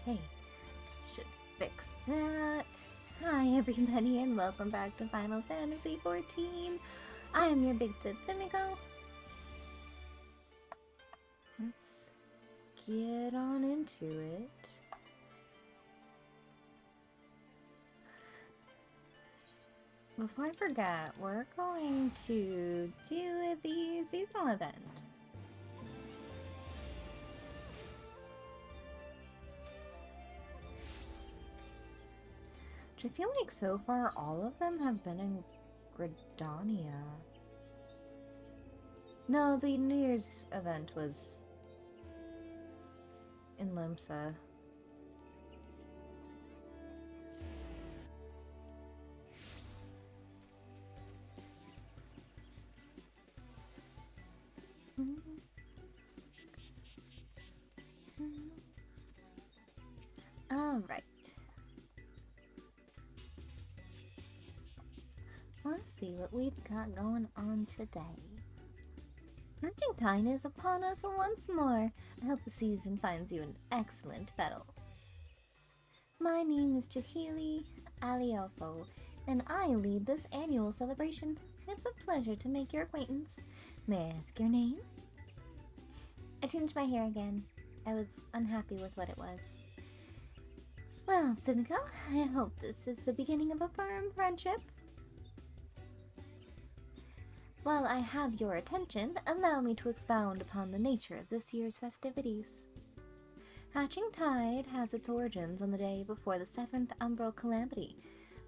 Okay, should fix that. Hi everybody and welcome back to Final Fantasy XIV. I am your big sis, Simiko. Let's get on into it. Before I forget, we're going to do the seasonal event. I feel like so far all of them have been in Gridania. No, the New Year's event was in Limsa. Alright. Let's see what we've got going on today. Argentine is upon us once more. I hope the season finds you an excellent battle. My name is Jahili Aliofo, and I lead this annual celebration. It's a pleasure to make your acquaintance. May I ask your name? I changed my hair again. I was unhappy with what it was. Well, Simiko, I hope this is the beginning of a firm friendship. While I have your attention, allow me to expound upon the nature of this year's festivities. Hatching Tide has its origins on the day before the 7th Umbral Calamity,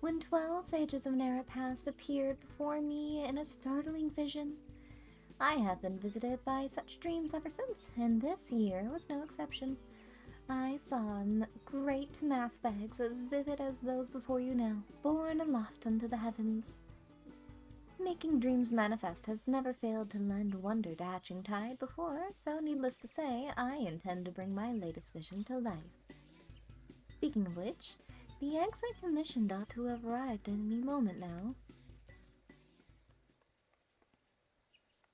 when 12 sages of Nera past appeared before me in a startling vision. I have been visited by such dreams ever since, and this year was no exception. I saw great mass bags as vivid as those before you now, borne aloft unto the heavens. Making dreams manifest has never failed to lend wonder to Hatching Tide before, so needless to say, I intend to bring my latest vision to life. Speaking of which, the eggs I commissioned ought to have arrived any moment now.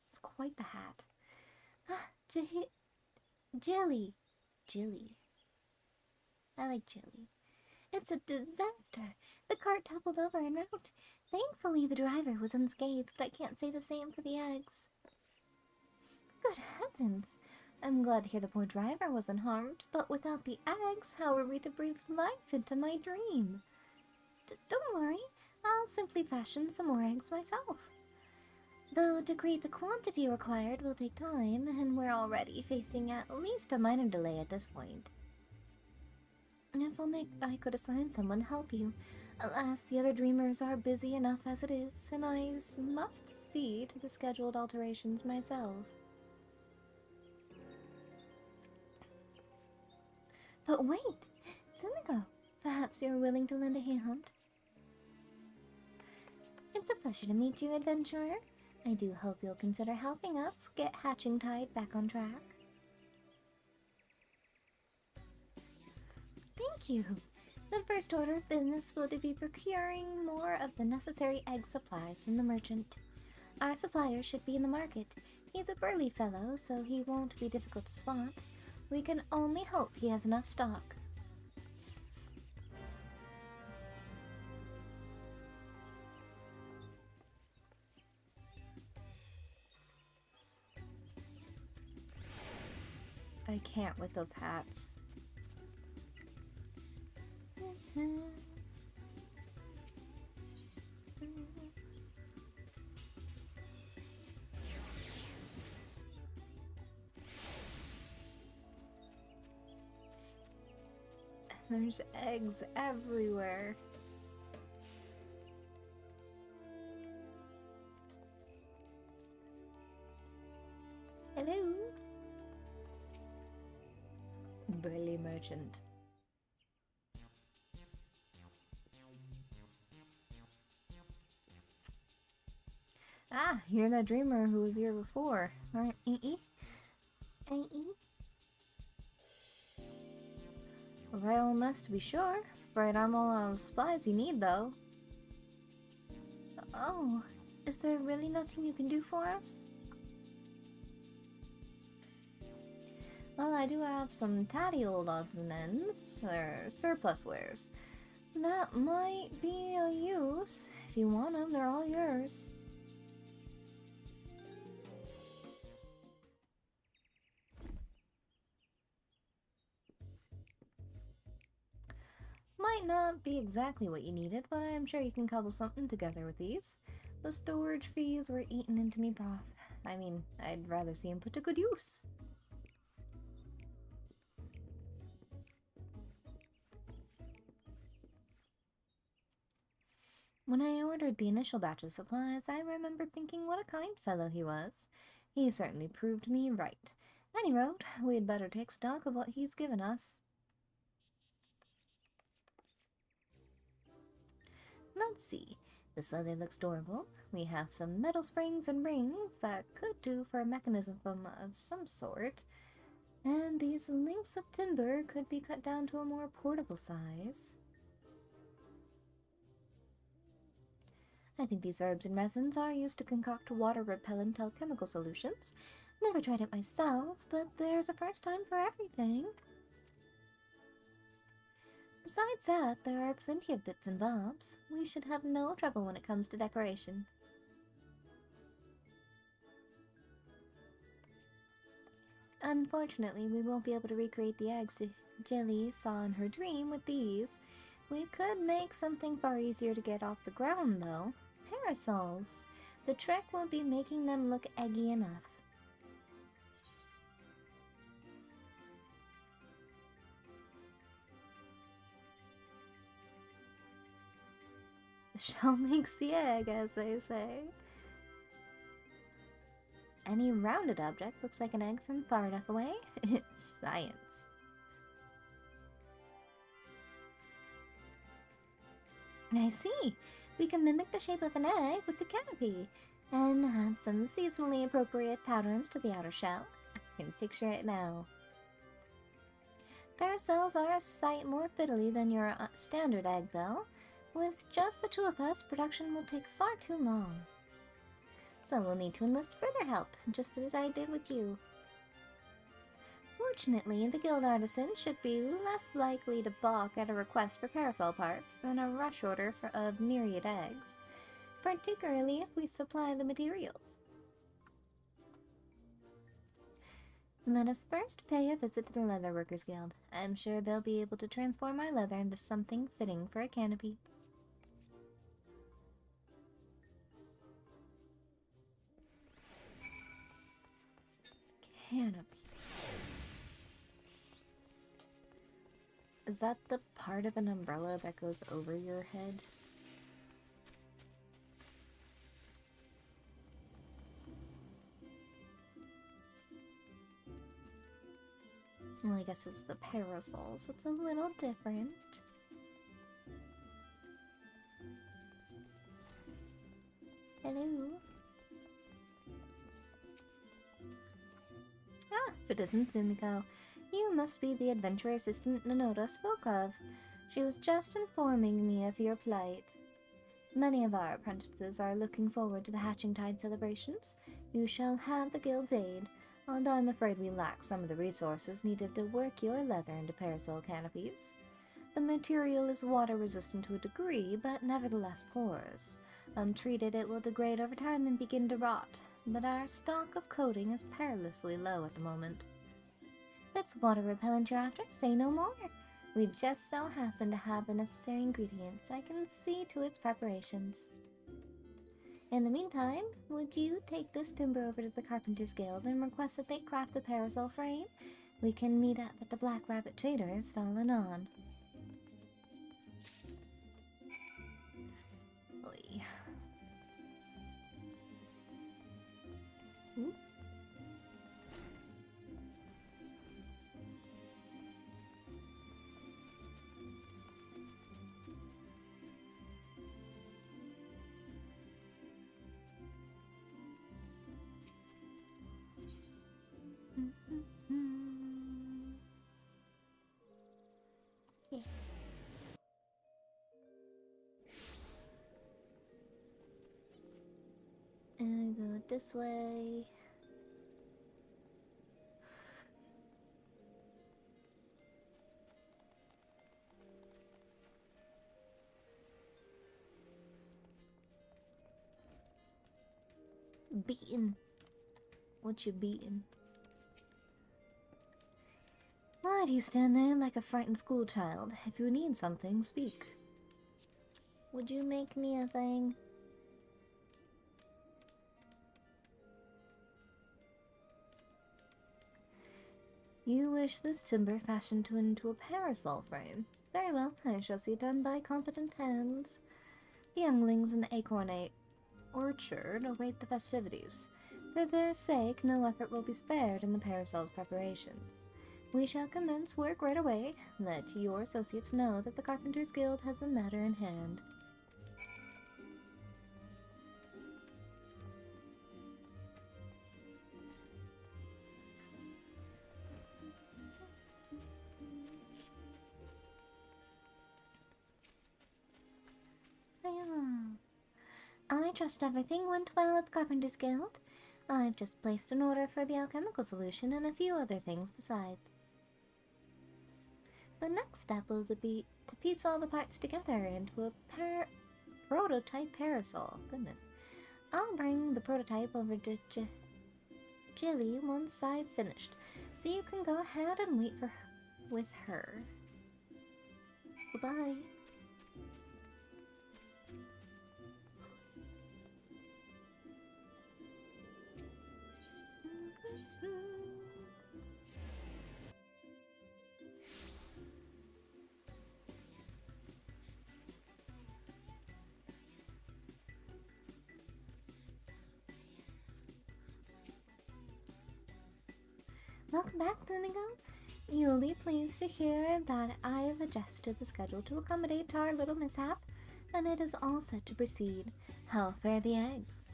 It's quite the hat. Ah, Jilly. I like Jilly. It's a disaster. The cart toppled over en route. Thankfully, the driver was unscathed, but I can't say the same for the eggs. Good heavens! I'm glad to hear the poor driver wasn't harmed, but without the eggs, how are we to breathe life into my dream? Don't worry, I'll simply fashion some more eggs myself. Though to create the quantity required will take time, and we're already facing at least a minor delay at this point. If only I could assign someone to help you. Alas, the other dreamers are busy enough as it is, and I must see to the scheduled alterations myself. But wait! Sumiko, perhaps you're willing to lend a hand? It's a pleasure to meet you, adventurer. I do hope you'll consider helping us get Hatching Tide back on track. Thank you. The first order of business will be procuring more of the necessary egg supplies from the merchant. Our supplier should be in the market. He's a burly fellow, so he won't be difficult to spot. We can only hope he has enough stock. I can't with those hats. There's eggs everywhere. Hello? Burly merchant. Ah, you're that dreamer who was here before, aren't you? Right on mess to be sure. Afraid I'm all out of supplies you need, though. Oh, is there really nothing you can do for us? Well, I do have some tatty old odds and ends, or surplus wares. That might be a use. If you want them, they're all yours. Might not be exactly what you needed, but I'm sure you can cobble something together with these. The storage fees were eaten into me prof. I mean, I'd rather see him put to good use. When I ordered the initial batch of supplies, I remember thinking what a kind fellow he was. He certainly proved me right. Any road, we'd better take stock of what he's given us. Let's see. This leather looks durable. We have some metal springs and rings that could do for a mechanism of some sort. And these links of timber could be cut down to a more portable size. I think these herbs and resins are used to concoct water-repellent alchemical solutions. Never tried it myself, but there's a first time for everything. Besides that, there are plenty of bits and bobs. We should have no trouble when it comes to decoration. Unfortunately, we won't be able to recreate the eggs Jelly saw in her dream with these. We could make something far easier to get off the ground, though. Parasols. The trick will be making them look eggy enough. The shell makes the egg, as they say. Any rounded object looks like an egg from far enough away. It's science. I see. We can mimic the shape of an egg with the canopy, and add some seasonally appropriate patterns to the outer shell. I can picture it now. Parasols are a sight more fiddly than your standard egg, though. With just the two of us, production will take far too long. So we'll need to enlist further help, just as I did with you. Fortunately, the guild artisan should be less likely to balk at a request for parasol parts than a rush order of myriad eggs, particularly if we supply the materials. Let us first pay a visit to the Leatherworkers Guild. I'm sure they'll be able to transform my leather into something fitting for a canopy. Canopy. Is that the part of an umbrella that goes over your head? Well, I guess it's the parasol, so it's a little different. Hello? Ah, if it isn't Sumiko. You must be the adventurer assistant Nanoda spoke of. She was just informing me of your plight. Many of our apprentices are looking forward to the Hatching Tide celebrations. You shall have the guild's aid, although I'm afraid we lack some of the resources needed to work your leather into parasol canopies. The material is water-resistant to a degree, but nevertheless porous. Untreated, it will degrade over time and begin to rot, but our stock of coating is perilously low at the moment. If it's water repellent you're after, say no more. We just so happen to have the necessary ingredients. I can see to its preparations. In the meantime, would you take this timber over to the Carpenter's Guild and request that they craft the parasol frame? We can meet up at the Black Rabbit Trader's stall anon. Oy. Ooh. Yeah. And go this way. beaten. What you beaten? Why do you stand there like a frightened schoolchild? If you need something, speak. Would you make me a thing? You wish this timber fashioned into a parasol frame. Very well, I shall see it done by competent hands. The younglings in the acorn orchard await the festivities. For their sake, no effort will be spared in the parasol's preparations. We shall commence work right away. Let your associates know that the Carpenters Guild has the matter in hand. I trust everything went well at the Carpenters Guild. I've just placed an order for the alchemical solution and a few other things besides. The next step will be to piece all the parts together into a prototype parasol. Goodness. I'll bring the prototype over to Jilly once I've finished, so you can go ahead and wait with her. Goodbye. Welcome back, Domingo. You'll be pleased to hear that I have adjusted the schedule to accommodate our little mishap, and it is all set to proceed. How fare the eggs?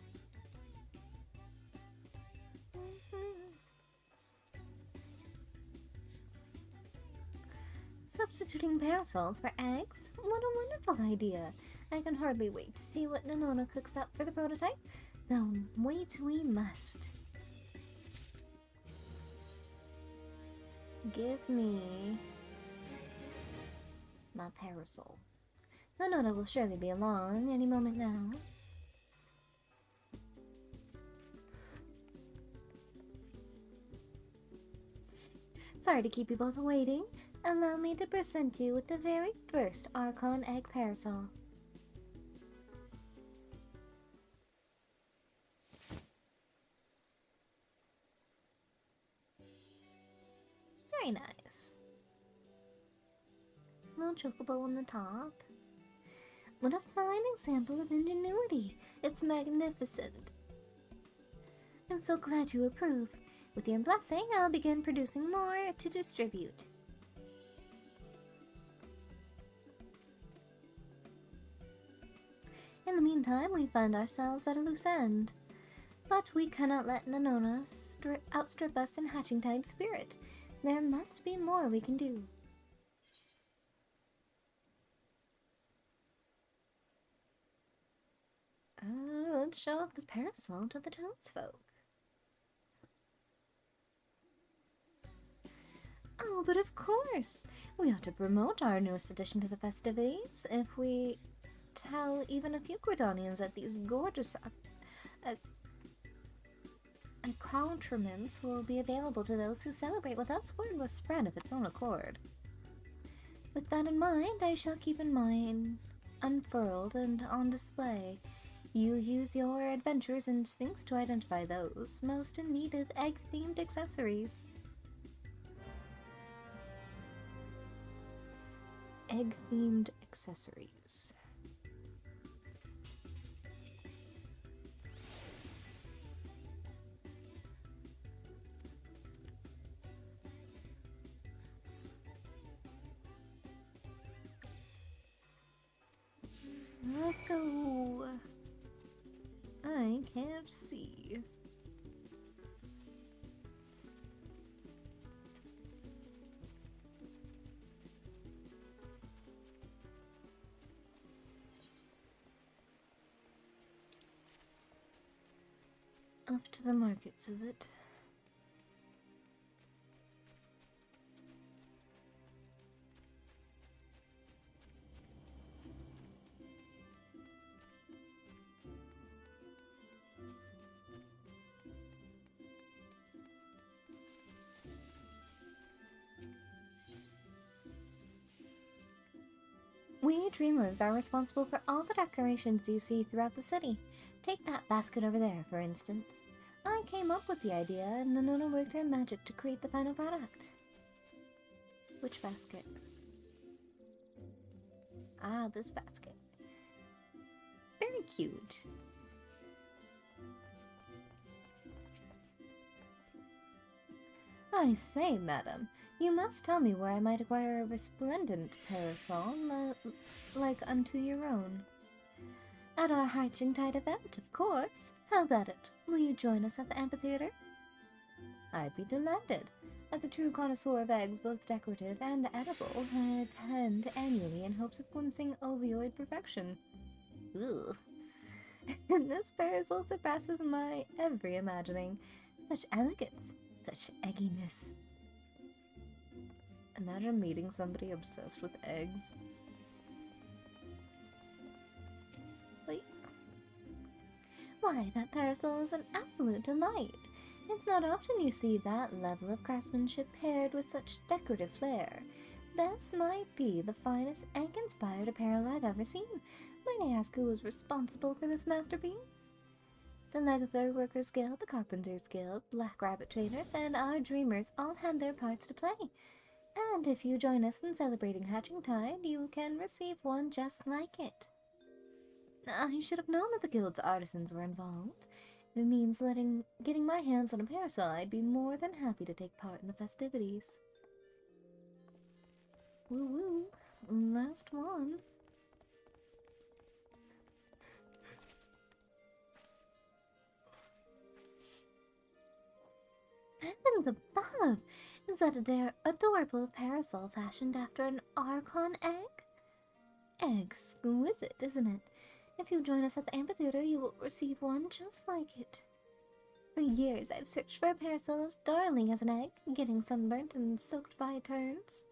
Substituting parasols for eggs? What a wonderful idea! I can hardly wait to see what Nanona cooks up for the prototype, though wait we must. Give me my parasol. Nanona will surely be along any moment now. Sorry to keep you both waiting. Allow me to present you with the very first Archon Egg Parasol. Very nice. Little chocobo on the top. What a fine example of ingenuity. It's magnificent. I'm so glad you approve. With your blessing, I'll begin producing more to distribute. In the meantime, we find ourselves at a loose end. But we cannot let Nanona outstrip us in Hatchingtide's spirit. There must be more we can do. Let's show off the parasol to the townsfolk. Oh, but of course! We ought to promote our newest addition to the festivities. If we tell even a few Gridonians that these gorgeous accoutrements will be available to those who celebrate with us, word will spread of its own accord. With that in mind, I shall keep in mind unfurled and on display. You use your adventurous instincts to identify those most in need of egg-themed accessories. Egg-themed accessories. Let's go. I can't see. Off to the markets, is it? We dreamers are responsible for all the decorations you see throughout the city. Take that basket over there, for instance. I came up with the idea, and Nonona worked her magic to create the final product. Which basket? Ah, this basket. Very cute. I say, madam, you must tell me where I might acquire a resplendent parasol, like unto your own. At our Hatching Tide event, of course. How about it? Will you join us at the amphitheater? I'd be delighted. As a true connoisseur of eggs, both decorative and edible, I attend annually in hopes of glimpsing ovoid perfection. Ugh. And this parasol surpasses my every imagining. Such elegance, such egginess. Imagine meeting somebody obsessed with eggs. Wait. Why, that parasol is an absolute delight. It's not often you see that level of craftsmanship paired with such decorative flair. This might be the finest egg-inspired apparel I've ever seen. Might I ask who was responsible for this masterpiece? The Leather Workers Guild, the Carpenters Guild, Black Rabbit Traders, and our Dreamers all had their parts to play. And if you join us in celebrating Hatching Tide, you can receive one just like it. I should have known that the Guild's artisans were involved. If it means getting my hands on a parasol, I'd be more than happy to take part in the festivities. Woo woo, last one. Heavens above! Is that a adorable parasol fashioned after an Archon egg? Exquisite, isn't it? If you join us at the amphitheater, you will receive one just like it. For years, I've searched for a parasol as darling as an egg, getting sunburnt and soaked by turns.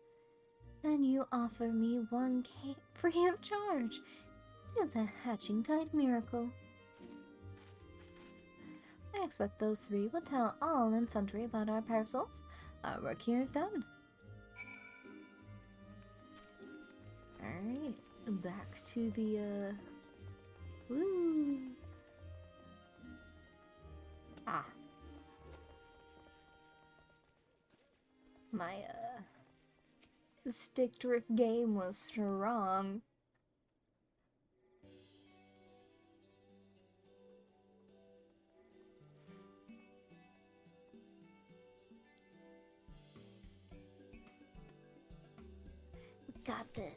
And you offer me one cake free of charge. Tis a Hatching Tide miracle. I expect those three will tell all and sundry about our parasols. Our work here is done. Alright, back to the, woo! Ah. My, stick drift game was strong. Got this.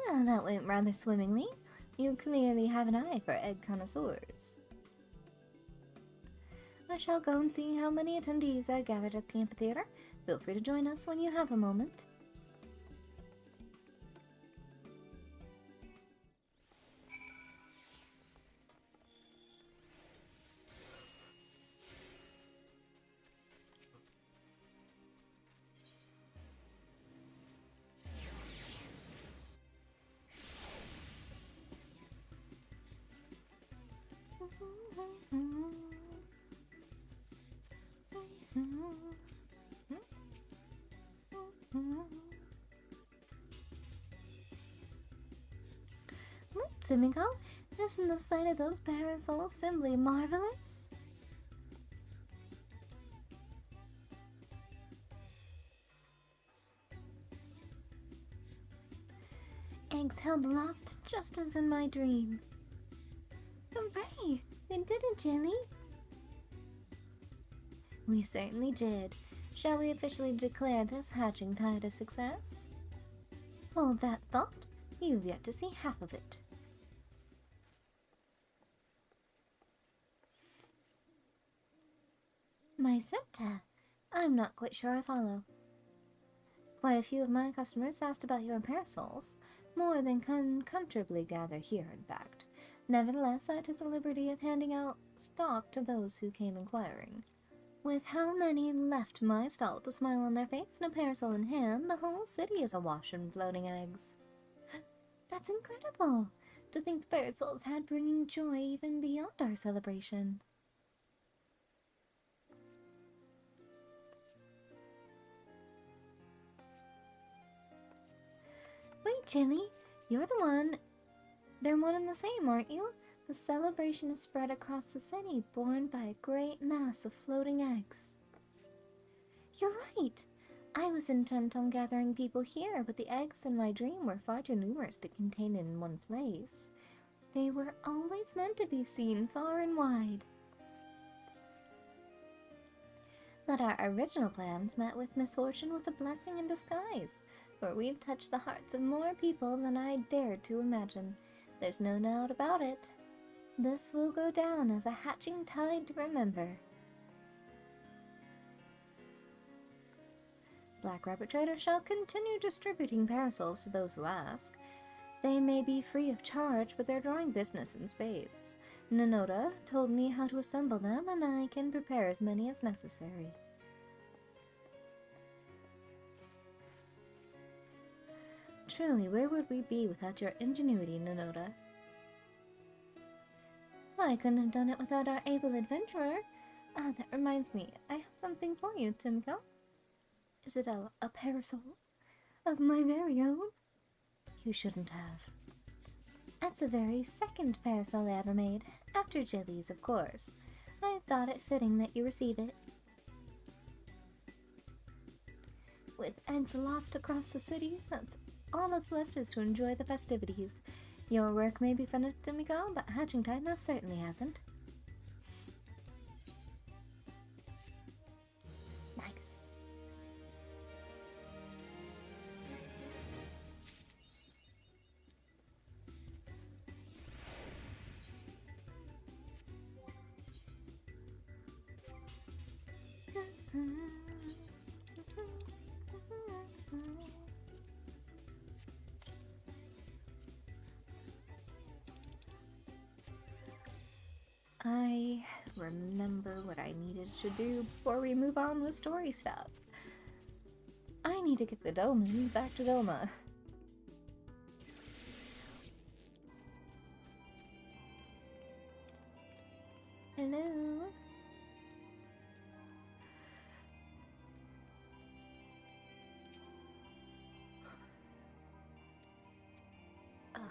Well, that went rather swimmingly. You clearly have an eye for egg connoisseurs. I shall go and see how many attendees are gathered at the amphitheater. Feel free to join us when you have a moment. Let's Simiko, isn't the sight of those parasols simply marvelous? Eggs held aloft just as in my dream. Hooray! We did it, Jelly! We certainly did. Shall we officially declare this Hatching Tide a success? Hold that thought. You've yet to see half of it. My Septa? I'm not quite sure I follow. Quite a few of my customers asked about your parasols. More than can comfortably gather here, in fact. Nevertheless, I took the liberty of handing out stock to those who came inquiring. With how many left my stall with a smile on their face and a parasol in hand, the whole city is awash in floating eggs. That's incredible! To think the parasols had bringing joy even beyond our celebration. Chili, you're they're one and the same, aren't you? The celebration is spread across the city, borne by a great mass of floating eggs. You're right. I was intent on gathering people here, but the eggs in my dream were far too numerous to contain in one place. They were always meant to be seen far and wide. That our original plans met with misfortune was a blessing in disguise, for we've touched the hearts of more people than I dared to imagine. There's no doubt about it. This will go down as a hatching tide to remember. Black Rabbit Trader shall continue distributing parasols to those who ask. They may be free of charge, but they're drawing business in spades. Nanoda told me how to assemble them, and I can prepare as many as necessary. Truly, where would we be without your ingenuity, Nanoda? I couldn't have done it without our able adventurer. Ah, that reminds me, I have something for you, Timko. Is it a parasol? Of my very own? You shouldn't have. That's the very second parasol I ever made, after Jelly's, of course. I thought it fitting that you receive it. With eggs aloft across the city, all that's left is to enjoy the festivities. Your work may be finished, Timiko, but Hatching Tide most certainly hasn't. Nice. I remember what I needed to do before we move on with story stuff. I need to get the Domans back to Doma. Hello? Ugh.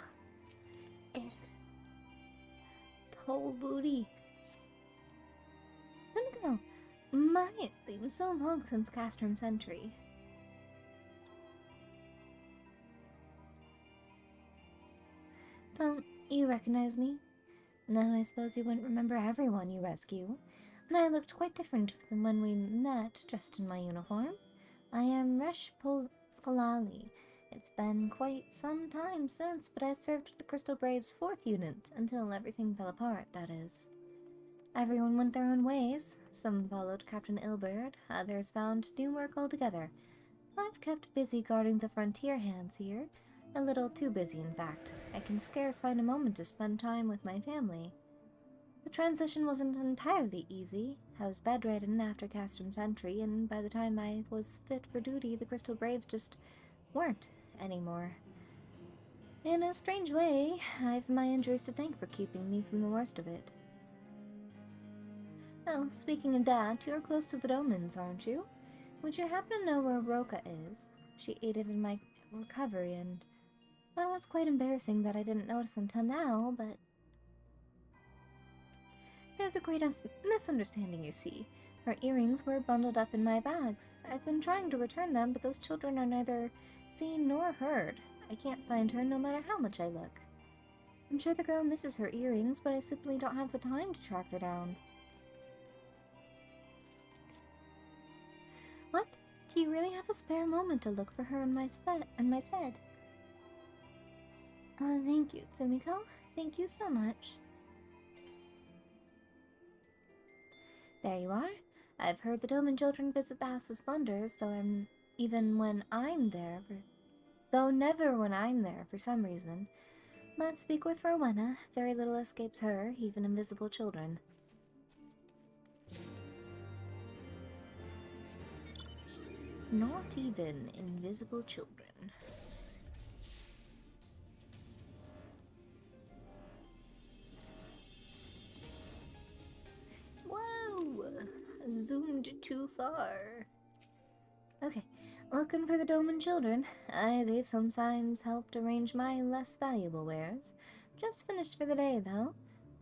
Whole booty. Let me go. My, it seems so long since Castrum Sentry. Don't you recognize me? No, I suppose you wouldn't remember everyone you rescue. And I looked quite different than when we met, dressed in my uniform. I am Resh Polali. It's been quite some time since, but I served with the Crystal Braves' 4th unit, until everything fell apart, that is. Everyone went their own ways. Some followed Captain Ilberd, others found new work altogether. I've kept busy guarding the frontier hands here. A little too busy, in fact. I can scarce find a moment to spend time with my family. The transition wasn't entirely easy. I was bedridden after Castrum Sentry, and by the time I was fit for duty, the Crystal Braves just weren't anymore. In a strange way, I've my injuries to thank for keeping me from the worst of it. Oh, speaking of that, you're close to the Domans, aren't you? Would you happen to know where Roka is? She aided in my recovery, and... well, it's quite embarrassing that I didn't notice until now, but... there's a great misunderstanding, you see. Her earrings were bundled up in my bags. I've been trying to return them, but those children are neither seen nor heard. I can't find her no matter how much I look. I'm sure the girl misses her earrings, but I simply don't have the time to track her down. What? Do you really have a spare moment to look for her in my stead? Thank you, Tsumiko. Thank you so much. There you are. I've heard the Doman children visit the House of Splendors, though never when I'm there for some reason. But speak with Rowena. Very little escapes her, even invisible children. Not even invisible children. Whoa! Zoomed too far. Okay, Looking for the Doman children. They've sometimes helped arrange my less valuable wares. Just finished for the day, though.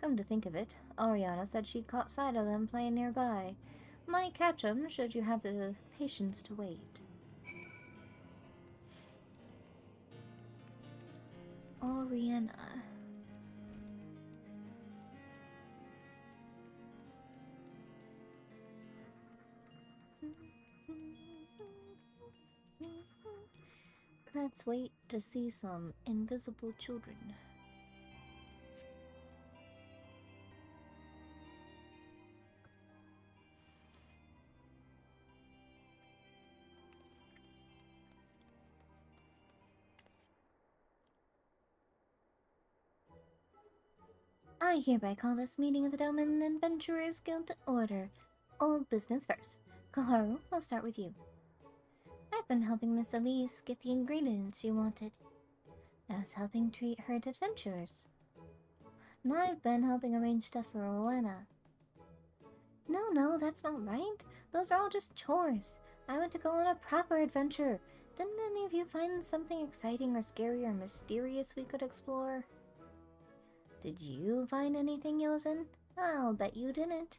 Come to think of it, Ariana said she'd caught sight of them playing nearby. Might catch 'em should you have the patience to wait. Ariana. Let's wait to see some invisible children. I hereby call this meeting of the Doman Adventurers Guild to order. Old business first. Koharu, we'll start with you. I've been helping Miss Elise get the ingredients she wanted. I was helping treat her to adventurers. And I've been helping arrange stuff for Rowena. No, that's not right. Those are all just chores. I went to go on a proper adventure. Didn't any of you find something exciting or scary or mysterious we could explore? Did you find anything, Yozen? I'll bet you didn't.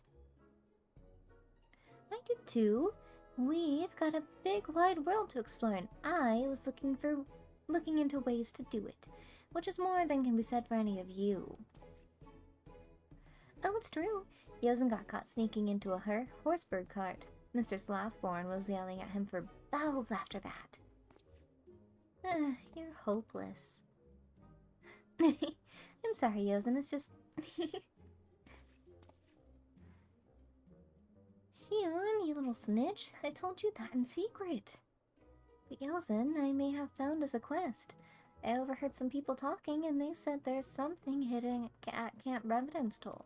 I did too. We've got a big wide world to explore, and I was looking into ways to do it, which is more than can be said for any of you. Oh, it's true. Yozen got caught sneaking into a horsebird cart. Mr. Slothborn was yelling at him for bells after that. You're hopeless. I'm sorry, Yozen, it's just... Shion, you little snitch. I told you that in secret. But Yozen, I may have found us a quest. I overheard some people talking, and they said there's something hidden at Camp Revenant's Toll.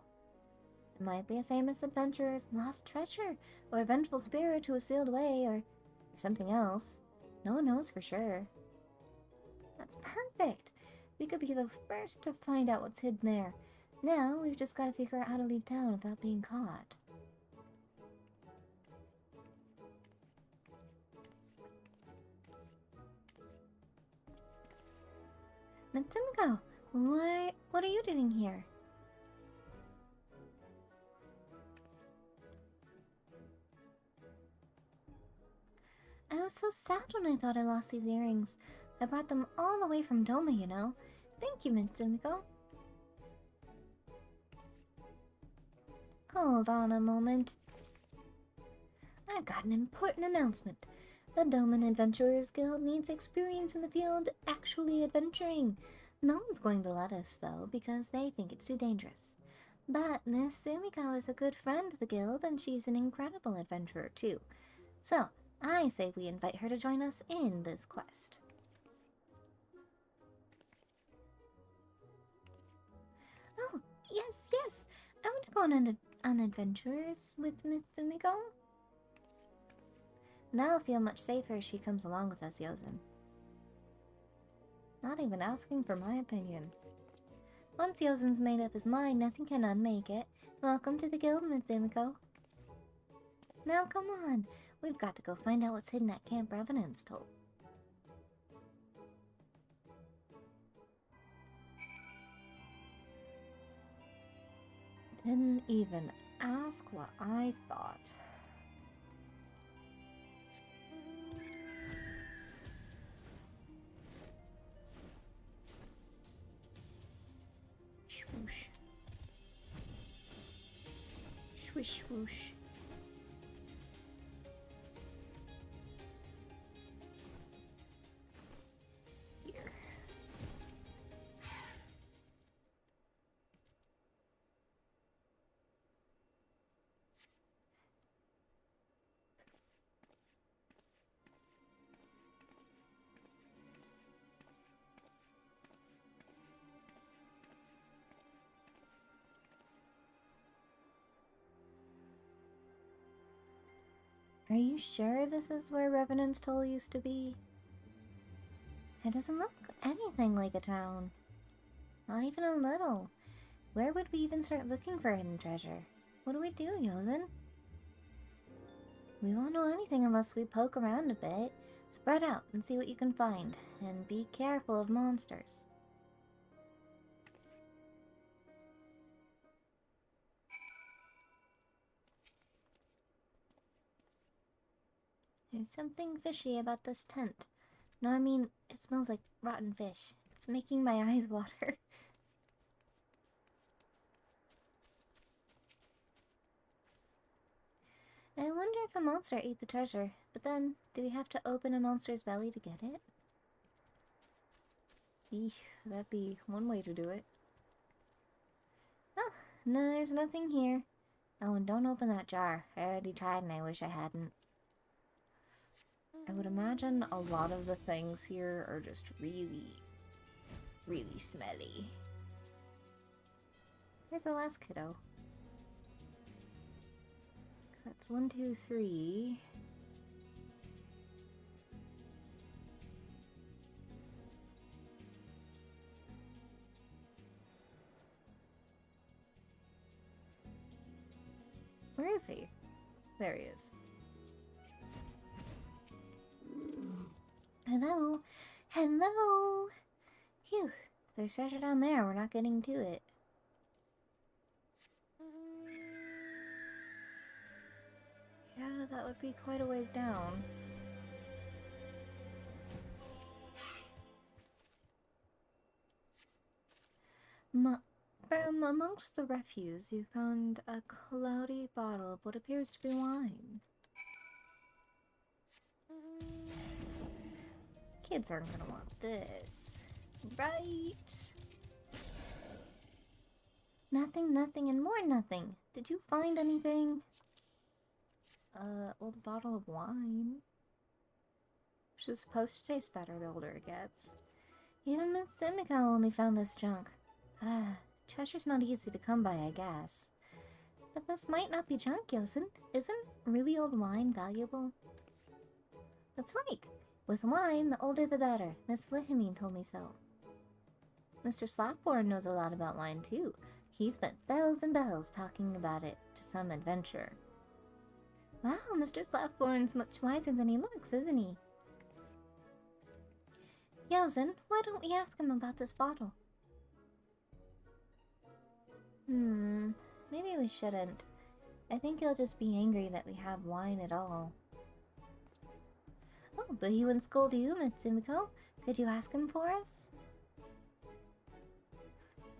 It might be a famous adventurer's lost treasure, or a vengeful spirit who was sealed away, or something else. No one knows for sure. That's perfect! We could be the first to find out what's hidden there. Now, we've just got to figure out how to leave town without being caught. Mitsuko, what are you doing here? I was so sad when I thought I lost these earrings. I brought them all the way from Doma, you know. Thank you, Mitsuko. Hold on a moment. I've got an important announcement. The Doman Adventurers Guild needs experience in the field actually adventuring. No one's going to let us, though, because they think it's too dangerous. But Miss Sumiko is a good friend of the guild, and she's an incredible adventurer, too. So, I say we invite her to join us in this quest. Oh, yes. I want to go on adventures with Miss Sumiko. Now I'll feel much safer if she comes along with us, Yozen. Not even asking for my opinion. Once Yozen's made up his mind, nothing can unmake it. Welcome to the guild, Miss Sumiko. Now come on, we've got to go find out what's hidden at Camp Revenant's Toll. Didn't even ask what I thought. Swoosh. Swish swoosh. Here. Are you sure this is where Revenant's Toll used to be? It doesn't look anything like a town. Not even a little. Where would we even start looking for hidden treasure? What do we do, Yozen? We won't know anything unless we poke around a bit, Spread out and see what you can find, and be careful of monsters. There's something fishy about this tent. No, I mean, it smells like rotten fish. It's making my eyes water. I wonder if a monster ate the treasure, but then, do we have to open a monster's belly to get it? Eek, that'd be one way to do it. Oh, no, there's nothing here. Oh, and don't open that jar. I already tried and I wish I hadn't. I would imagine a lot of the things here are just really, really smelly. Where's the last kiddo? That's 1, 2, 3. Where is he? There he is. Hello? Hello? Phew. There's treasure down there. We're not getting to it. Yeah, that would be quite a ways down. From amongst the refuse, you found a cloudy bottle of what appears to be wine. Kids aren't gonna want this, right? Nothing, nothing, and more nothing. Did you find anything? Old bottle of wine. Which is supposed to taste better the older it gets. Even Miss Simiko only found this junk. Treasure's not easy to come by, I guess. But this might not be junk, Yosen. Isn't really old wine valuable? That's right. With wine, the older the better. Miss Flihimine told me so. Mr. Slapborn knows a lot about wine, too. He spent bells and bells talking about it to some adventurer. Wow, Mr. Slapborn's much wiser than he looks, isn't he? Yosen, why don't we ask him about this bottle? Maybe we shouldn't. I think he'll just be angry that we have wine at all. Oh, but he wouldn't scold you, Mitsumiko. Could you ask him for us?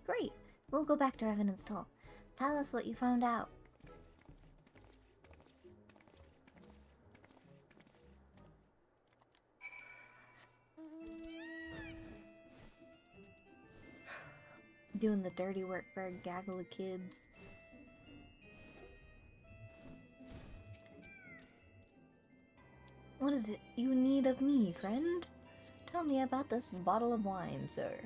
Great. We'll go back to Revenant's Toll. Tell us what you found out. Doing the dirty work for a gaggle of kids. What is it you need of me, friend? Tell me about this bottle of wine, sir.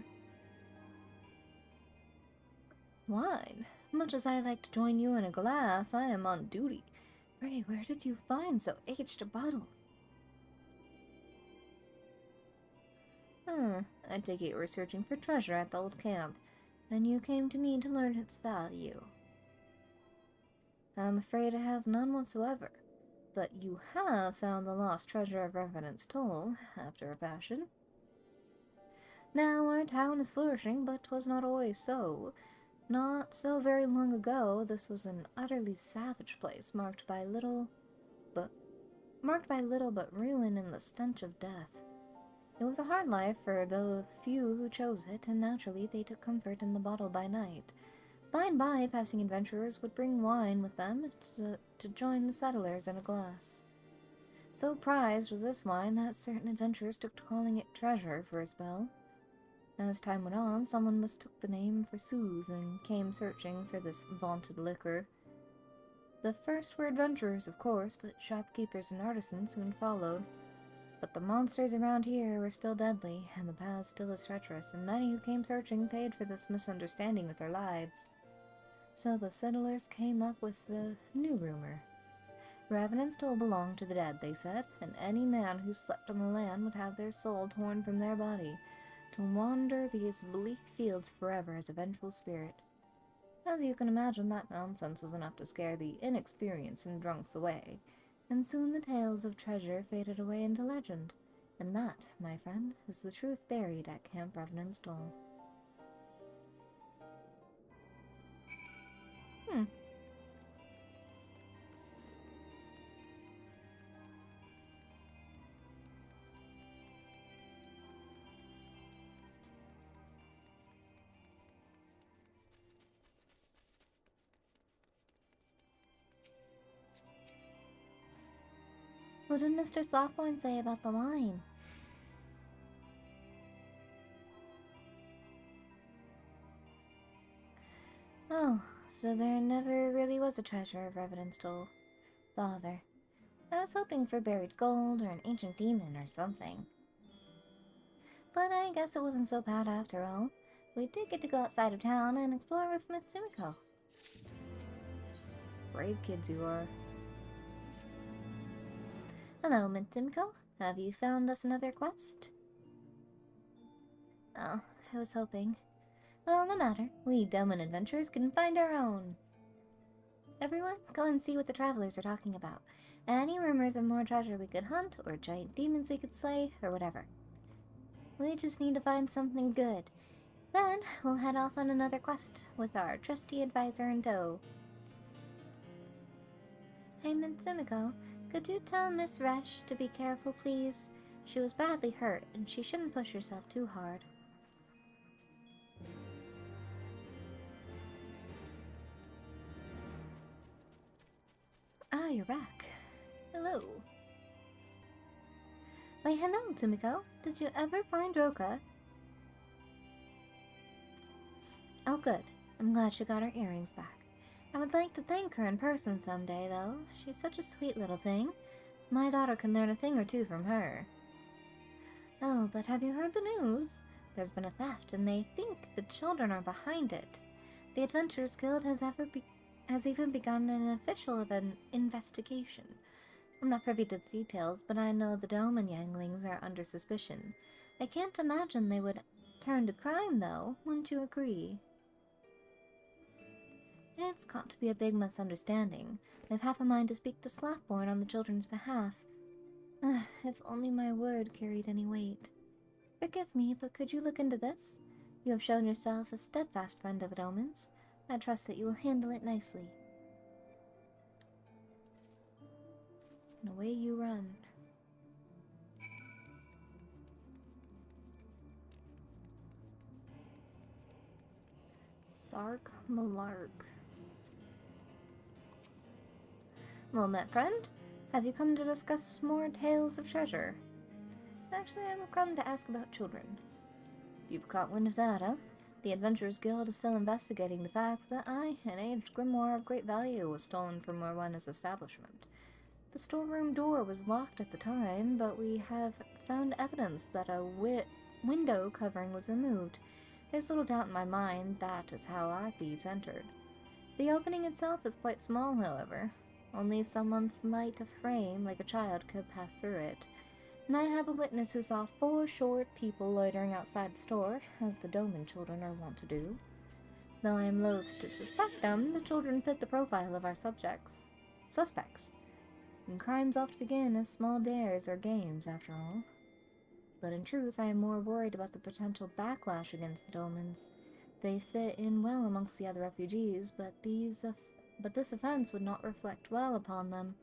Wine? Much as I like to join you in a glass, I am on duty. Pray, where did you find so aged a bottle? I take it you were searching for treasure at the old camp, and you came to me to learn its value. I'm afraid it has none whatsoever, but you have found the lost treasure of Revenant's Toll, after a fashion. Now our town is flourishing, but 'twas not always so. Not so very long ago, this was an utterly savage place, marked by little but ruin and the stench of death. It was a hard life for the few who chose it, and naturally they took comfort in the bottle by night. By and by, passing adventurers would bring wine with them to join the settlers in a glass. So prized was this wine that certain adventurers took to calling it treasure for a spell. As time went on, someone mistook the name for sooth and came searching for this vaunted liquor. The first were adventurers, of course, but shopkeepers and artisans soon followed. But the monsters around here were still deadly, and the path still as treacherous, and many who came searching paid for this misunderstanding with their lives. So the settlers came up with the new rumor. Revenant's Toll belonged to the dead, they said, and any man who slept on the land would have their soul torn from their body, to wander these bleak fields forever as a vengeful spirit. As you can imagine, that nonsense was enough to scare the inexperienced and drunks away, and soon the tales of treasure faded away into legend, And that, my friend, is the truth buried at Camp Revenant's Dole. What did Mr. Softborn say about the wine? Oh, so there never really was a treasure of Revenant's Dole. Bother. I was hoping for buried gold or an ancient demon or something. But I guess it wasn't so bad after all. We did get to go outside of town and explore with Miss Sumiko. Brave kids you are. Hello, Miss Sumiko. Have you found us another quest? Oh, I was hoping. Well, no matter. We Doman adventurers can find our own. Everyone, go and see what the travelers are talking about. Any rumors of more treasure we could hunt, or giant demons we could slay, or whatever. We just need to find something good. Then, we'll head off on another quest, with our trusty advisor in tow. Hey, Miss Sumiko, could you tell Miss Resh to be careful, please? She was badly hurt, and she shouldn't push herself too hard. Ah, you're back. Hello. Why, hello, Sumiko. Did you ever find Roka? Oh, good. I'm glad she got her earrings back. I would like to thank her in person someday, though. She's such a sweet little thing. My daughter can learn a thing or two from her. Oh, but have you heard the news? There's been a theft, and they think the children are behind it. The Adventurers Guild has even begun an official investigation. I'm not privy to the details, but I know the Dome and Yanglings are under suspicion. I can't imagine they would turn to crime, though. Wouldn't you agree? It's got to be a big misunderstanding. I've half a mind to speak to Slapborn on the children's behalf. If only my word carried any weight. Forgive me, but could you look into this? You have shown yourself a steadfast friend of the Domans. I trust that you will handle it nicely. And away you run. Sark Malark. Well met, friend. Have you come to discuss more tales of treasure? Actually, I've come to ask about children. You've caught wind of that, huh? The Adventurers Guild is still investigating the facts that an aged grimoire of great value was stolen from Morwenna's establishment. The storeroom door was locked at the time, but we have found evidence that a window covering was removed. There's little doubt in my mind that is how our thieves entered. The opening itself is quite small, however. Only someone slight of frame, like a child, could pass through it. And I have a witness who saw 4 short people loitering outside the store, as the Doman children are wont to do. Though I am loath to suspect them, the children fit the profile of our suspects. And crimes oft begin as small dares or games, after all. But in truth, I am more worried about the potential backlash against the Domans. They fit in well amongst the other refugees, but this offense would not reflect well upon them.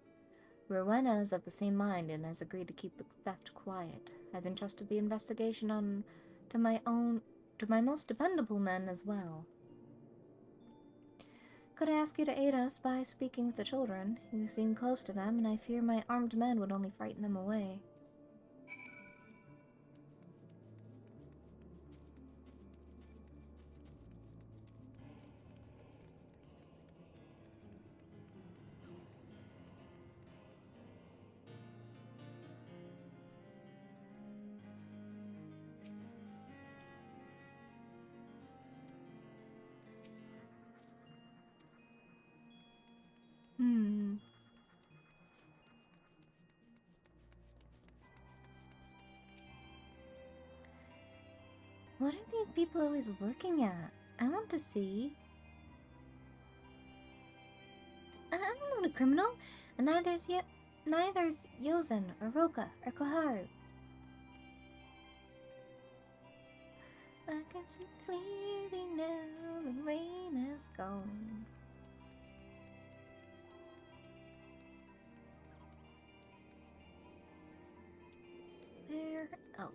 Rowena is of the same mind and has agreed to keep the theft quiet. I've entrusted the investigation to my most dependable men as well. Could I ask you to aid us by speaking with the children? You seem close to them, and I fear my armed men would only frighten them away. What are these people always looking at? I want to see. I'm not a criminal, and neither's Yozen, or Roka, or Koharu. I can see clearly now, the rain is gone. Where else?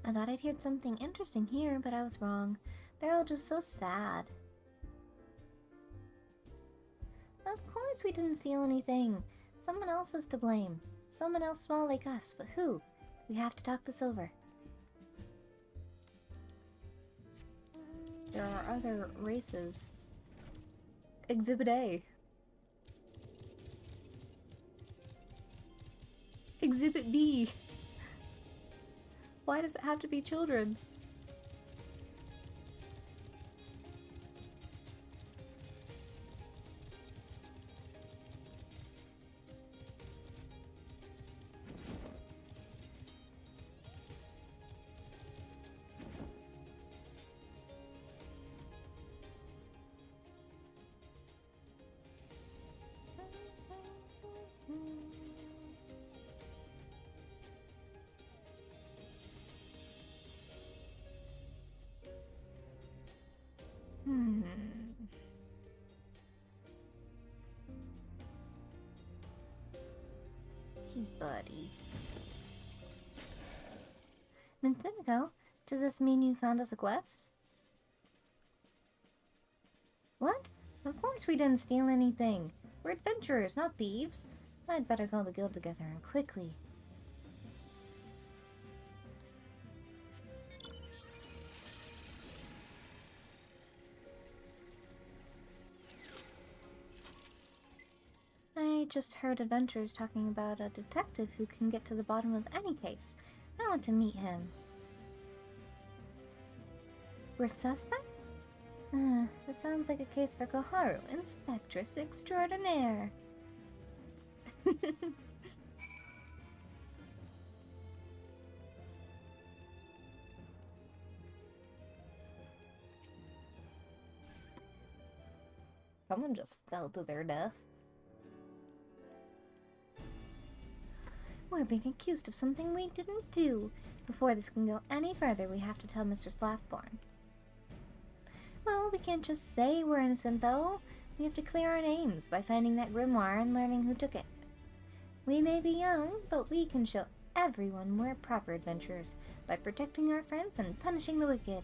I thought I'd heard something interesting here, but I was wrong. They're all just so sad. Of course we didn't steal anything. Someone else is to blame. Someone else small like us, but who? We have to talk this over. There are other races. Exhibit A. Exhibit B. Why does it have to be children? Hey, buddy. Minthimico, does this mean you found us a quest? What? Of course we didn't steal anything. We're adventurers, not thieves. I'd better call the guild together and quickly. I just heard adventurers talking about a detective who can get to the bottom of any case. I want to meet him. We're suspects? This sounds like a case for Koharu, Inspectress Extraordinaire. Someone just fell to their death. We're being accused of something we didn't do. Before this can go any further, we have to tell Mr. Slathborn. Well, we can't just say we're innocent, though. We have to clear our names by finding that grimoire and learning who took it. We may be young, but we can show everyone we're proper adventurers by protecting our friends and punishing the wicked.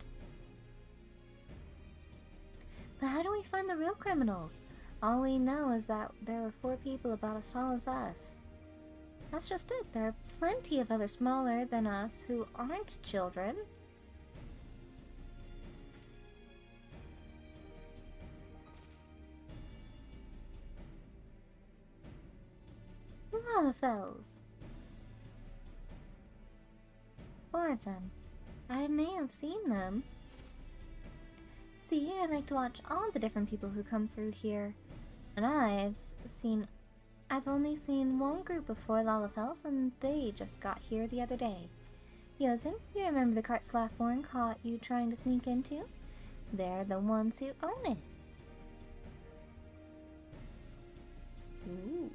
But how do we find the real criminals? All we know is that there are 4 people about as tall as us. That's just it. There are plenty of others smaller than us who aren't children. Lalafels. 4 of them. I may have seen them. See, I like to watch all the different people who come through here. And I've only seen one group of 4 Lalafels, and they just got here the other day. Yosin, you remember the cart Slathborn caught you trying to sneak into? They're the ones who own it. Ooh,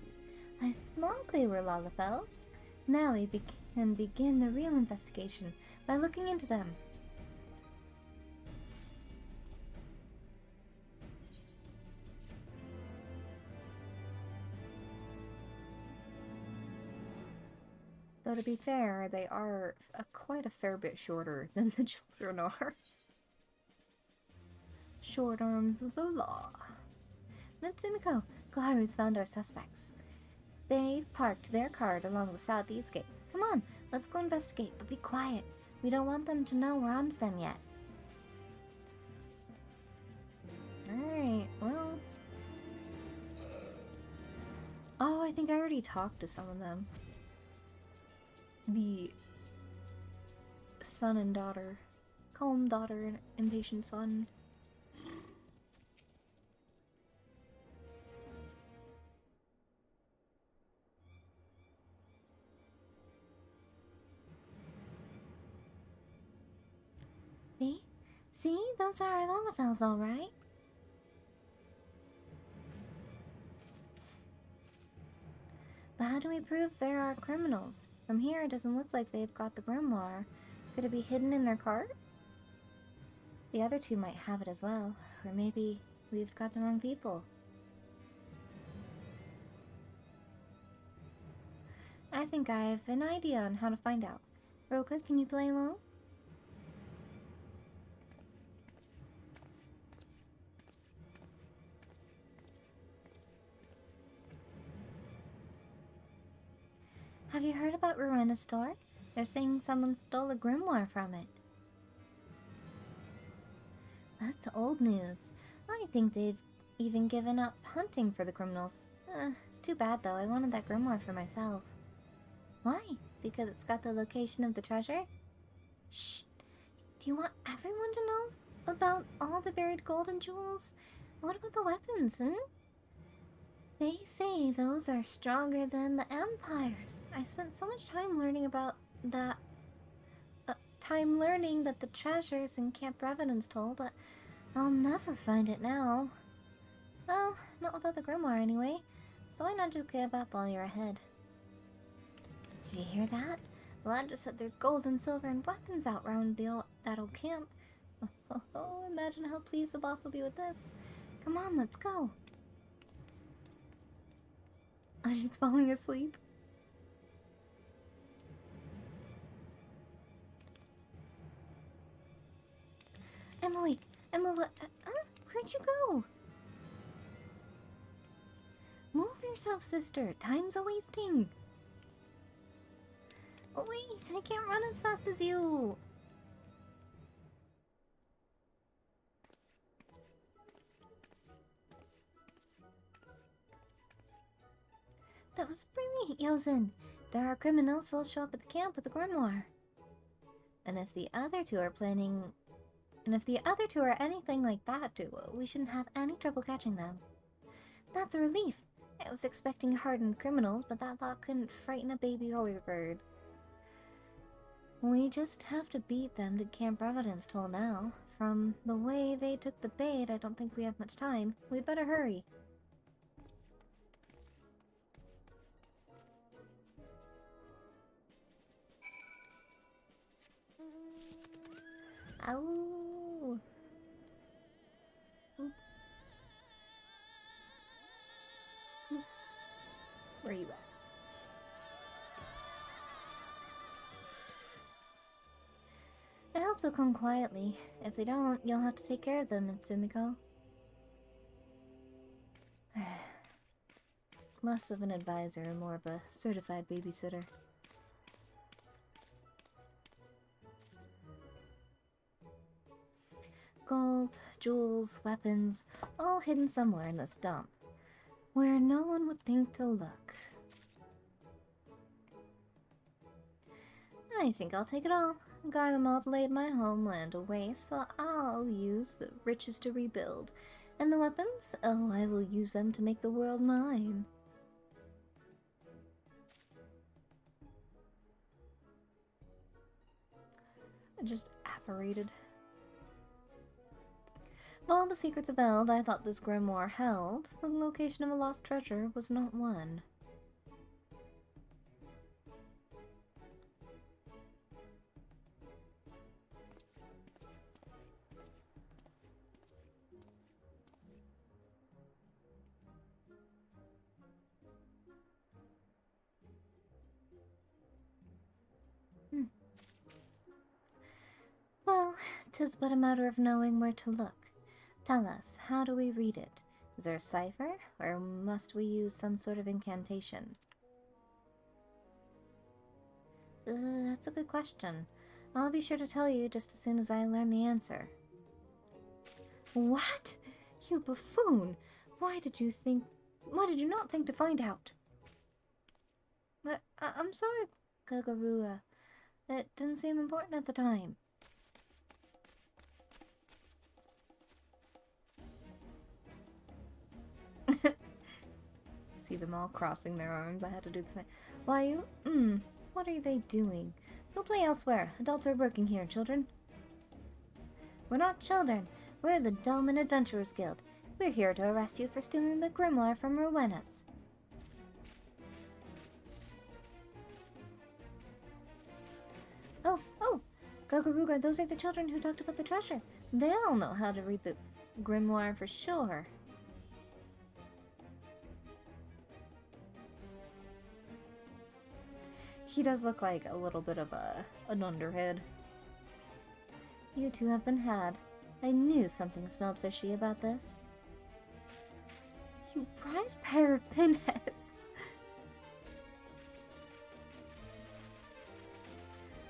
I thought they were Lalafels. Now we can begin the real investigation by looking into them. Though to be fair, they are quite a fair bit shorter than the children are. Short arms of the law. Mitsumiko, Koharu's found our suspects. They've parked their cart along the southeast gate. Come on, let's go investigate, but be quiet. We don't want them to know we're onto them yet. Alright, well... Oh, I think I already talked to some of them. The son and daughter. Calm daughter and impatient son. See? See? Those are our Lalafels, alright. But how do we prove there are criminals? From here, it doesn't look like they've got the grimoire. Could it be hidden in their cart? The other two might have it as well. Or maybe we've got the wrong people. I think I have an idea on how to find out. Roka, can you play along? Have you heard about Rowena's store? They're saying someone stole a grimoire from it. That's old news. I think they've even given up hunting for the criminals. It's too bad though, I wanted that grimoire for myself. Why? Because it's got the location of the treasure? Shh! Do you want everyone to know about all the buried gold and jewels? What about the weapons, They say those are stronger than the Empire's. I spent so much time learning about that. Learning that the treasure's in Camp Revenant's Toll, but I'll never find it now. Well, not without the grimoire anyway. So why not just give up while you're ahead? Did you hear that? The lad just said there's gold and silver and weapons out round that old camp. Oh, imagine how pleased the boss will be with this. Come on, let's go. Oh, she's falling asleep. I'm awake. Where'd you go? Move yourself, sister. Time's a-wasting. Oh, wait. I can't run as fast as you. That was brilliant, Yozen. If there are criminals, they'll show up at the camp with the grimoire. And if the other two are anything like that duo, we shouldn't have any trouble catching them. That's a relief. I was expecting hardened criminals, but that thought couldn't frighten a baby hoverbird. We just have to beat them to Camp Revenant's Toll now. From the way they took the bait, I don't think we have much time. We'd better hurry. Ow! Where are you at? I hope they'll come quietly. If they don't, you'll have to take care of them, Tsumiko. Less of an advisor and more of a certified babysitter. Gold, jewels, weapons, all hidden somewhere in this dump, where no one would think to look. I think I'll take it all. Garlemald laid my homeland waste, so I'll use the riches to rebuild. And the weapons? Oh, I will use them to make the world mine. I just apparated. Of all the secrets of Eld I thought this grimoire held, the location of a lost treasure was not one. Well, 'tis but a matter of knowing where to look. Tell us, how do we read it? Is there a cipher, or must we use some sort of incantation? That's a good question. I'll be sure to tell you just as soon as I learn the answer. What? You buffoon! Why did you not think to find out? I'm sorry, Kagurua. It didn't seem important at the time. See them all crossing their arms. I had to do the thing. Why you? What are they doing? Go play elsewhere. Adults are working here, children. We're not children. We're the Delman Adventurers Guild. We're here to arrest you for stealing the grimoire from Rowena's. Gagaruga, those are the children who talked about the treasure. They'll know how to read the grimoire for sure. He does look like a little bit of an underhead. You two have been had. I knew something smelled fishy about this. You prized pair of pinheads.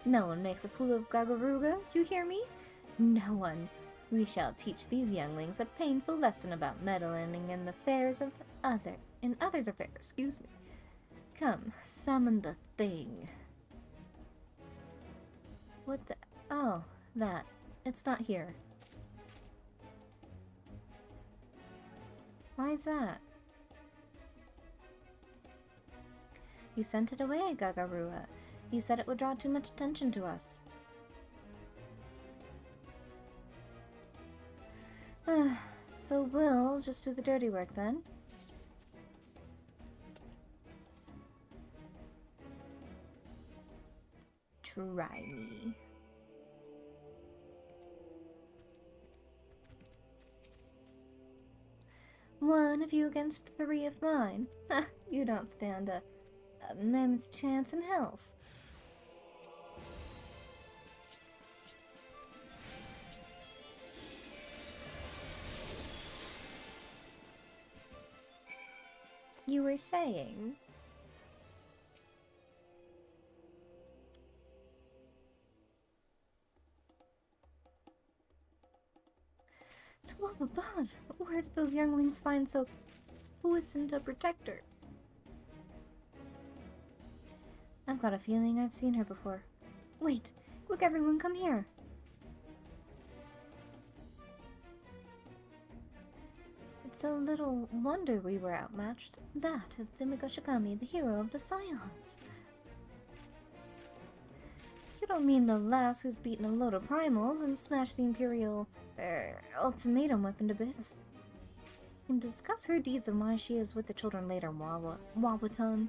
No one makes a fool of Gagaruga, you hear me? No one. We shall teach these younglings a painful lesson about meddling in the affairs of others' affairs, excuse me. Come, summon the thing. What the... Oh, that. It's not here. Why is that? You sent it away, Gagarua. You said it would draw too much attention to us. So we'll just do the dirty work then. Try me. One of you against 3 of mine. You don't stand a mammoth's chance in hells. You were saying? 12 above. Where did those younglings find so puissant a protector? I've got a feeling I've seen her before. Wait, look everyone, come here. It's so little wonder we were outmatched. That is Demigoshikami, the hero of the Scions. You don't mean the lass who's beaten a load of primals and smashed the Imperial, ultimatum weapon to bits? We can discuss her deeds and why she is with the children later, Wawatan.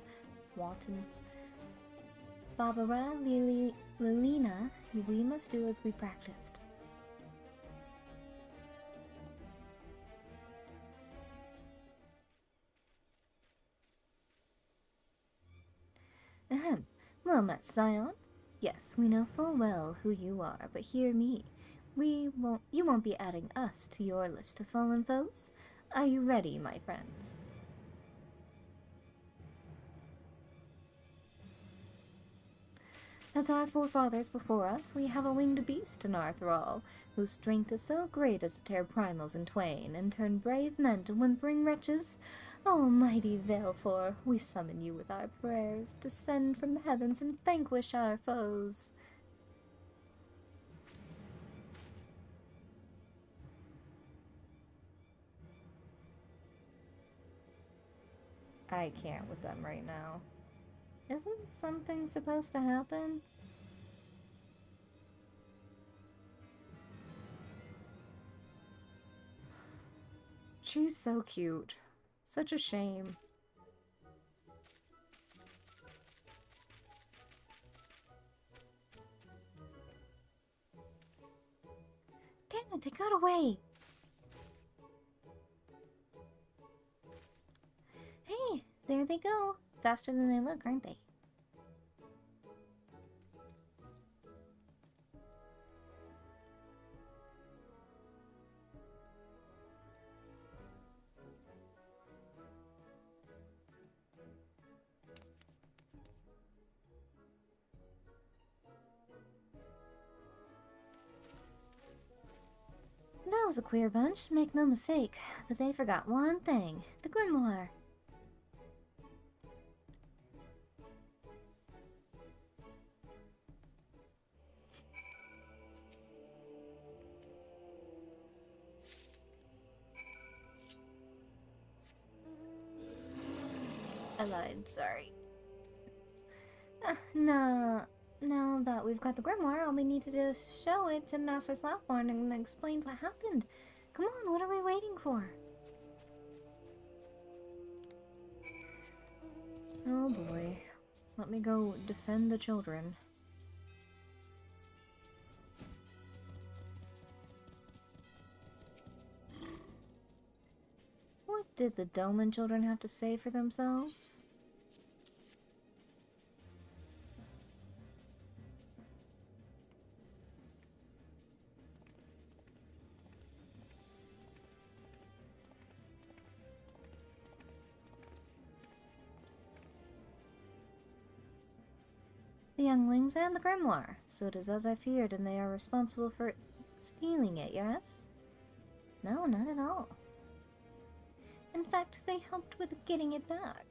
Barbara, Lilina, we must do as we practiced. Ahem. Well met, Scion. Yes, we know full well who you are, but hear me. You won't be adding us to your list of fallen foes. Are you ready, my friends? As our forefathers before us, we have a winged beast in our thrall, whose strength is so great as to tear primals in twain and turn brave men to whimpering wretches. Almighty Veilfor, we summon you with our prayers. Descend from the heavens and vanquish our foes. I can't with them right now. Isn't something supposed to happen? She's so cute. Such a shame. Damn it, they got away! Hey, there they go. Faster than they look, aren't they? That was a queer bunch, make no mistake, but they forgot one thing, the grimoire. I lied, sorry. Now that we've got the grimoire, all we need to do is show it to Master Slapborn and explain what happened. Come on, what are we waiting for? Oh boy. Let me go defend the children. did the Doman children have to say for themselves? The younglings and the grimoire. So it is as I feared, and they are responsible for stealing it, yes? No, not at all. In fact, they helped with getting it back.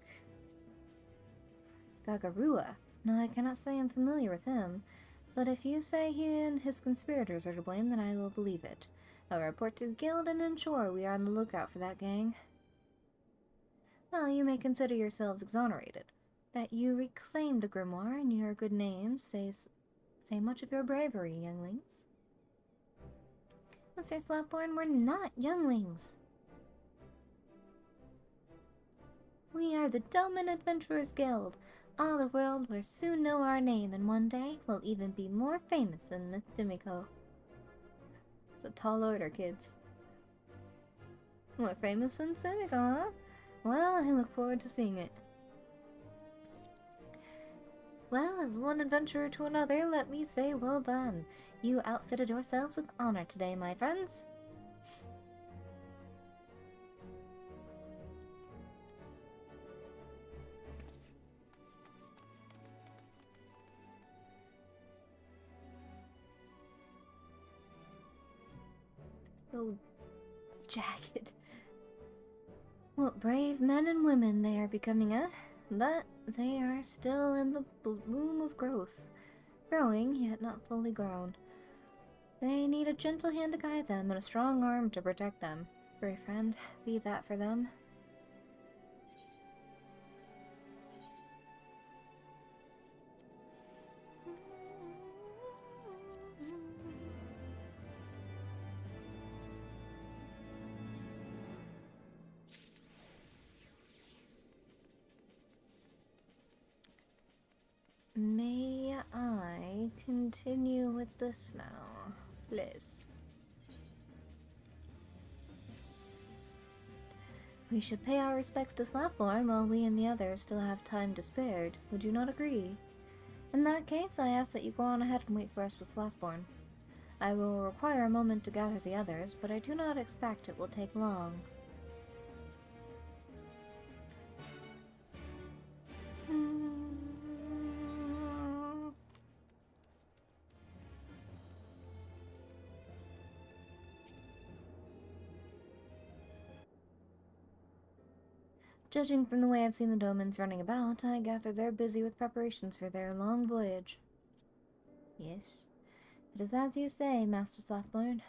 Gagarua. Now, I cannot say I'm familiar with him, but if you say he and his conspirators are to blame, then I will believe it. I'll report to the guild and ensure we are on the lookout for that gang. Well, you may consider yourselves exonerated. That you reclaimed a grimoire and your good name say much of your bravery, younglings. Mr. Slapborn, we're not younglings. We are the Doman Adventurers Guild. All the world will soon know our name, and one day we'll even be more famous than Myth Dimiko. It's a tall order, kids. More famous than Simiko, huh? Well, I look forward to seeing it. Well, as one adventurer to another, let me say well done. You outfitted yourselves with honor today, my friends. So jagged. What brave men and women they are becoming, but they are still in the bloom of growth. Growing, yet not fully grown. They need a gentle hand to guide them and a strong arm to protect them. Brave friend, be that for them. May I continue with this now, please? We should pay our respects to Slapborn while we and the others still have time to spare. Would you not agree? In that case, I ask that you go on ahead and wait for us with Slapborn. I will require a moment to gather the others, but I do not expect it will take long. Judging from the way I've seen the Domans running about, I gather they're busy with preparations for their long voyage. Yes, it is as you say, Master Slapborn.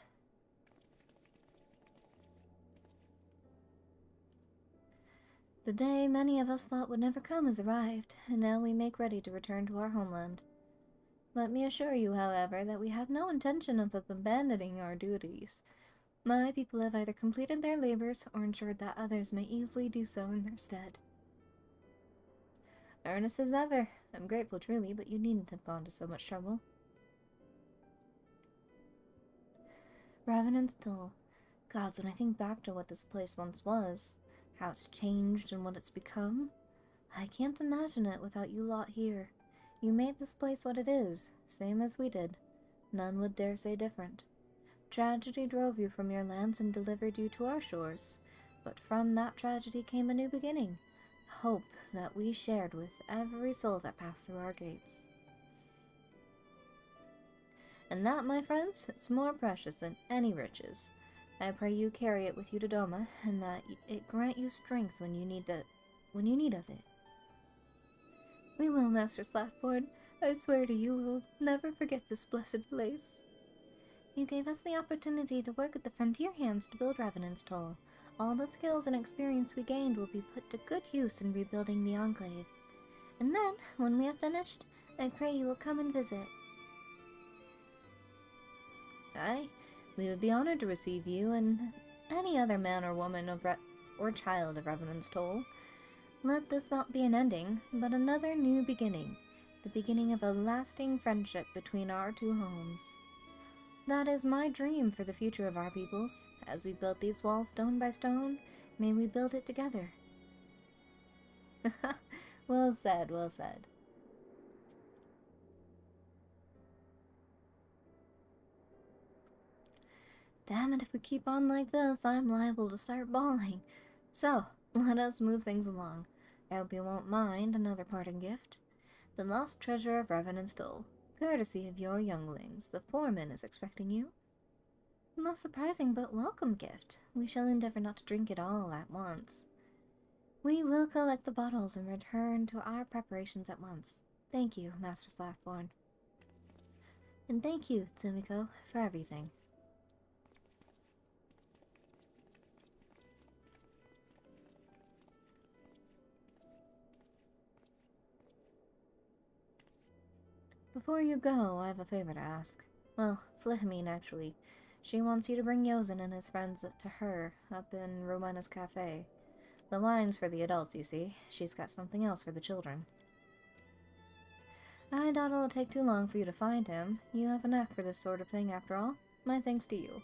The day many of us thought would never come has arrived, and now we make ready to return to our homeland. Let me assure you, however, that we have no intention of abandoning our duties. My people have either completed their labors or ensured that others may easily do so in their stead. Earnest as ever. I'm grateful truly, but you needn't have gone to so much trouble. Revenant's Toll. Gods, when I think back to what this place once was, how it's changed and what it's become, I can't imagine it without you lot here. You made this place what it is, same as we did. None would dare say different. Tragedy drove you from your lands and delivered you to our shores, but from that tragedy came a new beginning, hope that we shared with every soul that passed through our gates. And that, my friends, is more precious than any riches. I pray you carry it with you to Doma, and that it grant you strength when you need of it. We will, Master Slapborn. I swear to you, we'll never forget this blessed place. You gave us the opportunity to work with the frontier hands to build Revenant's Toll. All the skills and experience we gained will be put to good use in rebuilding the Enclave. And then, when we have finished, I pray you will come and visit. Aye, we would be honored to receive you and any other man or woman or child of Revenant's Toll. Let this not be an ending, but another new beginning. The beginning of a lasting friendship between our two homes. That is my dream for the future of our peoples. As we build these walls stone by stone, May we build it together. Well said, well said. Damn it, if we keep on like this, I'm liable to start bawling. So, let us move things along. I hope you won't mind another parting gift. The lost treasure of Revenant's Dole. Courtesy of your younglings, the foreman is expecting you. Most surprising but welcome gift. We shall endeavor not to drink it all at once. We will collect the bottles and return to our preparations at once. Thank you, Master Slackborn. And thank you, Tsumiko, for everything. Before you go, I have a favor to ask. Well, Flihamine, actually. She wants you to bring Yozen and his friends to her, up in Rowena's cafe. The wine's for the adults, you see. She's got something else for the children. I doubt it'll take too long for you to find him. You have a knack for this sort of thing, after all. My thanks to you.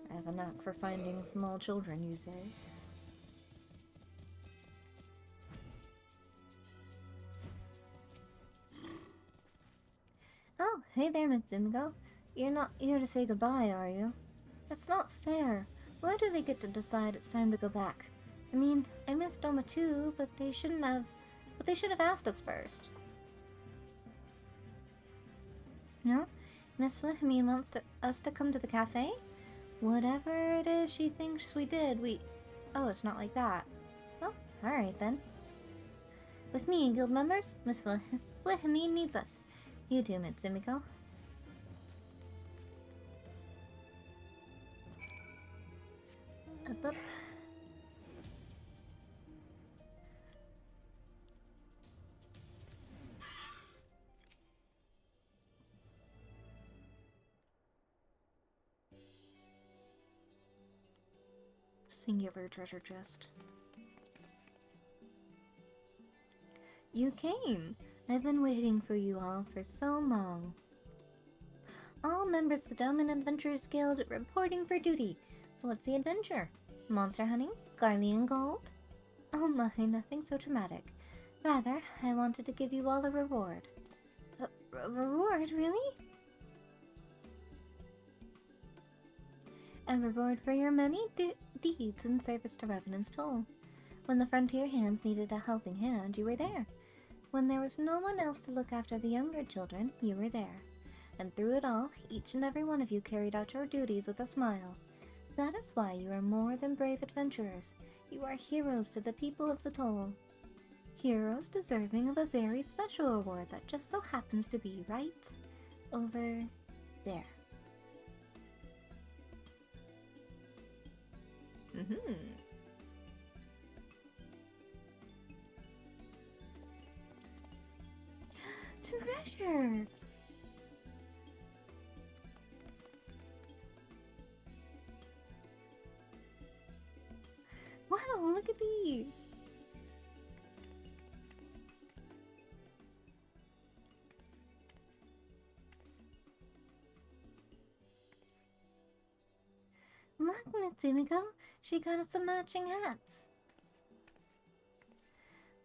I have a knack for finding small children, you say? Oh, hey there, Mitsumiko. You're not here to say goodbye, are you? That's not fair. Why do they get to decide it's time to go back? I mean, I miss Doma too, but they should have asked us first. No? Miss Flihamine wants us to come to the cafe? Whatever it is she thinks we did, Oh, it's not like that. Well, alright then. With me and guild members, Miss Flihamine needs us. You too, Mitsumiko. Up. Singular treasure chest. You came! I've been waiting for you all for so long. All members of the Dominant Adventurers Guild reporting for duty. So what's the adventure? Monster hunting? Garlean gold? Oh my, nothing so dramatic. Rather, I wanted to give you all a reward. A reward, really? A reward for your many deeds in service to Revenant's Dole. When the frontier hands needed a helping hand, you were there. When there was no one else to look after the younger children, you were there. And through it all, each and every one of you carried out your duties with a smile. That is why you are more than brave adventurers. You are heroes to the people of the Dole. Heroes deserving of a very special award that just so happens to be right over there. Treasure! Wow, look at these! Look, Mitsumiko! She got us the matching hats!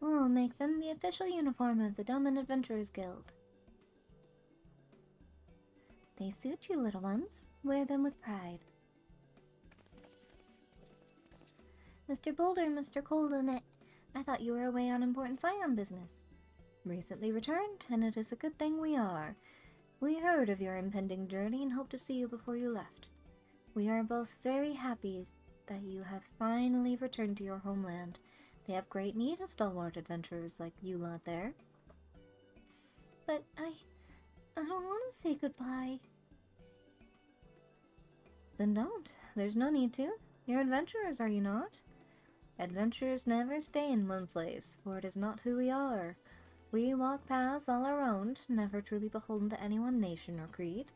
We'll make them the official uniform of the Dominant Adventurers Guild. They suit you, little ones. Wear them with pride. Mr. Boulder, Mr. Colden, I thought you were away on important Scion business. Recently returned, and it is a good thing we are. We heard of your impending journey and hoped to see you before you left. We are both very happy that you have finally returned to your homeland. They have great need of stalwart adventurers like you lot there. But I don't want to say goodbye. Then don't. There's no need to. You're adventurers, are you not? Adventurers never stay in one place, for it is not who we are. We walk paths all our own, never truly beholden to any one nation or creed.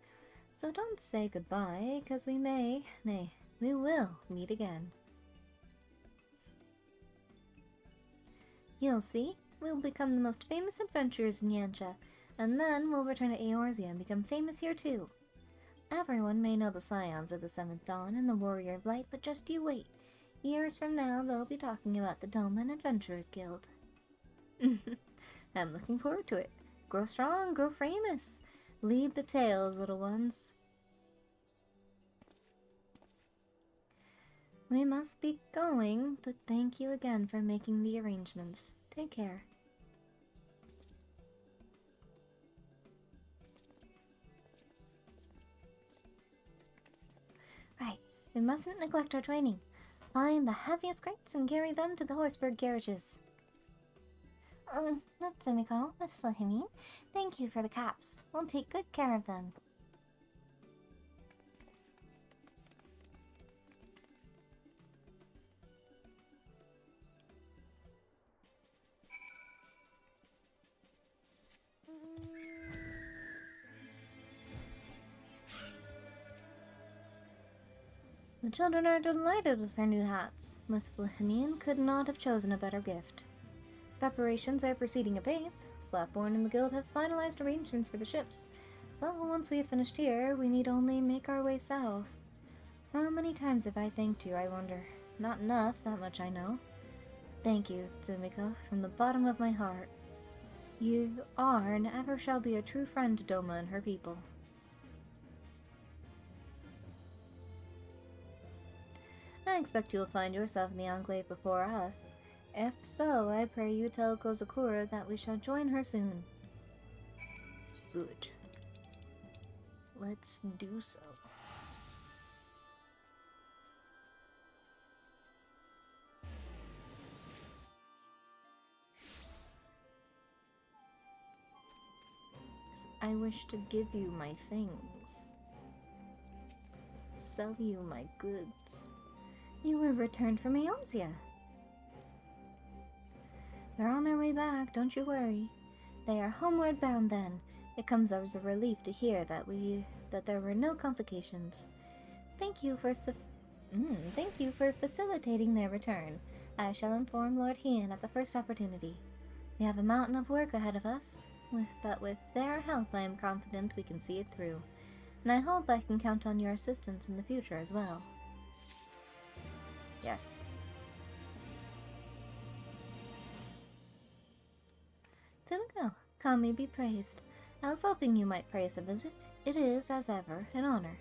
So don't say goodbye, 'cause we may, nay, we will meet again. You'll see, we'll become the most famous adventurers in Yancha, and then we'll return to Eorzea and become famous here too. Everyone may know the Scions of the Seventh Dawn and the Warrior of Light, but just you wait. Years from now, they'll be talking about the Doma and Adventurers Guild. I'm looking forward to it. Grow strong, grow famous. Lead the tales, little ones. We must be going, but thank you again for making the arrangements. Take care. Right, we mustn't neglect our training. Find the heaviest crates and carry them to the Horseburg garages. Natsuko, Miss Flahimin, thank you for the caps. We'll take good care of them. The children are delighted with their new hats. Miss Flahimin could not have chosen a better gift. Preparations are proceeding apace. Slapborn and the guild have finalized arrangements for the ships, so once we have finished here, we need only make our way south. How many times have I thanked you, I wonder? Not enough, that much I know. Thank you, Tsumiko, from the bottom of my heart. You are and ever shall be a true friend to Doma and her people. I expect you will find yourself in the Enclave before us. If so, I pray you tell Kozakura that we shall join her soon. Good. Let's do so. I wish to give you my things. Sell you my goods. You were returned from Eosia. They're on their way back, don't you worry. They are homeward bound then. It comes as a relief to hear that there were no complications. Thank you for facilitating their return. I shall inform Lord Hien at the first opportunity. We have a mountain of work ahead of us, but with their help I am confident we can see it through. And I hope I can count on your assistance in the future as well. Yes. Tsumiko, Kami be praised. I was hoping you might pay us a visit. It is, as ever, an honor.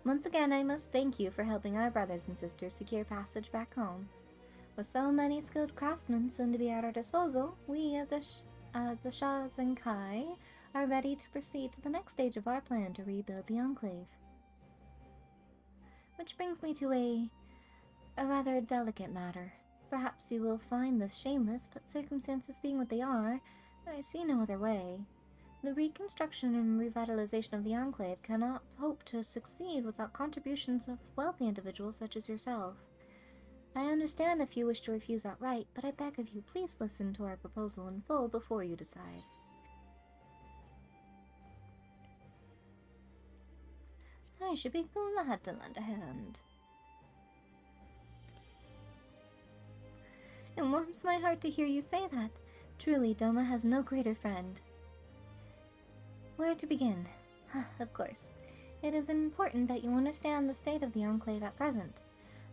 Once again, I must thank you for helping our brothers and sisters secure passage back home. With so many skilled craftsmen soon to be at our disposal, we of the Sha Zenkai are ready to proceed to the next stage of our plan to rebuild the Enclave. Which brings me to a rather delicate matter. Perhaps you will find this shameless, but circumstances being what they are, I see no other way. The reconstruction and revitalization of the Enclave cannot hope to succeed without contributions of wealthy individuals such as yourself. I understand if you wish to refuse outright, but I beg of you, please listen to our proposal in full before you decide. I should be glad to lend a hand. It warms my heart to hear you say that. Truly, Doma has no greater friend. Where to begin? Of course. It is important that you understand the state of the Enclave at present.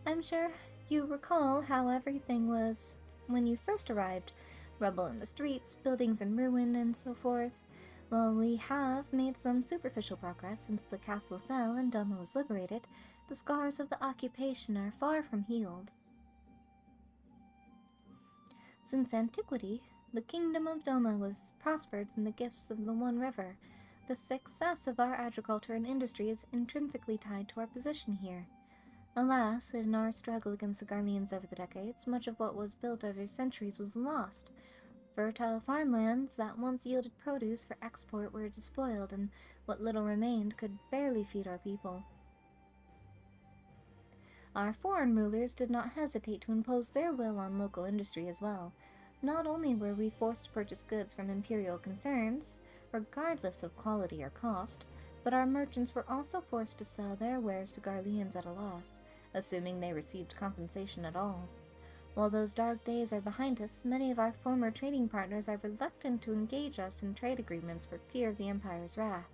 I'm sure you recall how everything was when you first arrived. Rubble in the streets, buildings in ruin, and so forth. While we have made some superficial progress since the castle fell and Doma was liberated, the scars of the occupation are far from healed. Since antiquity, the kingdom of Doma was prospered from the gifts of the One River. The success of our agriculture and industry is intrinsically tied to our position here. Alas, in our struggle against the Garleans over the decades, much of what was built over centuries was lost. Fertile farmlands that once yielded produce for export were despoiled, and what little remained could barely feed our people. Our foreign rulers did not hesitate to impose their will on local industry as well. Not only were we forced to purchase goods from imperial concerns, regardless of quality or cost, but our merchants were also forced to sell their wares to Garleans at a loss, assuming they received compensation at all. While those dark days are behind us, many of our former trading partners are reluctant to engage us in trade agreements for fear of the Empire's wrath.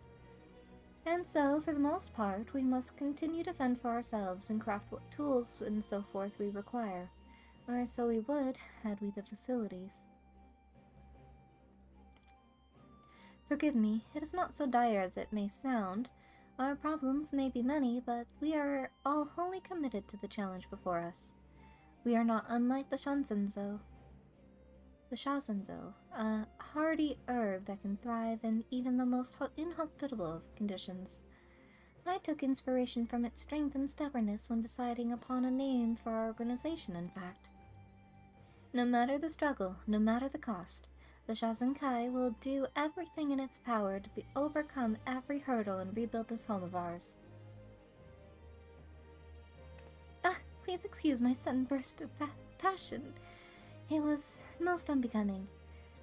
And so, for the most part, we must continue to fend for ourselves and craft what tools and so forth we require, or so we would had we the facilities. Forgive me, it is not so dire as it may sound. Our problems may be many, but we are all wholly committed to the challenge before us. We are not unlike the Shazenzo, a hardy herb that can thrive in even the most inhospitable of conditions. I took inspiration from its strength and stubbornness when deciding upon a name for our organization, in fact. No matter the struggle, no matter the cost, the Shazenkai will do everything in its power to overcome every hurdle and rebuild this home of ours. Please excuse my sudden burst of passion. It was most unbecoming.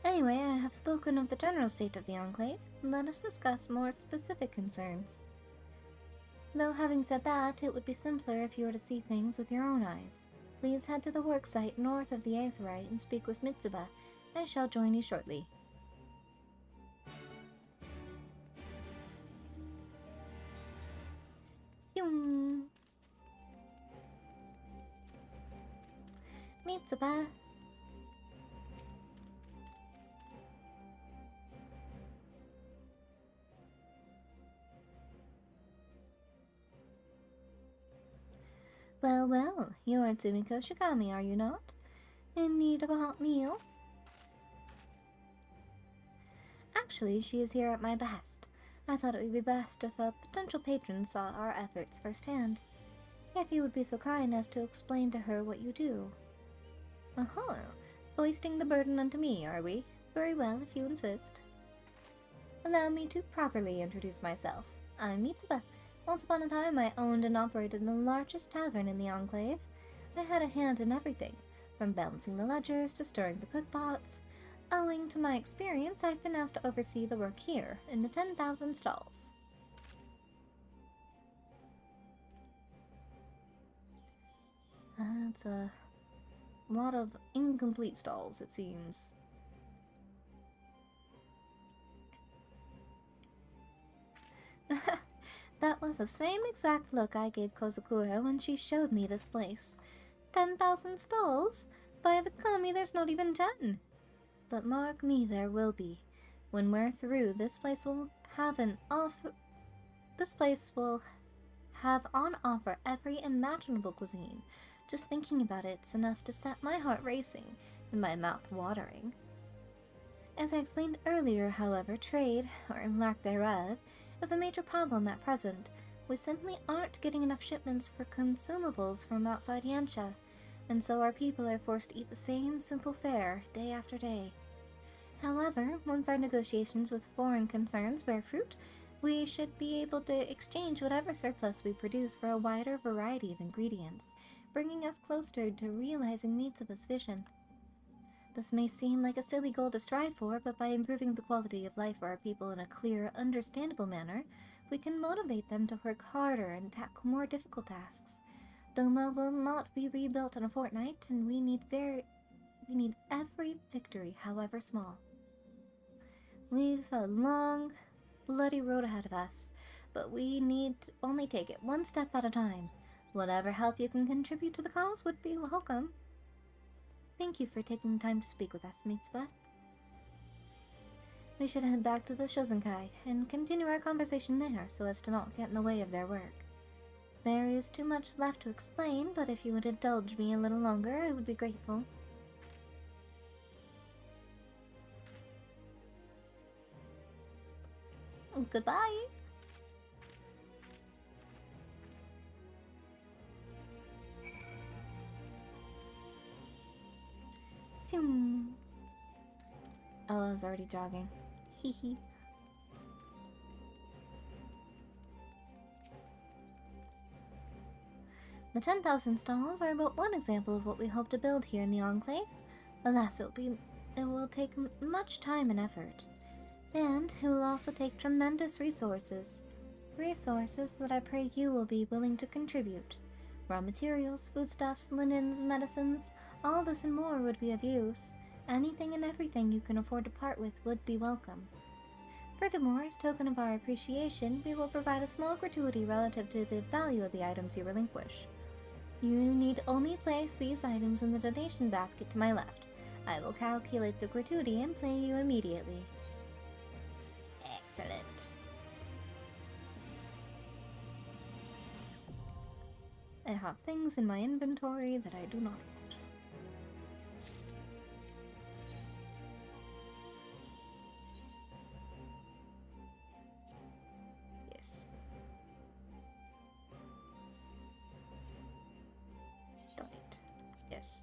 Anyway, I have spoken of the general state of the Enclave. Let us discuss more specific concerns. Though having said that, it would be simpler if you were to see things with your own eyes. Please head to the worksite north of the Aetheryte and speak with Mitsuba. I shall join you shortly. Mitsuba. Well, you're Tsumiko Shigami, are you not? In need of a hot meal? Actually, she is here at my behest. I thought it would be best if a potential patron saw our efforts firsthand. If you would be so kind as to explain to her what you do. Foisting the burden onto me, are we? Very well, if you insist. Allow me to properly introduce myself. I'm Mitsuba. Once upon a time, I owned and operated the largest tavern in the Enclave. I had a hand in everything, from balancing the ledgers to stirring the cookpots. Owing to my experience, I've been asked to oversee the work here, in the 10,000 stalls. That's a lot of incomplete stalls, it seems. That was the same exact look I gave Kozukura when she showed me this place. 10,000 stalls? By the kami, there's not even 10. But mark me, there will be. When we're through, this place will have on offer every imaginable cuisine. Just thinking about it's enough to set my heart racing and my mouth watering. As I explained earlier, however, trade, or lack thereof, is a major problem at present. We simply aren't getting enough shipments for consumables from outside Yansha, and so our people are forced to eat the same simple fare day after day. However, once our negotiations with foreign concerns bear fruit, we should be able to exchange whatever surplus we produce for a wider variety of ingredients, bringing us closer to realizing Mitsuba's vision. This may seem like a silly goal to strive for, but by improving the quality of life for our people in a clear, understandable manner, we can motivate them to work harder and tackle more difficult tasks. Doma will not be rebuilt in a fortnight, and we need every victory, however small. We've a long, bloody road ahead of us, but we need to only take it one step at a time. Whatever help you can contribute to the cause would be welcome. Thank you for taking the time to speak with us, Mitsuba. We should head back to the Shozenkai and continue our conversation there so as to not get in the way of their work. There is too much left to explain, but if you would indulge me a little longer, I would be grateful. Goodbye! Oh, I was already jogging. Hehe. The 10,000 stalls are but one example of what we hope to build here in the Enclave. Alas, it will take much time and effort. And it will also take tremendous resources. Resources that I pray you will be willing to contribute. Raw materials, foodstuffs, linens, medicines, All this and more would be of use. Anything and everything you can afford to part with would be welcome. Furthermore, as token of our appreciation, we will provide a small gratuity relative to the value of the items you relinquish. You need only place these items in the donation basket to my left. I will calculate the gratuity and pay you immediately. Excellent. I have things in my inventory that I do not want. Yes. Donate. Yes.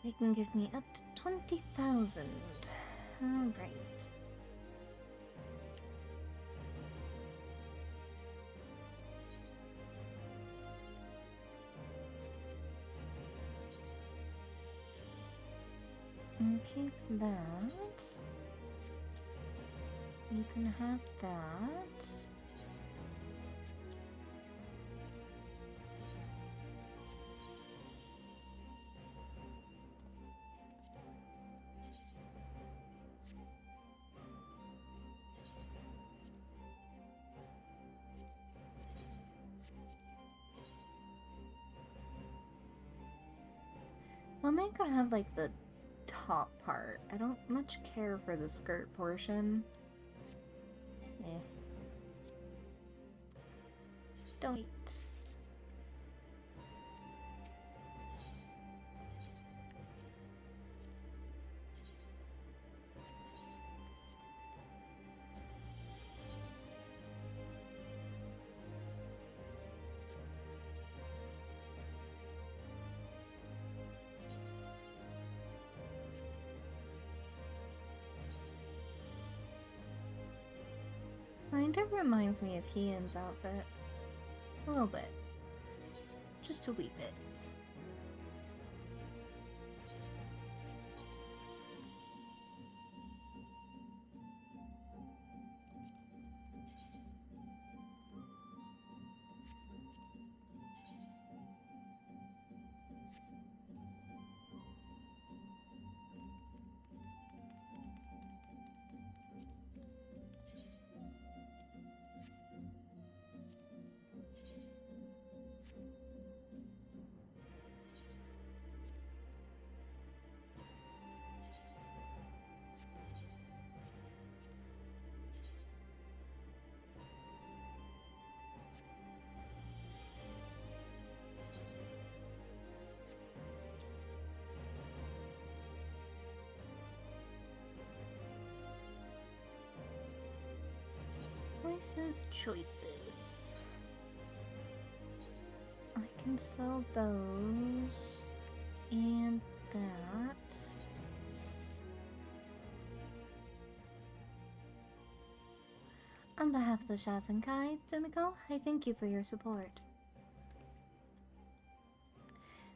They can give me up to 20,000. Alright. And keep that. You can have that. Well, they could have like the top part. I don't much care for the skirt portion. Eh. Don't eat. Kinda reminds me of Hien's outfit. A little bit. Just a wee bit. Choices. I can sell those and that. On behalf of the Shasenkai, Tomiko, I thank you for your support.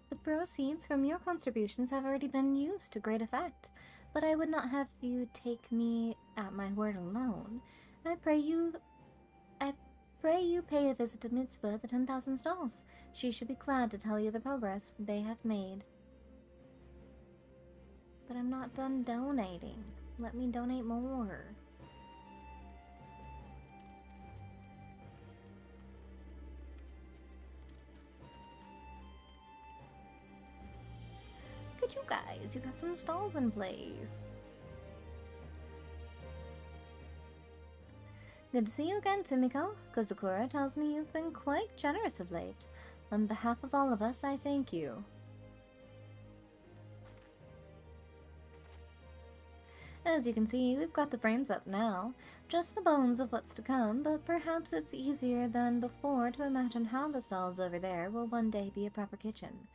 The proceeds from your contributions have already been used to great effect, but I would not have you take me at my word alone. I pray you pay a visit to Mitzvah, the 10,000 stalls. She should be glad to tell you the progress they have made. But I'm not done donating. Let me donate more. Look at you guys, you got some stalls in place. Good to see you again, Tomiko. Kozukura tells me you've been quite generous of late. On behalf of all of us, I thank you. As you can see, we've got the frames up now. Just the bones of what's to come, but perhaps it's easier than before to imagine how the stalls over there will one day be a proper kitchen.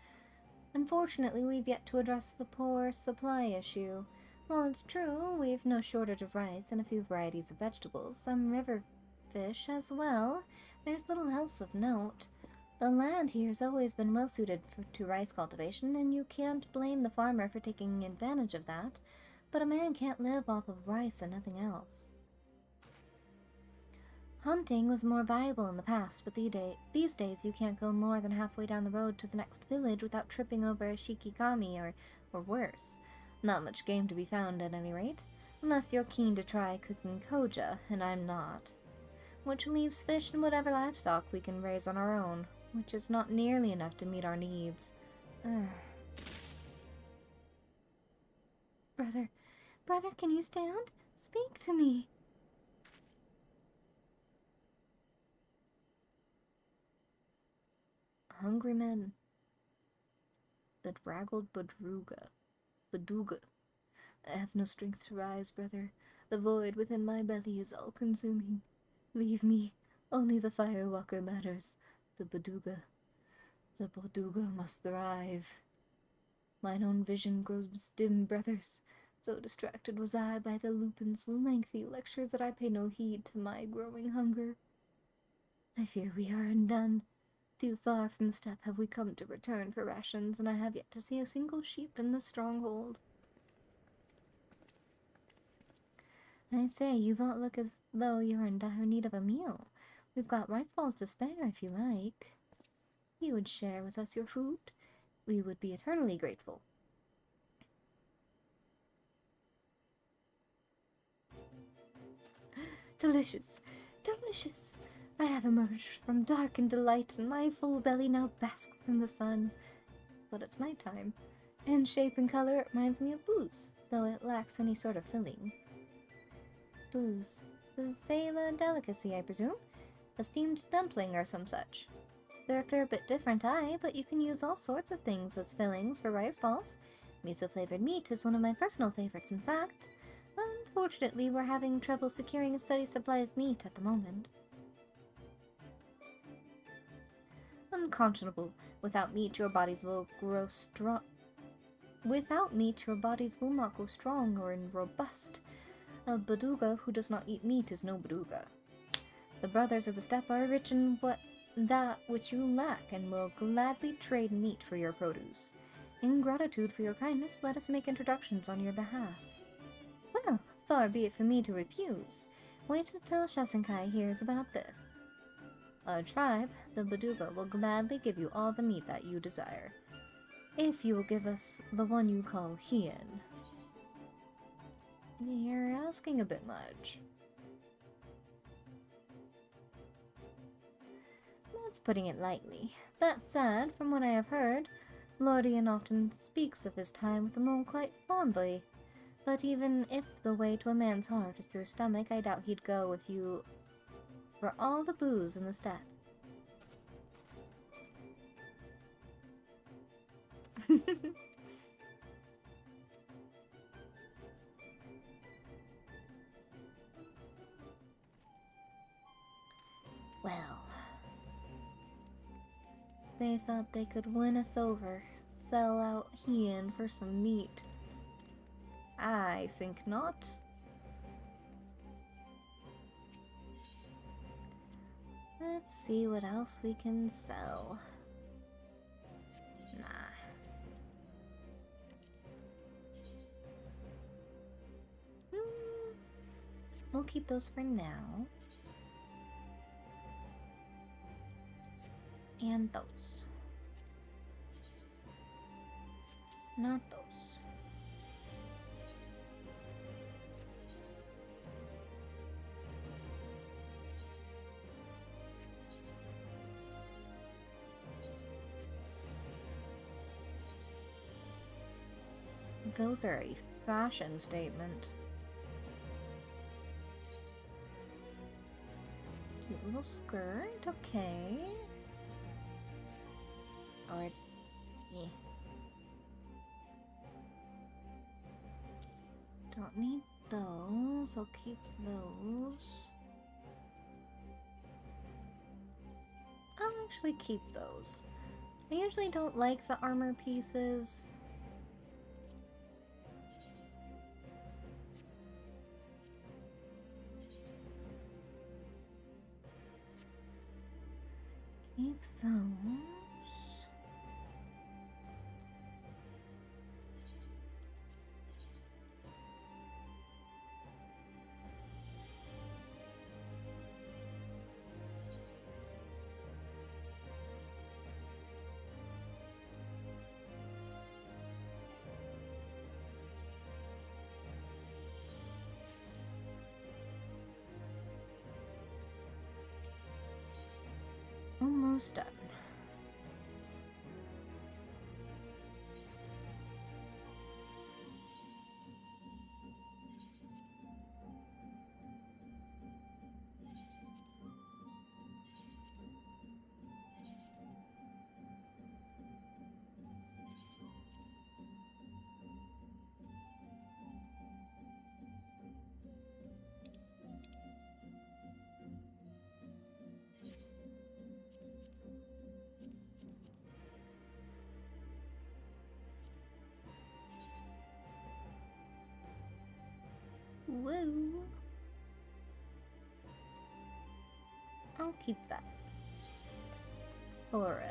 Unfortunately, we've yet to address the poor supply issue. While it's true, we've no shortage of rice and a few varieties of vegetables, some river fish as well, there's little else of note. The land here's always been well suited to rice cultivation, and you can't blame the farmer for taking advantage of that, but a man can't live off of rice and nothing else. Hunting was more viable in the past, but these days you can't go more than halfway down the road to the next village without tripping over a shikigami or worse. Not much game to be found at any rate, unless you're keen to try cooking koja, and I'm not. Which leaves fish and whatever livestock we can raise on our own, which is not nearly enough to meet our needs. Brother, can you stand? Speak to me. Hungry men. Bedraggled Baduga. I have no strength to rise, brother. The void within my belly is all-consuming. Leave me. Only the firewalker matters. The Baduga must thrive. Mine own vision grows dim, brothers. So distracted was I by the Lupin's lengthy lectures that I pay no heed to my growing hunger. I fear we are undone. Too far from the steppe have we come to return for rations, and I have yet to see a single sheep in the stronghold. I say, you don't look as though you're in dire need of a meal. We've got rice balls to spare if you like. You would share with us your food. We would be eternally grateful. Delicious! Delicious! I have emerged from dark and delight, and my full belly now basks in the sun. But it's nighttime. In shape and color it reminds me of booze, though it lacks any sort of filling. Booze. The Zayla delicacy, I presume? A steamed dumpling or some such. They're a fair bit different, but you can use all sorts of things as fillings for rice balls. Miso-flavored meat is one of my personal favorites, in fact. Unfortunately, we're having trouble securing a steady supply of meat at the moment. Unconscionable. Without meat, your bodies will grow strong. Without meat, your bodies will not grow strong or robust. A Baduga who does not eat meat is no Baduga. The brothers of the steppe are rich in that which you lack, and will gladly trade meat for your produce. In gratitude for your kindness, let us make introductions on your behalf. Well, far be it from me to refuse. Wait until Shasenkai hears about this. Our tribe, the Baduga, will gladly give you all the meat that you desire, if you will give us the one you call hien. You're asking a bit much. That's putting it lightly. That said, from what I have heard, Lordian often speaks of his time with the moon quite fondly. But even if the way to a man's heart is through his stomach, I doubt he'd go with you for all the booze in the steppe. Well, they thought they could win us over, sell out hien for some meat. I think not. Let's see what else we can sell. Nah. We'll keep those for now. And those. Not those. Those are a fashion statement. Cute little skirt, okay. Or, yeah. Don't need those, I'll keep those. I'll actually keep those. I usually don't like the armor pieces. Keep those. Almost done. Woo! I'll keep that. For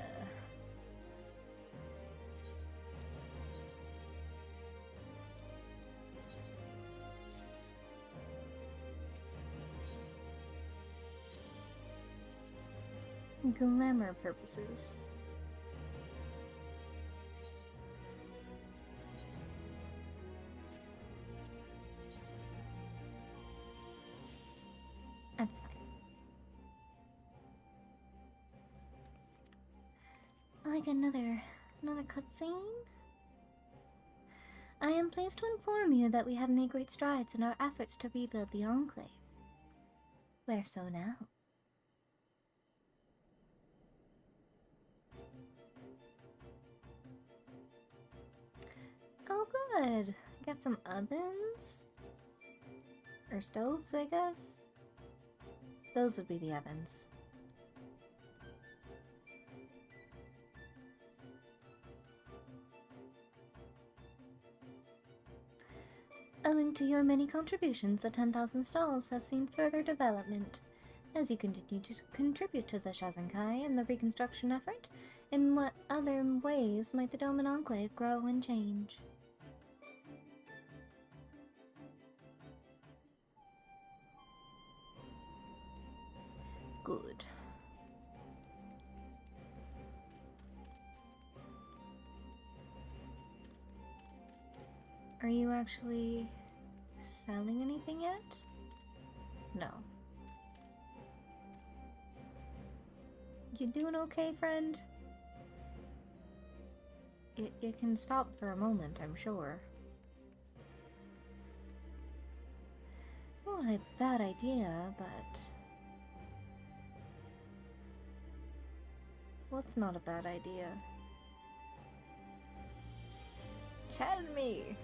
glamour purposes. That's fine. Like another cutscene? I am pleased to inform you that we have made great strides in our efforts to rebuild the Enclave. Where so now? Oh good. Got some ovens? Or stoves, I guess? Those would be the ovens. Owing to your many contributions, the 10,000 stalls have seen further development. As you continue to contribute to the Shazenkai and the reconstruction effort, in what other ways might the Dome and Enclave grow and change? Good. Are you actually selling anything yet? No. You doing okay, friend? You can stop for a moment, I'm sure. It's not a bad idea, but... what's not a bad idea? Tell me!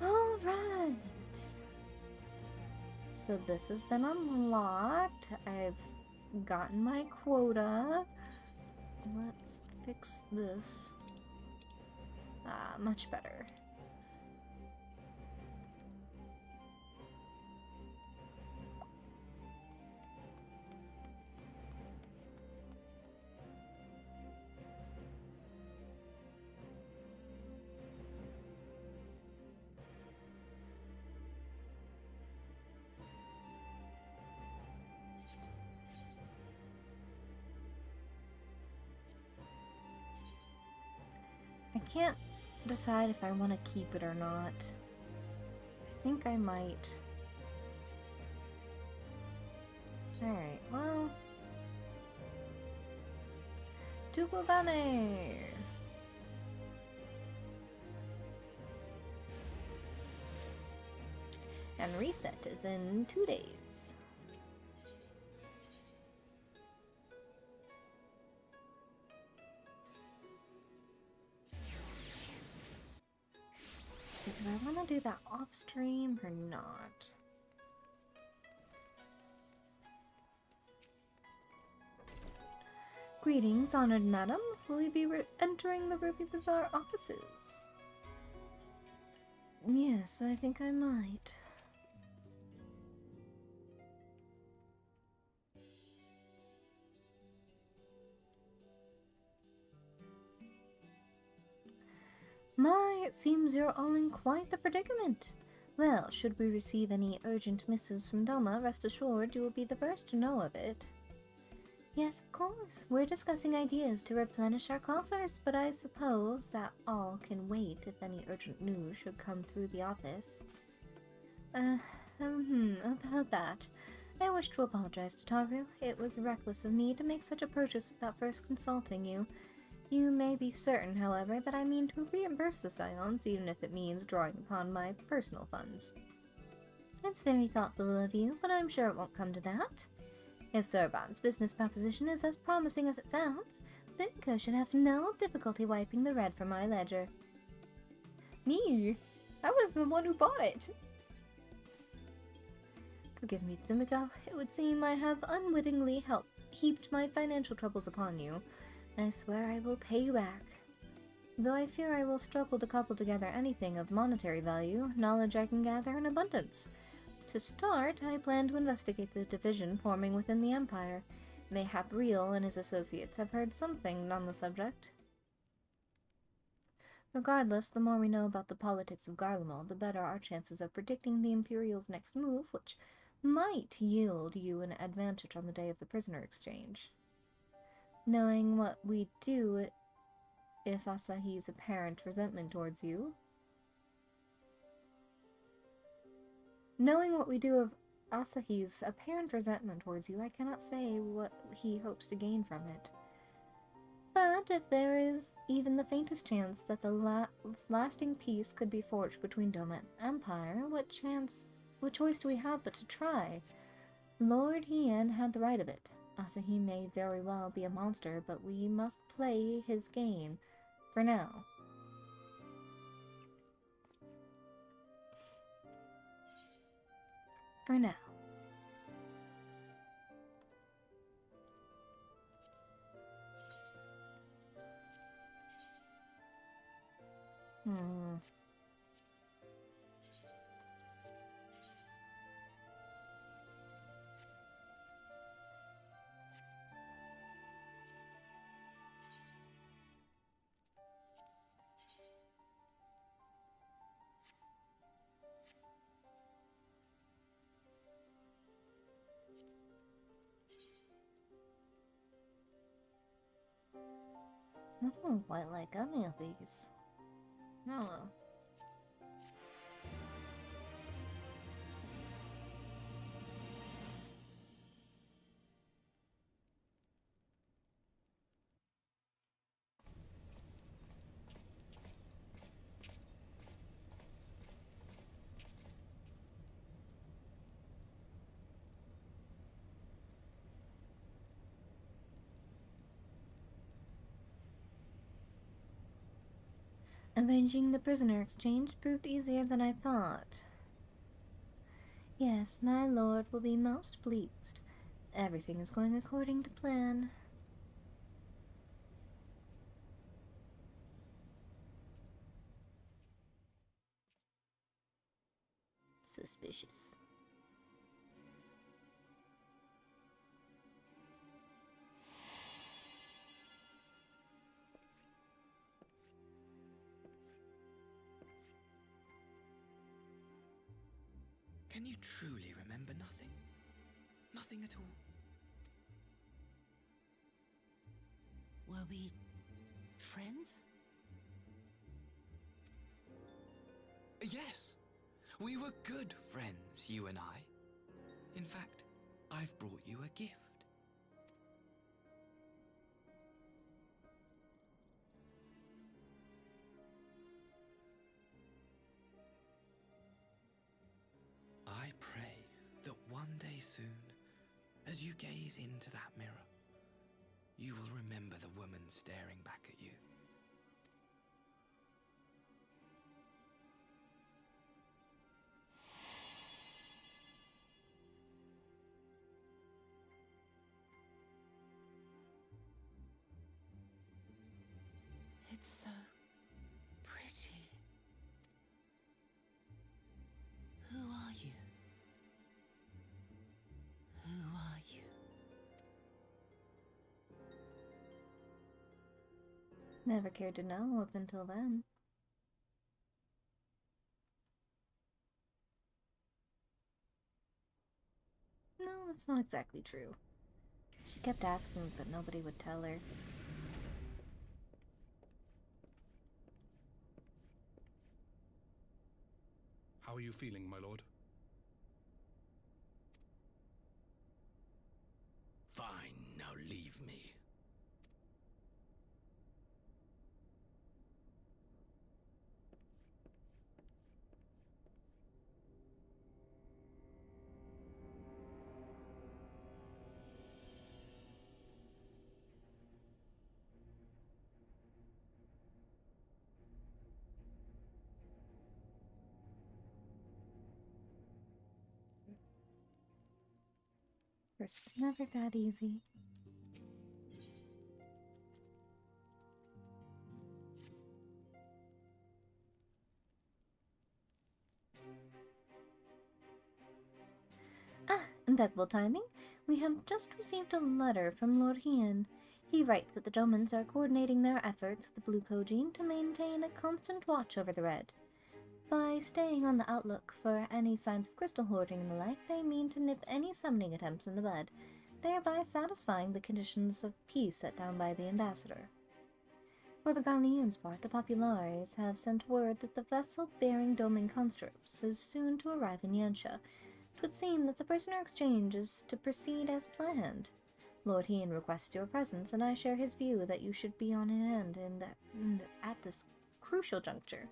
Alright. So this has been unlocked. I've gotten my quota. Let's fix this. Ah, much better. I can't decide if I want to keep it or not. I think I might. Alright, well... Tukugane! And reset is in 2 days. Do I want to do that off stream or not? Greetings, honored madam. Will you be entering the Ruby Bazaar offices? Yes, I think I might. My, it seems you're all in quite the predicament. Well, should we receive any urgent missives from Doma, rest assured you will be the first to know of it. Yes, of course. We're discussing ideas to replenish our coffers, but I suppose that all can wait if any urgent news should come through the office. About that. I wish to apologize to Taru. It was reckless of me to make such a purchase without first consulting you. You may be certain, however, that I mean to reimburse the Scions, even if it means drawing upon my personal funds. It's very thoughtful of you, but I'm sure it won't come to that. If Sorbonne's business proposition is as promising as it sounds, Vinko should have no difficulty wiping the red from my ledger. Me? I was the one who bought it! Forgive me, Tsumiko. It would seem I have unwittingly heaped my financial troubles upon you. I swear I will pay you back. Though I fear I will struggle to couple together anything of monetary value, knowledge I can gather in abundance. To start, I plan to investigate the division forming within the Empire. Mayhap Riel and his associates have heard something on the subject. Regardless, the more we know about the politics of Garlemald, the better our chances of predicting the Imperial's next move, which might yield you an advantage on the day of the prisoner exchange. Knowing what we do if Asahi's apparent resentment towards you... Knowing what we do of Asahi's apparent resentment towards you, I cannot say what he hopes to gain from it. But if there is even the faintest chance that the lasting peace could be forged between Doma and Empire, what choice do we have but to try? Lord Hien had the right of it. Asahi may very well be a monster, but we must play his game. For now. For now. I don't quite like any of these. No. Arranging the prisoner exchange proved easier than I thought. Yes, my lord will be most pleased. Everything is going according to plan. Suspicious. Can you truly remember nothing? Nothing at all? Were we friends? Yes! We were good friends, you and I. In fact, I've brought you a gift. I pray that one day soon, as you gaze into that mirror, you will remember the woman staring back at you. Never cared to know up until then. No, that's not exactly true. She kept asking, but nobody would tell her. How are you feeling, my lord? Fine, now leave me. First, it's never that easy. Ah, impeccable timing. We have just received a letter from Lord Hien. He writes that the Domans are coordinating their efforts with the Blue Kojin to maintain a constant watch over the Red. By staying on the outlook for any signs of crystal hoarding and the like, they mean to nip any summoning attempts in the bud, thereby satisfying the conditions of peace set down by the ambassador. For the Garleon's part, the Populares have sent word that the vessel bearing Domin conscripts is soon to arrive in Yansha. It would seem that the prisoner exchange is to proceed as planned. Lord Hien requests your presence, and I share his view that you should be on hand at this crucial juncture.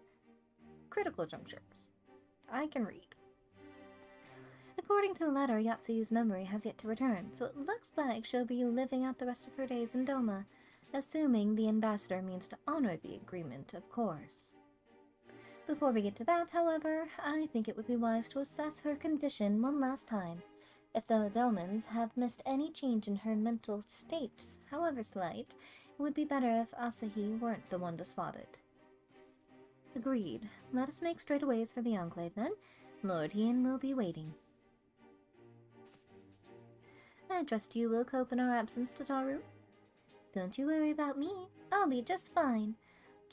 Critical junctures. I can read. According to the letter, Yatsuyu's memory has yet to return, so it looks like she'll be living out the rest of her days in Doma, assuming the ambassador means to honor the agreement, of course. Before we get to that, however, I think it would be wise to assess her condition one last time. If the Domans have missed any change in her mental states, however slight, it would be better if Asahi weren't the one to spot it. Agreed. Let us make straightaways for the Enclave, then. Lord Hien will be waiting. I trust you will cope in our absence, Tataru. Don't you worry about me. I'll be just fine.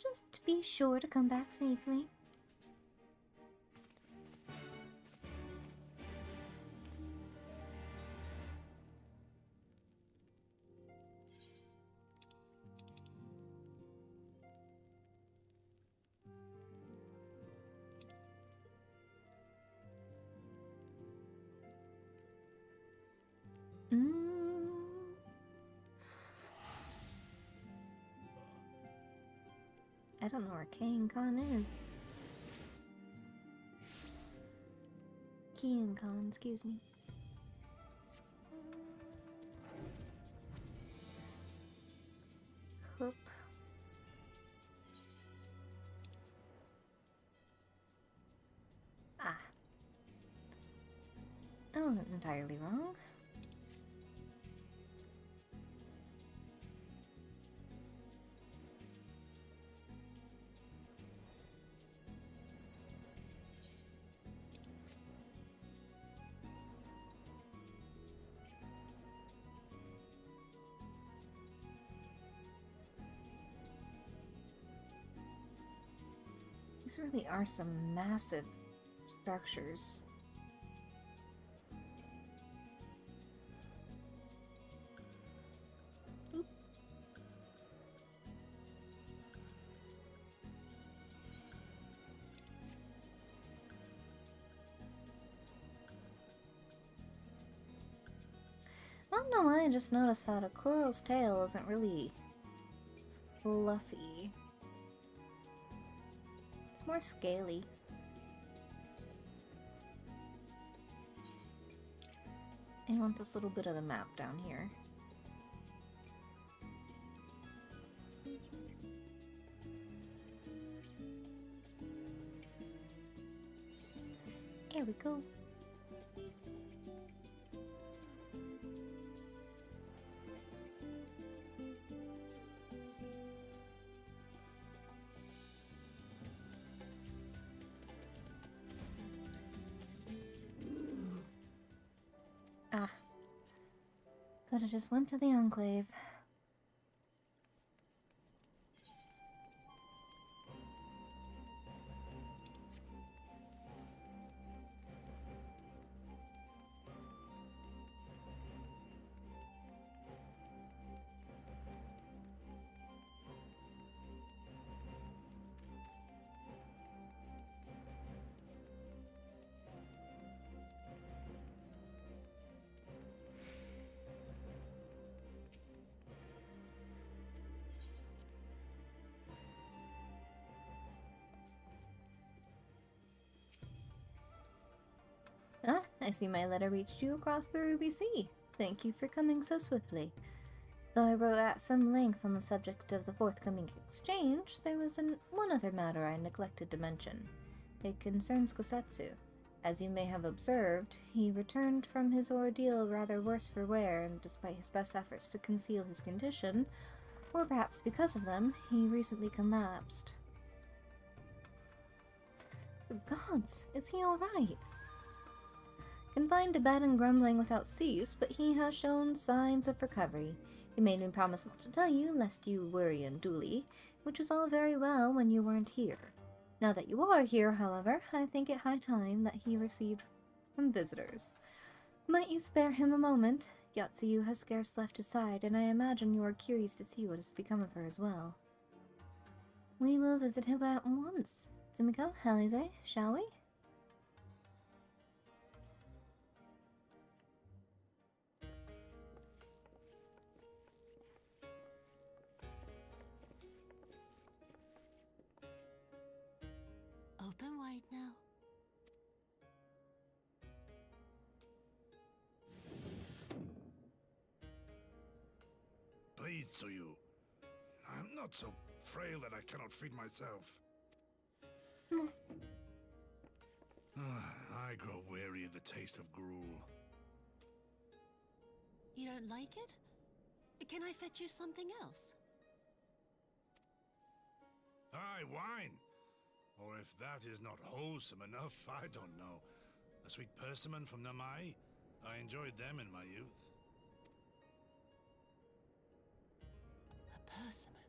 Just be sure to come back safely. I don't know where Kane-Khan is. Kian-Khan, excuse me. Hoop. Ah. I wasn't entirely wrong. These really are some massive structures. Oop. I don't know why I just noticed that a coral's tail isn't really fluffy. More scaly. I want this little bit of the map down here. There we go. Ah. Could've just went to the Enclave. Ah, I see my letter reached you across the Ruby Sea. Thank you for coming so swiftly. Though I wrote at some length on the subject of the forthcoming exchange, there was one other matter I neglected to mention. It concerns Kosetsu. As you may have observed, he returned from his ordeal rather worse for wear, and despite his best efforts to conceal his condition, or perhaps because of them, he recently collapsed. The gods, is he alright? Confined to bed and grumbling without cease, but he has shown signs of recovery. He made me promise not to tell you, lest you worry unduly, which was all very well when you weren't here. Now that you are here, however, I think it high time that he received some visitors. Might you spare him a moment? Yatsuyu has scarce left his side, and I imagine you are curious to see what has become of her as well. We will visit him at once. Sumiko, Alize, shall we? Open wide now. Pleased to you. I'm not so frail that I cannot feed myself. I grow weary of the taste of gruel. You don't like it? Can I fetch you something else? Aye, wine. Or if that is not wholesome enough, I don't know. A sweet persimmon from Namai? I enjoyed them in my youth. A persimmon?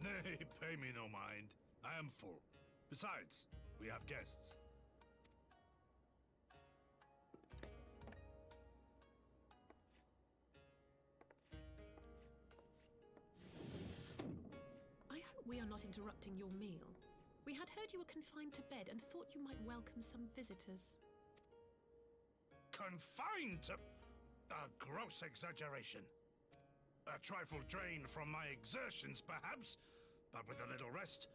Nay, pay me no mind. I am full. Besides, we have guests. I hope we are not interrupting your meal. We had heard you were confined to bed and thought you might welcome some visitors. Confined to... a gross exaggeration. A trifle drained from my exertions, perhaps, but with a little rest,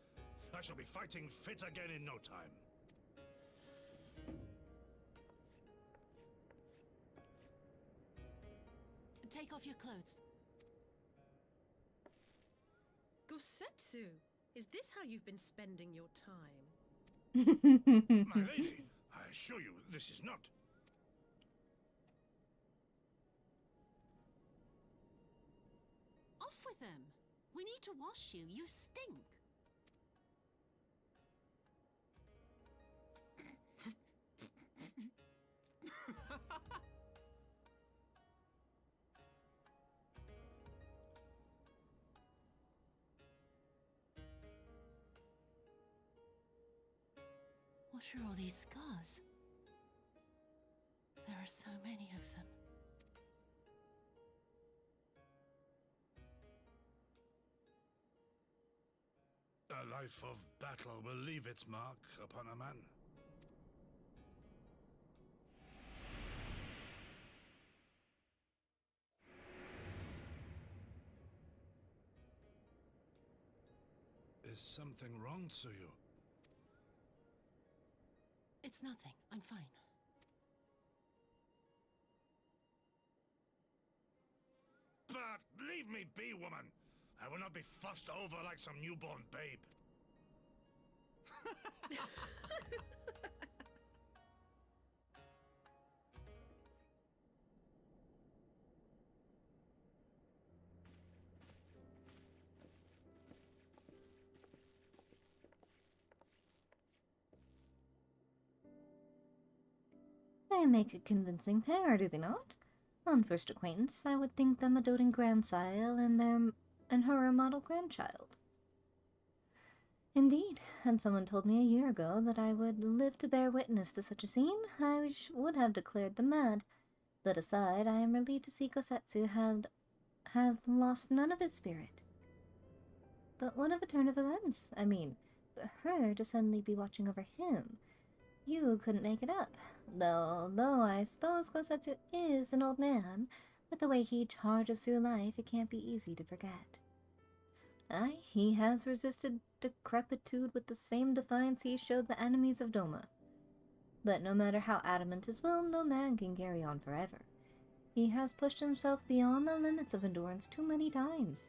I shall be fighting fit again in no time. Take off your clothes. Gosetsu, is this how you've been spending your time? My lady, I assure you, this is not... Off with them. We need to wash you. You stink. What are all these scars? There are so many of them. A life of battle will leave its mark upon a man. Is something wrong, Tsuyu? It's nothing. I'm fine. But leave me be, woman! I will not be fussed over like some newborn babe. They make a convincing pair, do they not? On first acquaintance, I would think them a doting grandsire and her a model grandchild. Indeed, had someone told me a year ago that I would live to bear witness to such a scene, I would have declared them mad. That aside, I am relieved to see Kosetsu has lost none of his spirit. But what of a turn of events? I mean, for her to suddenly be watching over him. You couldn't make it up. Though I suppose Kosetsu is an old man, with the way he charges through life, it can't be easy to forget. Aye, he has resisted decrepitude with the same defiance he showed the enemies of Doma. But no matter how adamant his will, no man can carry on forever. He has pushed himself beyond the limits of endurance too many times.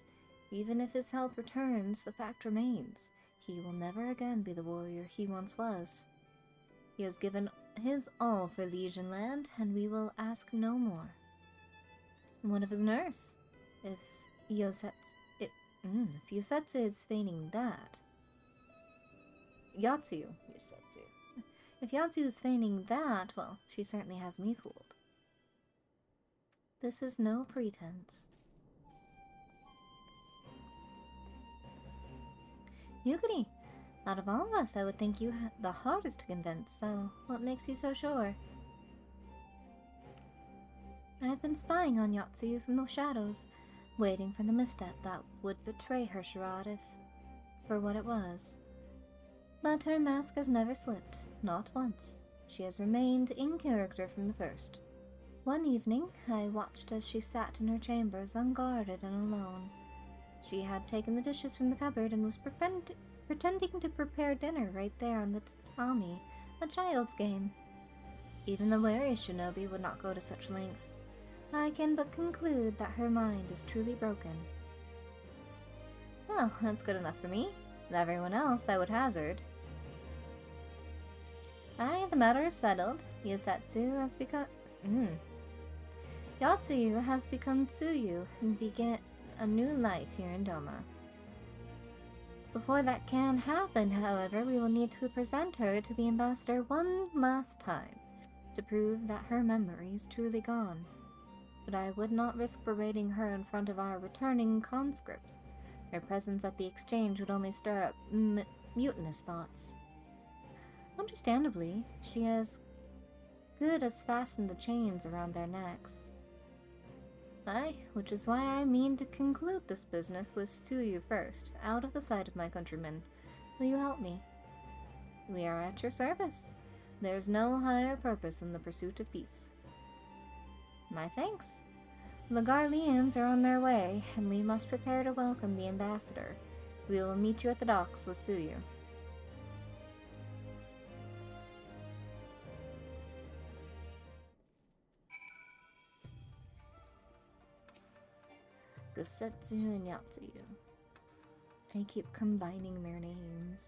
Even if his health returns, the fact remains. He will never again be the warrior he once was. He has given his all for Legion land, and we will ask no more. One of his nurse, if Yosetsu is feigning that. Yatsu. If Yatsu is feigning that, well, she certainly has me fooled. This is no pretense. Yukari, out of all of us, I would think you had the hardest to convince, so what makes you so sure? I've been spying on Yatsu from the shadows, waiting for the misstep that would betray her charade if for what it was. But her mask has never slipped, not once. She has remained in character from the first. One evening, I watched as she sat in her chambers, unguarded and alone. She had taken the dishes from the cupboard and was pretending to prepare dinner right there on the tatami, a child's game. Even the wary shinobi would not go to such lengths. I can but conclude that her mind is truly broken. Well, that's good enough for me. With everyone else, I would hazard. Aye, the matter is settled. Yatsu has become Tsuyu and began a new life here in Doma. Before that can happen, however, we will need to present her to the ambassador one last time to prove that her memory is truly gone. But I would not risk berating her in front of our returning conscripts. Her presence at the exchange would only stir up mutinous thoughts. Understandably, she as good as fastened the chains around their necks. Aye, which is why I mean to conclude this business with Tsuyu first, out of the sight of my countrymen. Will you help me? We are at your service. There is no higher purpose than the pursuit of peace. My thanks. The Garleans are on their way, and we must prepare to welcome the ambassador. We will meet you at the docks with Tsuyu. Gusetsu and Yatsuyu. I keep combining their names.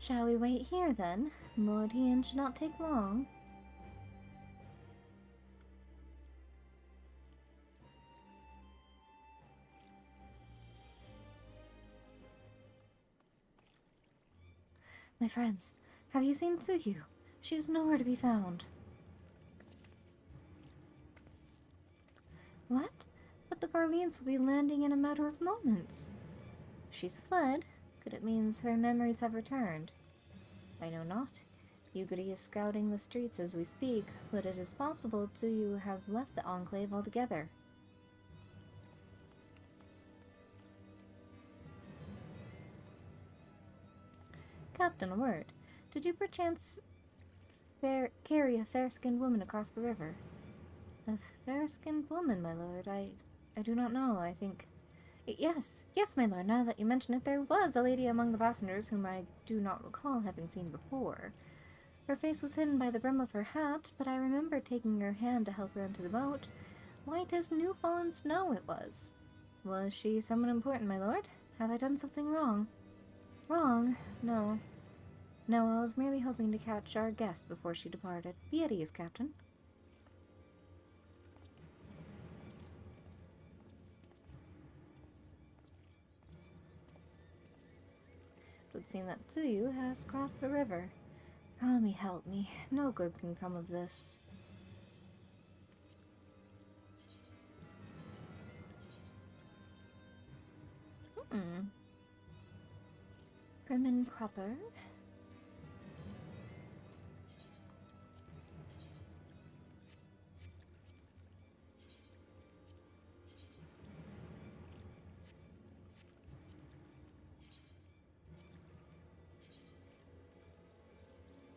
Shall we wait here, then? Lord Ian should not take long. My friends, have you seen Tsuyu? She is nowhere to be found. What? But the Garleans will be landing in a matter of moments. If she's fled, could it mean her memories have returned? I know not. Yuguri is scouting the streets as we speak, but it is possible Tsuyu has left the Enclave altogether. Captain, a word. Did you perchance carry a fair-skinned woman across the river? A fair-skinned woman, my lord? I do not know. I think... Yes, my lord, now that you mention it, there was a lady among the passengers whom I do not recall having seen before. Her face was hidden by the brim of her hat, but I remember taking her hand to help her into the boat. White as new-fallen snow it was. Was she someone important, my lord? Have I done something wrong? Wrong? No. No, I was merely hoping to catch our guest before she departed. Be at ease, Captain. It would seem that Tsuyu has crossed the river. Kami, help me. No good can come of this. Prim and proper.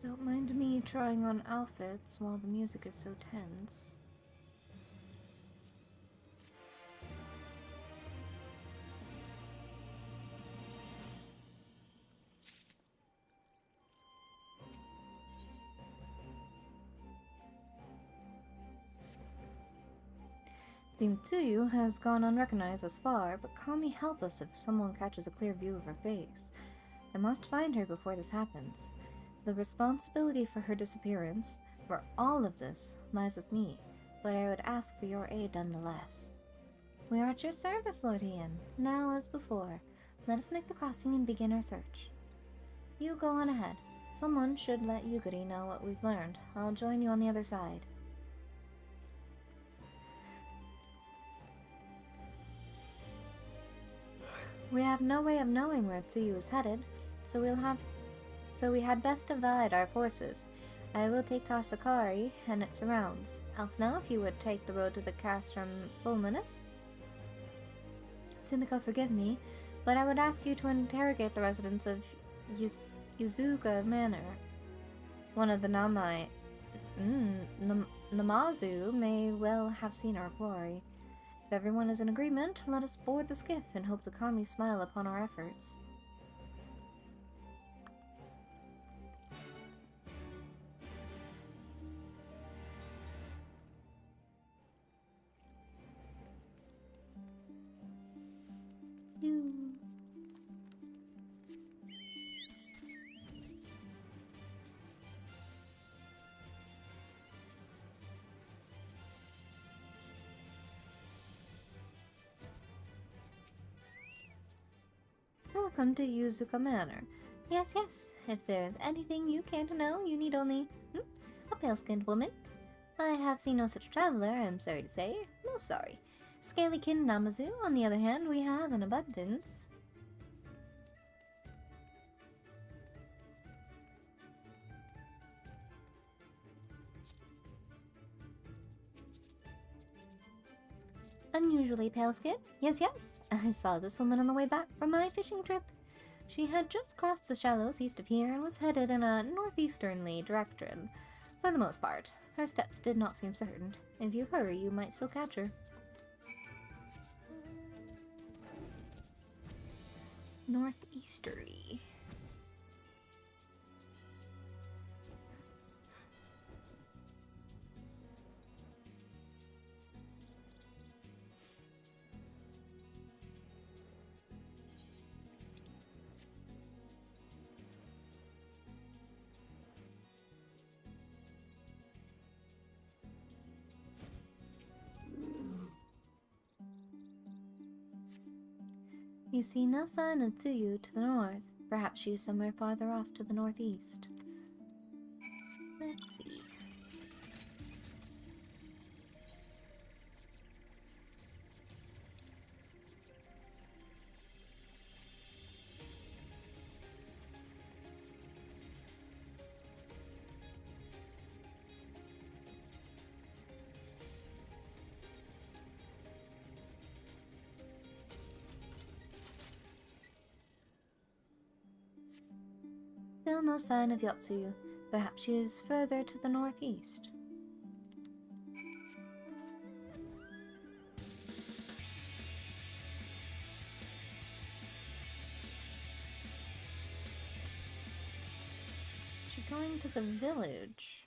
Don't mind me trying on outfits while the music is so tense. Theme Tsuyu has gone unrecognized thus far, but Kami help us if someone catches a clear view of her face. I must find her before this happens. The responsibility for her disappearance, for all of this, lies with me, but I would ask for your aid nonetheless. We are at your service, Lord Ian. Now, as before, let us make the crossing and begin our search. You go on ahead. Someone should let Yuguri know what we've learned. I'll join you on the other side. We have no way of knowing where Tsuyu is headed, so we had best divide our forces. I will take Kasakari and its surrounds. Alfna, if you would take the road to the castrum Fulminus. Sumiko, forgive me, but I would ask you to interrogate the residents of Yuzuga Manor. One of the Namazu may well have seen our quarry. If everyone is in agreement, let us board the skiff and hope the Kami smile upon our efforts. Welcome to Yuzuka Manor. Yes, yes, if there is anything you care to know, you need only a pale-skinned woman. I have seen no such traveler, I am sorry to say. Most sorry. Scaly-kin Namazu, on the other hand, we have in abundance. Unusually pale skin? Yes, yes. I saw this woman on the way back from my fishing trip. She had just crossed the shallows east of here and was headed in a northeasternly direction. For the most part, her steps did not seem certain. If you hurry, you might still catch her. Northeasterly. You see no sign of Tsuyu to the north. Perhaps she is somewhere farther off to the northeast. Let's see. Still no sign of Yotsuyu. Perhaps she is further to the northeast. She's going to the village.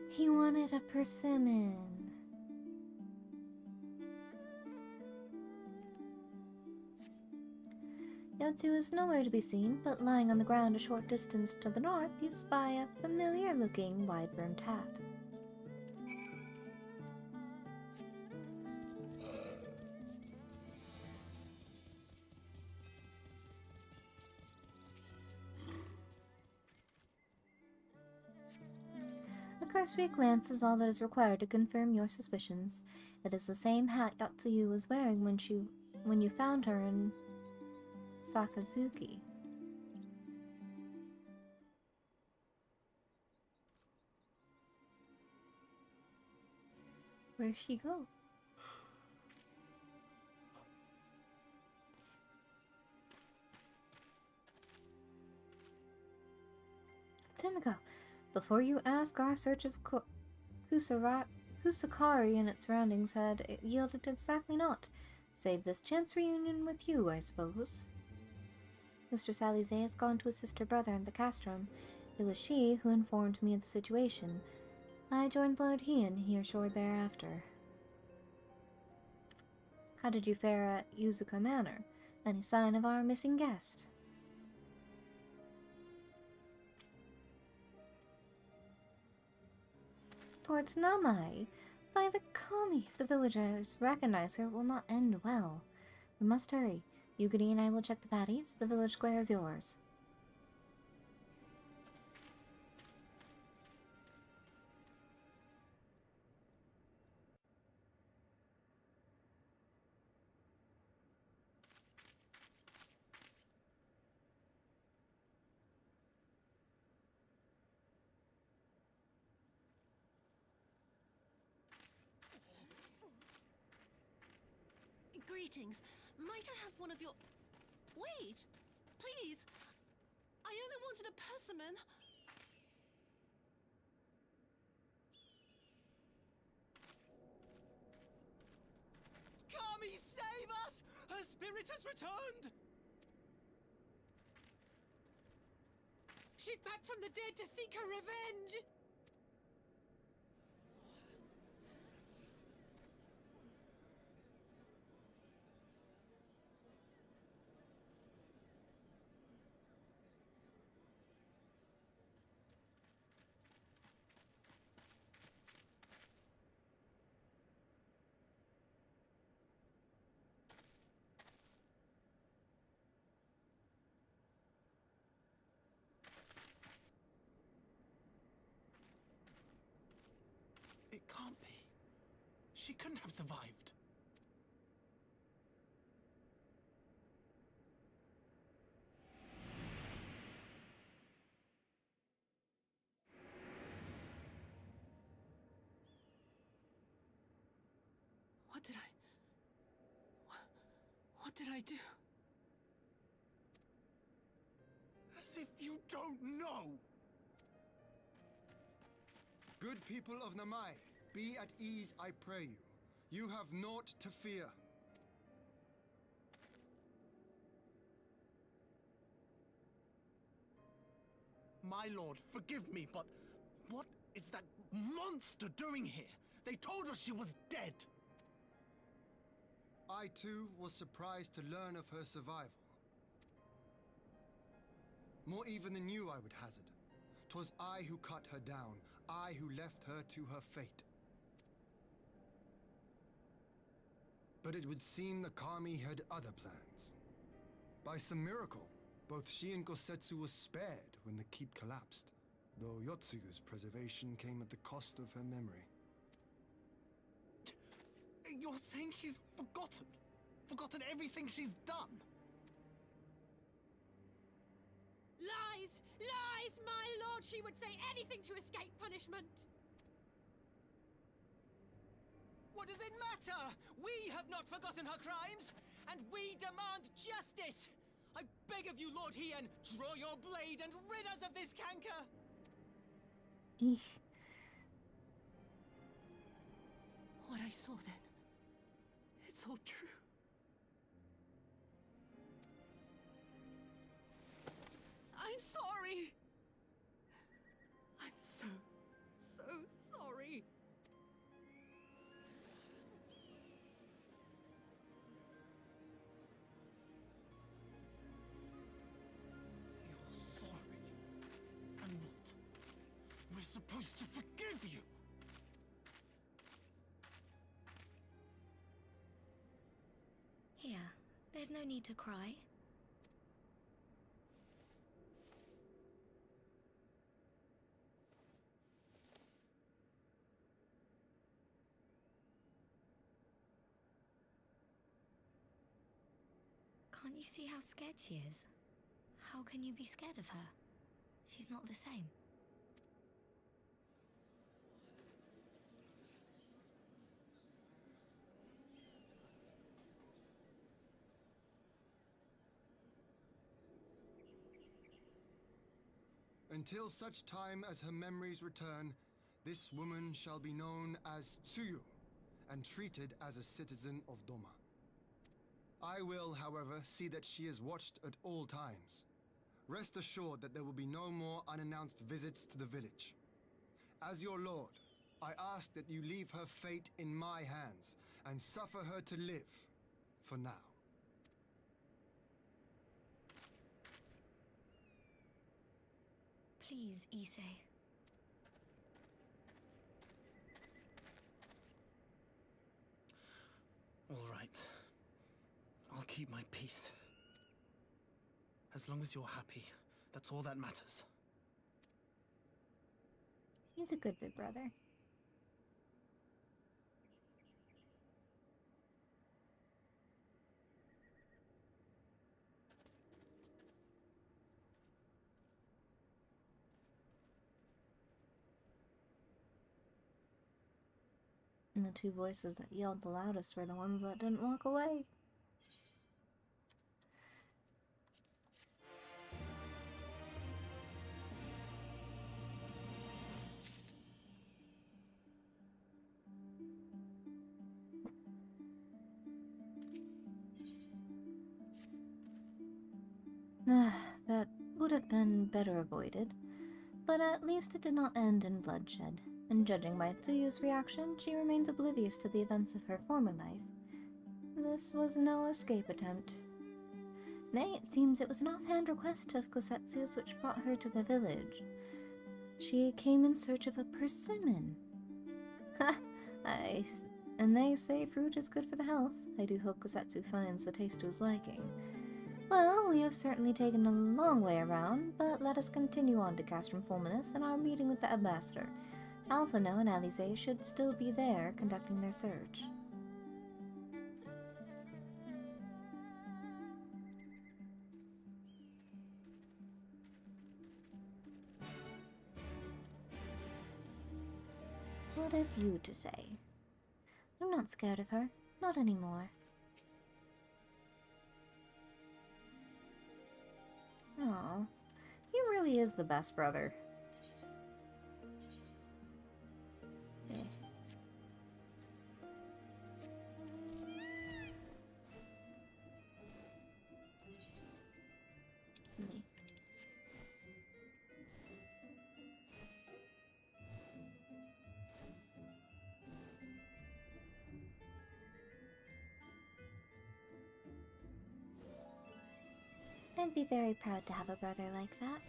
He wanted a persimmon. Yotsu is nowhere to be seen, but lying on the ground a short distance to the north, you spy a familiar-looking wide-brimmed hat. A cursory glance is all that is required to confirm your suspicions. It is the same hat Yotsuyu was wearing when you found her in Sakazuki. Where'd she go? Simiko, before you ask, our search of Kusakari and its surroundings had yielded exactly naught, save this chance reunion with you, I suppose. Mistress Alize has gone to assist her brother in the castrum. It was she who informed me of the situation. I joined Lord Heian here shortly thereafter. How did you fare at Yuzuka Manor? Any sign of our missing guest? Towards Namai. By the kami, if the villagers recognize her, it will not end well. We must hurry. Yugiri and I will check the patties. The village square is yours. Greetings. Might I have one of your... Wait! Please! I only wanted a persimmon. Kami, save us! Her spirit has returned! She's back from the dead to seek her revenge! It can't be. She couldn't have survived. What did I do? As if you don't know! Good people of Namai, be at ease, I pray you. You have naught to fear. My lord, forgive me, but what is that monster doing here? They told us she was dead. I too was surprised to learn of her survival. More even than you, I would hazard. 'Twas I who cut her down, I who left her to her fate. But it would seem the kami had other plans. By some miracle, both she and Gosetsu were spared when the keep collapsed, though Yotsugu's preservation came at the cost of her memory. You're saying she's forgotten? Forgotten everything she's done? Lies! Lies, my lord! She would say anything to escape punishment! What does it matter? We have not forgotten her crimes, and we demand justice! I beg of you, Lord Heian, draw your blade and rid us of this canker! Eesh. What I saw then, it's all true. I'm sorry! I'm so sorry. You're sorry? And what? We're supposed to forgive you! Here, there's no need to cry. Can't you see how scared she is? How can you be scared of her? She's not the same. Until such time as her memories return, this woman shall be known as Tsuyu and treated as a citizen of Doma. I will, however, see that she is watched at all times. Rest assured that there will be no more unannounced visits to the village. As your lord, I ask that you leave her fate in my hands and suffer her to live, for now. Please, Issei. All right. I'll keep my peace. As long as you're happy, that's all that matters. He's a good big brother. And the two voices that yelled the loudest were the ones that didn't walk away. That would have been better avoided, but at least it did not end in bloodshed, and judging by Tsuyu's reaction, she remains oblivious to the events of her former life. This was no escape attempt. Nay, it seems it was an offhand request of Kosetsu's which brought her to the village. She came in search of a persimmon. Ha! And they say fruit is good for the health. I do hope Kosetsu finds the taste to his liking. Well, we have certainly taken a long way around, but let us continue on to Castrum Fulminus and our meeting with the ambassador. Alphino and Alize should still be there conducting their search. What have you to say? I'm not scared of her. Not anymore. Aw, he really is the best brother. Eh. Me. I'd be very proud to have a brother like that.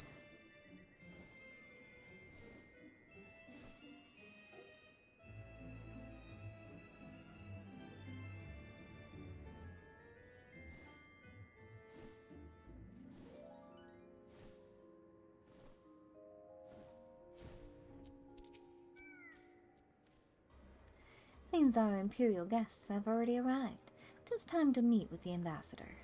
Seems our imperial guests have already arrived. 'Tis time to meet with the ambassador.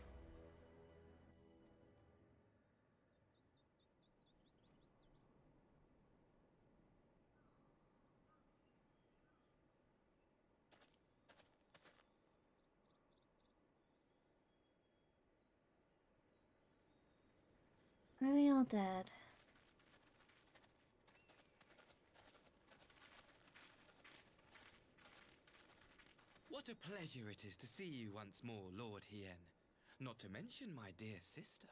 Are they all dead? What a pleasure it is to see you once more, Lord Hien. Not to mention my dear sister.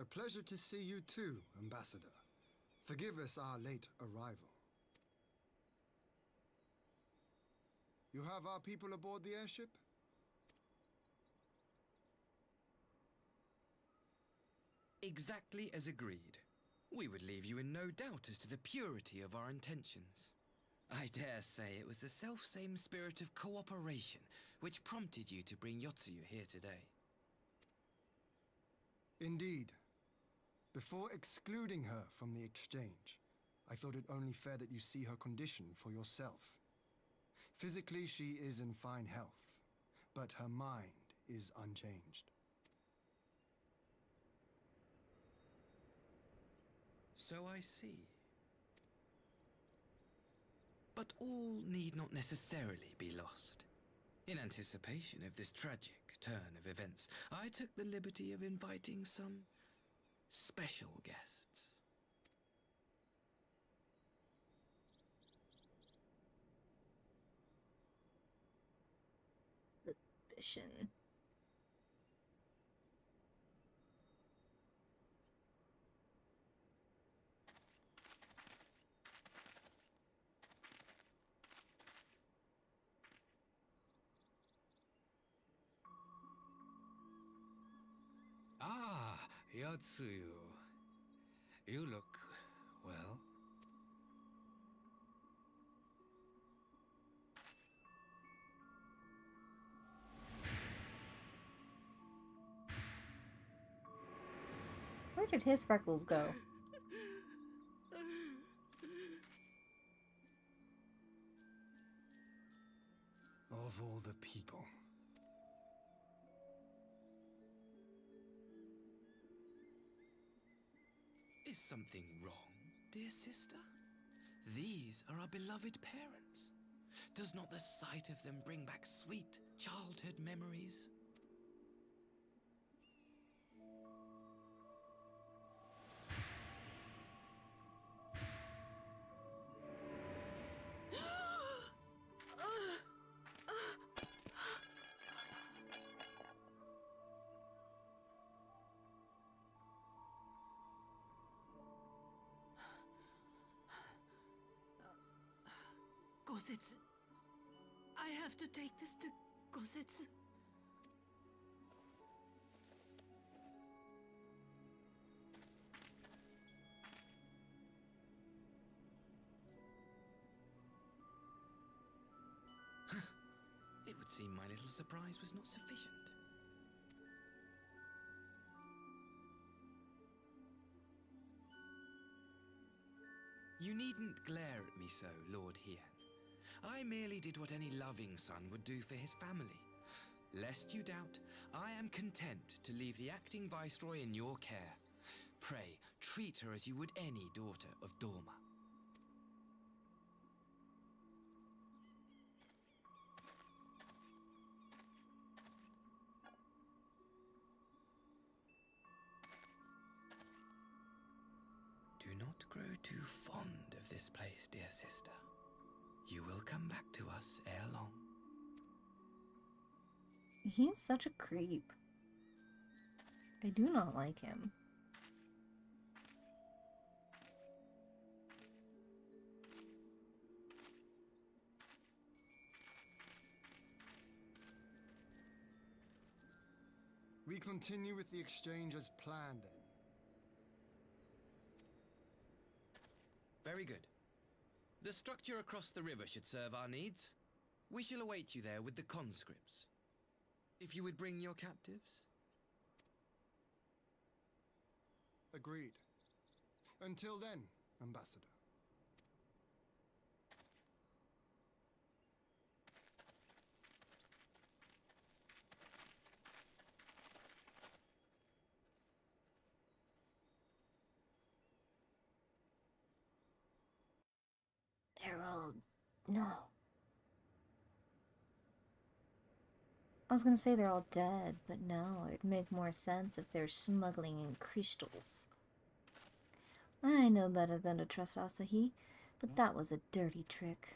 A pleasure to see you too, Ambassador. Forgive us our late arrival. You have our people aboard the airship? Exactly as agreed. We would leave you in no doubt as to the purity of our intentions. I dare say it was the self-same spirit of cooperation which prompted you to bring Yotsuyu here today. Indeed. Before excluding her from the exchange, I thought it only fair that you see her condition for yourself. Physically, she is in fine health, but her mind is unchanged. So I see. But all need not necessarily be lost. In anticipation of this tragic turn of events, I took the liberty of inviting some special guests. Suspicion. Ah, Yotsuyu. You look, well. Where did his freckles go? Of all the people. Is something wrong, dear sister? These are our beloved parents. Does not the sight of them bring back sweet childhood memories? Gosetsu. I have to take this to Gosetsu. It would seem my little surprise was not sufficient. You needn't glare at me so, Lord Hien. I merely did what any loving son would do for his family. Lest you doubt, I am content to leave the acting viceroy in your care. Pray, treat her as you would any daughter of Dorma. Do not grow too fond of this place, dear sister. You will come back to us ere long. He's such a creep. I do not like him. We continue with the exchange as planned then. Very good. The structure across the river should serve our needs. We shall await you there with the conscripts. If you would bring your captives. Agreed. Until then, Ambassador. They're all... no. I was gonna say they're all dead, but no, it'd make more sense if they're smuggling in crystals. I know better than to trust Asahi, but that was a dirty trick.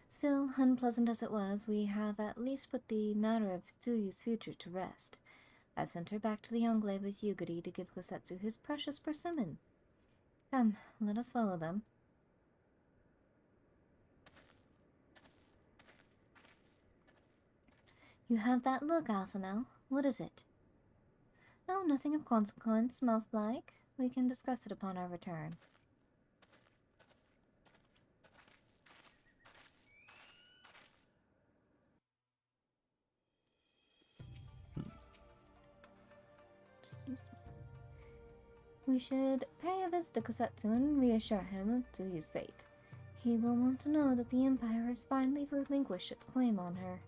Still, unpleasant as it was, we have at least put the matter of Tsuyu's future to rest. I've sent her back to the Enclave with Yugiri to give Kosetsu his precious persimmon. Come, let us follow them. You have that look, Athena. What is it? Oh, nothing of consequence, most like. We can discuss it upon our return. We should pay a visit to Kosetsu and reassure him of Tsuyu's fate. He will want to know that the Empire has finally relinquished its claim on her.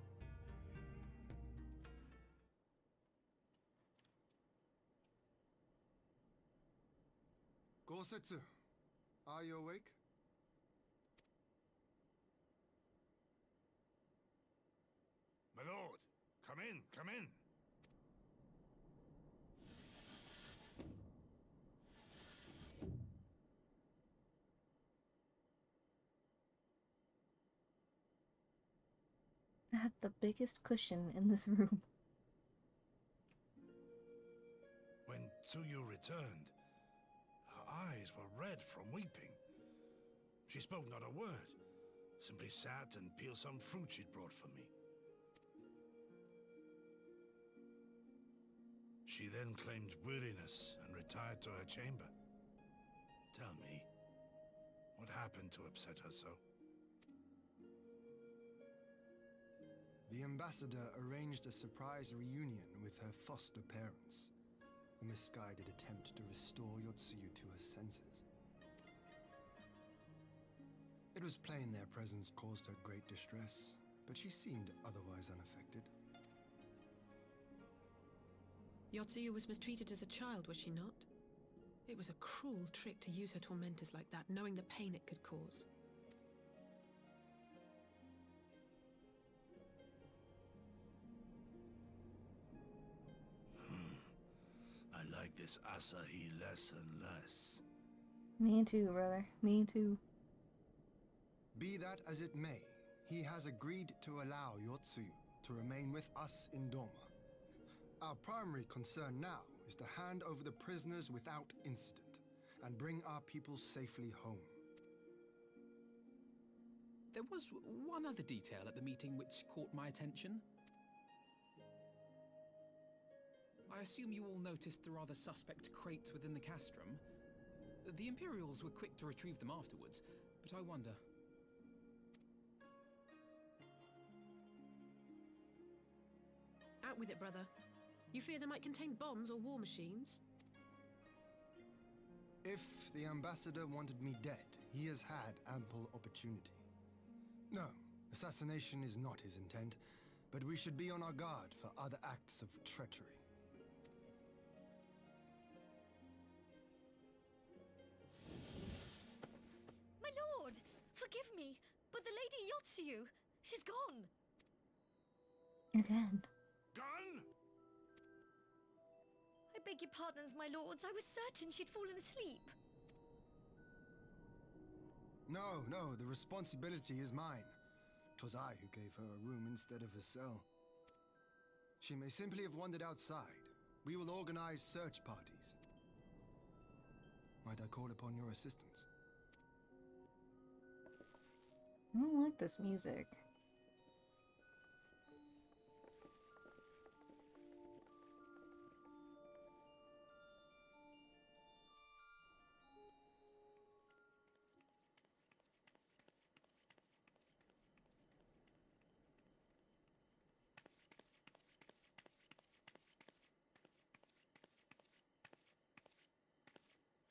Gosetsu, are you awake? My lord, in, come in. I have the biggest cushion in this room. When Tsuyu returned, her eyes were red from weeping. She spoke not a word, simply sat and peeled some fruit she'd brought for me. She then claimed weariness and retired to her chamber. Tell me, what happened to upset her so? The ambassador arranged a surprise reunion with her foster parents. A misguided attempt to restore Yotsuyu to her senses. It was plain their presence caused her great distress, but she seemed otherwise unaffected. Yotsuyu was mistreated as a child, was she not? It was a cruel trick to use her tormentors like that, knowing the pain it could cause. I like this Asahi less and less. Me too, brother. Me too. Be that as it may, he has agreed to allow Yotsuyu to remain with us in Doma. Our primary concern now is to hand over the prisoners without incident and bring our people safely home. There was one other detail at the meeting which caught my attention. I assume you all noticed the rather suspect crates within the castrum. The Imperials were quick to retrieve them afterwards, but I wonder... Out with it, brother. You fear they might contain bombs or war machines? If the ambassador wanted me dead, he has had ample opportunity. No, assassination is not his intent, but we should be on our guard for other acts of treachery. My lord! Forgive me, but the Lady Yotsuyu, she's gone! Again. Gone? I beg your pardons, my lords. I was certain she'd fallen asleep. No, the responsibility is mine. 'Twas I who gave her a room instead of a cell. She may simply have wandered outside. We will organize search parties. Might I call upon your assistance? I don't like this music.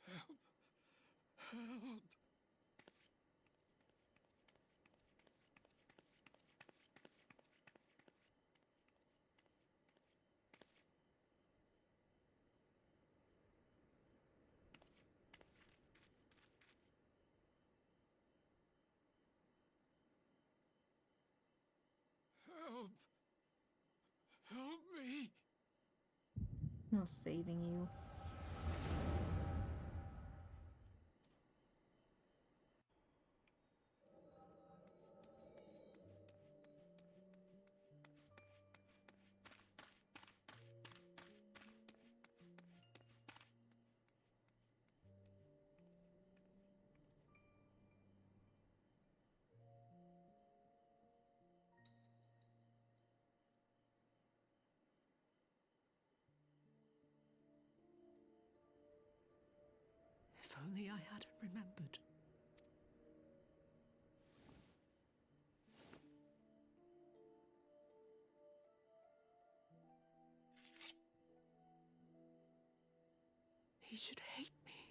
Help! Help! Help me! No saving you. If only I hadn't remembered. He should hate me.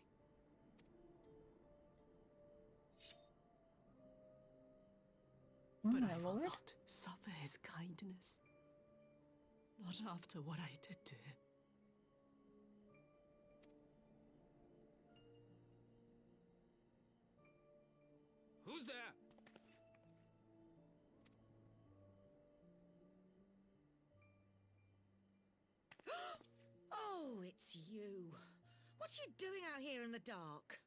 Oh But my I will lord. not suffer his kindness. Not after what I did to him. Who's there? It's you. What are you doing out here in the dark?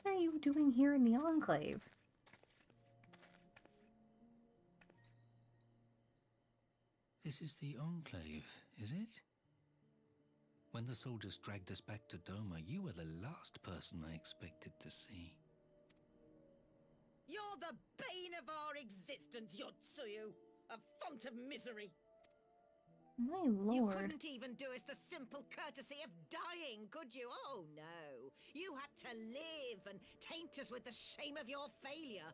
What are you doing here in the Enclave? This is the Enclave, is it? When the soldiers dragged us back to Doma, you were the last person I expected to see. You're the bane of our existence, Yotsuyu! A font of misery! My You lord. couldn't even do us the simple courtesy of dying, could you? Oh no. You had to live and taint us with the shame of your failure.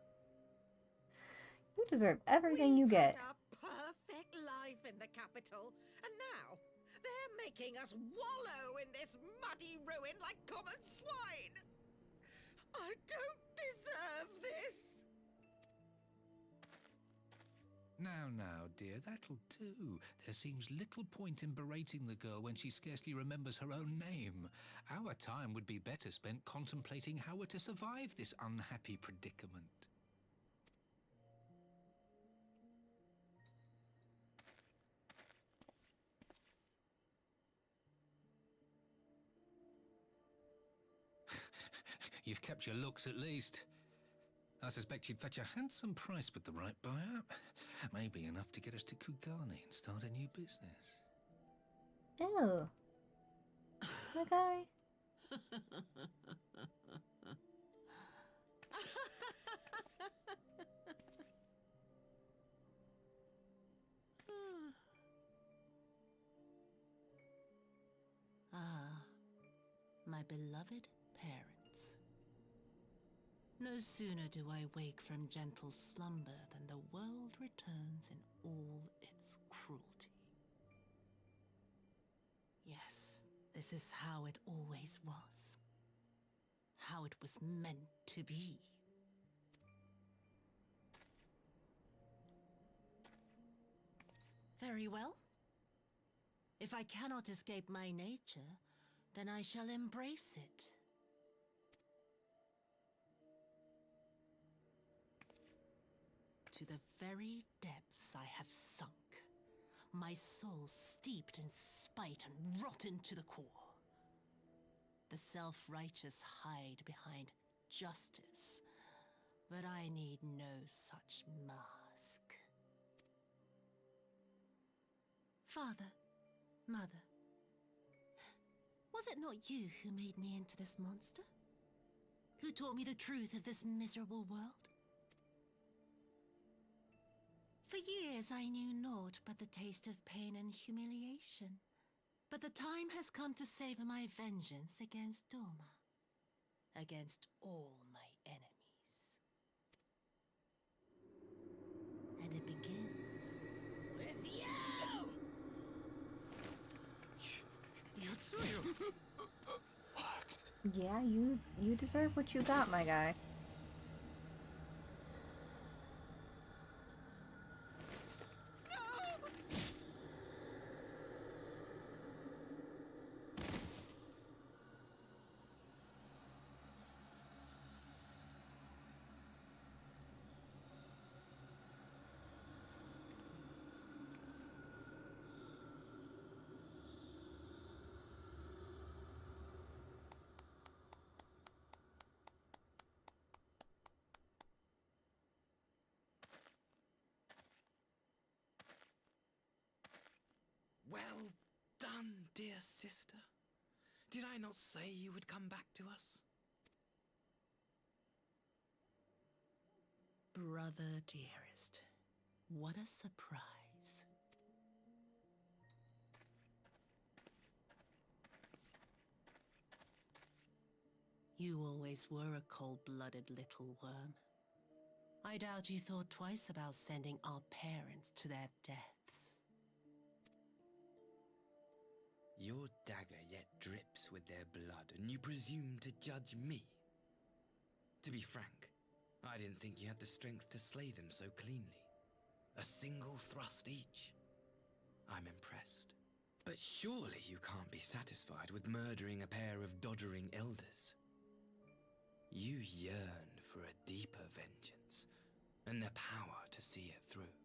You deserve everything you We get. had a perfect life in the capital, and now they're making us wallow in this muddy ruin like common swine. I don't deserve this. Now, dear, that'll do. There seems little point in berating the girl when she scarcely remembers her own name. Our time would be better spent contemplating how we're to survive this unhappy predicament. You've kept your looks at least. I suspect you'd fetch a handsome price with the right buyer. Maybe enough to get us to Kugane and start a new business. Ew. My guy. Ah, my beloved parents. No sooner do I wake from gentle slumber than the world returns in all its cruelty. Yes, this is how it always was. How it was meant to be. Very well. If I cannot escape my nature, then I shall embrace it. To the very depths I have sunk, my soul steeped in spite and rotten to the core. The self-righteous hide behind justice, but I need no such mask. Father, Mother, was it not you who made me into this monster? Who taught me the truth of this miserable world? For years I knew naught but the taste of pain and humiliation. But the time has come to savor my vengeance against Doma. Against all my enemies. And it begins with you! Yotsuyu! What? Yeah, you deserve what you got, my guy. Well done, dear sister. Did I not say you would come back to us? Brother dearest, what a surprise. You always were a cold-blooded little worm. I doubt you thought twice about sending our parents to their deaths. Your dagger yet drips with their blood, and you presume to judge me? To be frank, I didn't think you had the strength to slay them so cleanly. A single thrust each. I'm impressed. But surely you can't be satisfied with murdering a pair of doddering elders. You yearn for a deeper vengeance, and the power to see it through.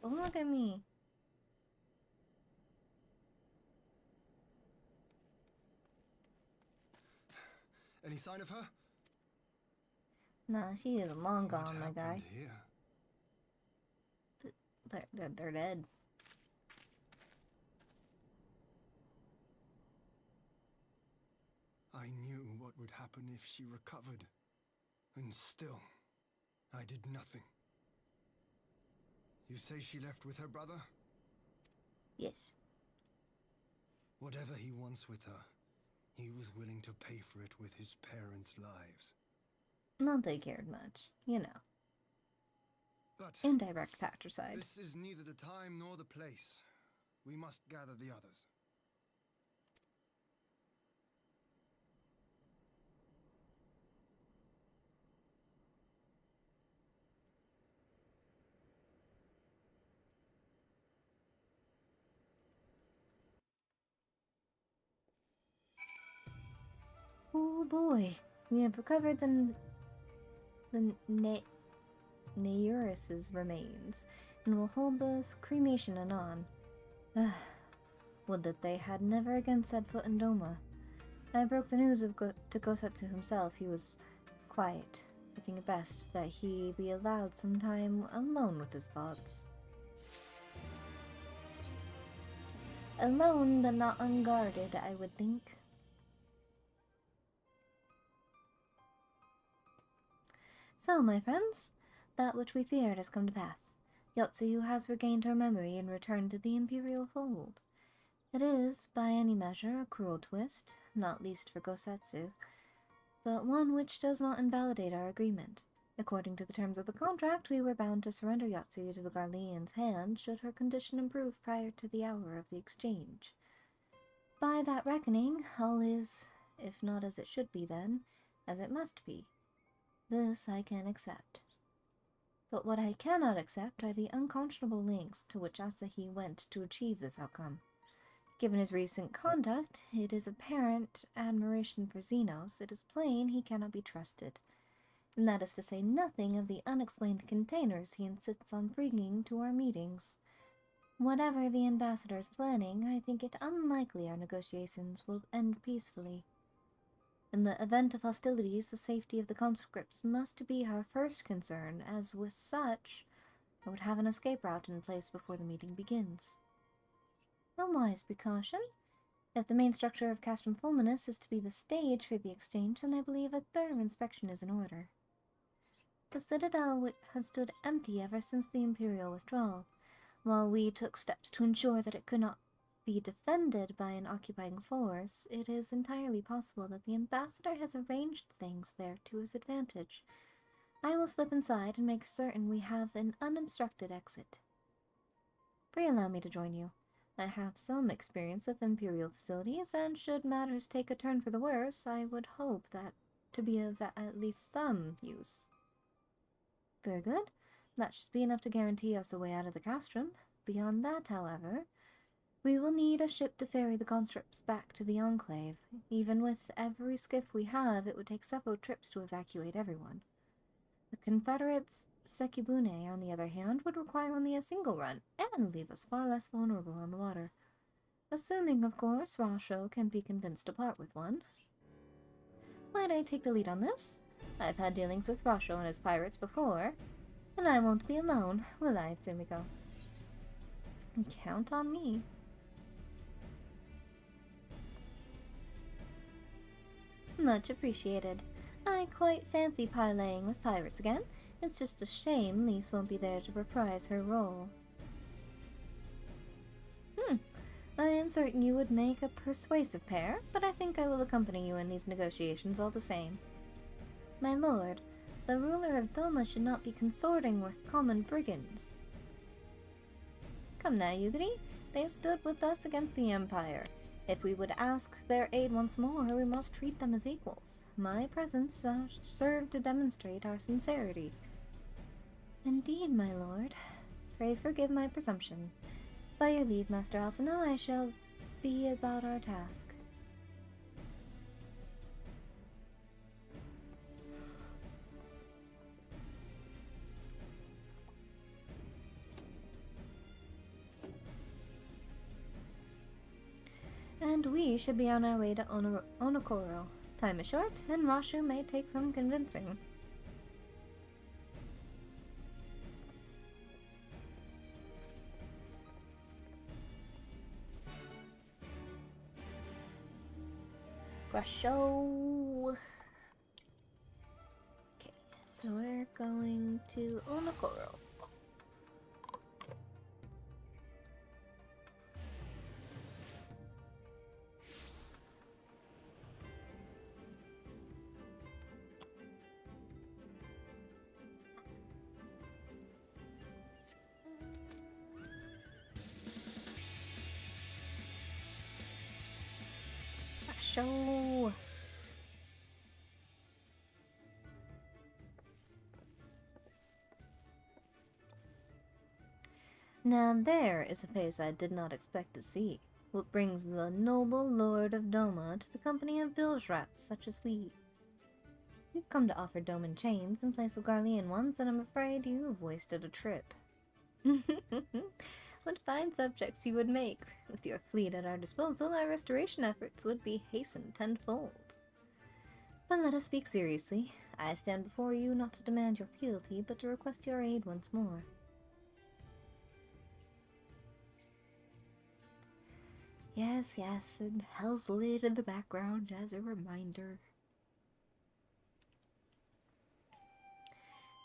Look at me. Any sign of her? Nah, she is long What gone, my guy. happened here? They're dead. I knew what would happen if she recovered. And still, I did nothing. You say she left with her brother? Yes. Whatever he wants with her, he was willing to pay for it with his parents' lives. Not they cared much, you know. But Indirect patricide. this is neither the time nor the place. We must gather the others. Oh boy, we have recovered the Naurus's remains, and will hold this cremation anon. Would that they had never again set foot in Doma. I broke the news to Gosetsu himself. He was quiet, thinking it best that he be allowed some time alone with his thoughts. Alone, but not unguarded, I would think. So, my friends, that which we feared has come to pass. Yotsuyu has regained her memory and returned to the Imperial fold. It is, by any measure, a cruel twist, not least for Gosetsu, but one which does not invalidate our agreement. According to the terms of the contract, we were bound to surrender Yotsuyu to the Garlean's hand should her condition improve prior to the hour of the exchange. By that reckoning, all is, if not as it should be then, as it must be. This I can accept. But what I cannot accept are the unconscionable lengths to which Asahi went to achieve this outcome. Given his recent conduct, it is apparent admiration for Xenos, it is plain he cannot be trusted. And that is to say nothing of the unexplained containers he insists on bringing to our meetings. Whatever the ambassador is planning, I think it unlikely our negotiations will end peacefully. In the event of hostilities, the safety of the conscripts must be our first concern, as with such, I would have an escape route in place before the meeting begins. A wise precaution. If the main structure of Castrum Fulminus is to be the stage for the exchange, then I believe a thorough inspection is in order. The citadel has stood empty ever since the Imperial withdrawal, while we took steps to ensure that it could not be defended by an occupying force. It is entirely possible that the ambassador has arranged things there to his advantage. I will slip inside and make certain we have an unobstructed exit. Pray allow me to join you. I have some experience of Imperial facilities, and should matters take a turn for the worse, I would hope that to be of at least some use. Very good. That should be enough to guarantee us a way out of the castrum. Beyond that, however, we will need a ship to ferry the conscripts back to the Enclave. Even with every skiff we have, it would take several trips to evacuate everyone. The Confederates' Sekibune, on the other hand, would require only a single run, and leave us far less vulnerable on the water. Assuming, of course, Rasho can be convinced to part with one. Might I take the lead on this? I've had dealings with Rasho and his pirates before, and I won't be alone, will I, Tsumiko? Count on me. Much appreciated. I quite fancy parleying with pirates again. It's just a shame Lise won't be there to reprise her role. I am certain you would make a persuasive pair, but I think I will accompany you in these negotiations all the same. My lord, the ruler of Doma should not be consorting with common brigands. Come now, Yugiri. They stood with us against the Empire. If we would ask their aid once more, we must treat them as equals. My presence served to demonstrate our sincerity. Indeed, my lord. Pray forgive my presumption. By your leave, Master Alphino, I shall be about our task. we should be on our way to Onokoro. Time is short, and Rashu may take some convincing. Rashu! Okay, so we're going to Onokoro. Show. Now there is a face I did not expect to see. What brings the noble Lord of Doma to the company of bilge rats such as we? You've come to offer Doman chains in place of Garlean ones, and I'm afraid you've wasted a trip. What fine subjects you would make. With your fleet at our disposal, our restoration efforts would be hastened tenfold. But let us speak seriously. I stand before you not to demand your fealty, but to request your aid once more. Yes, and Hell's Lid in the background as a reminder.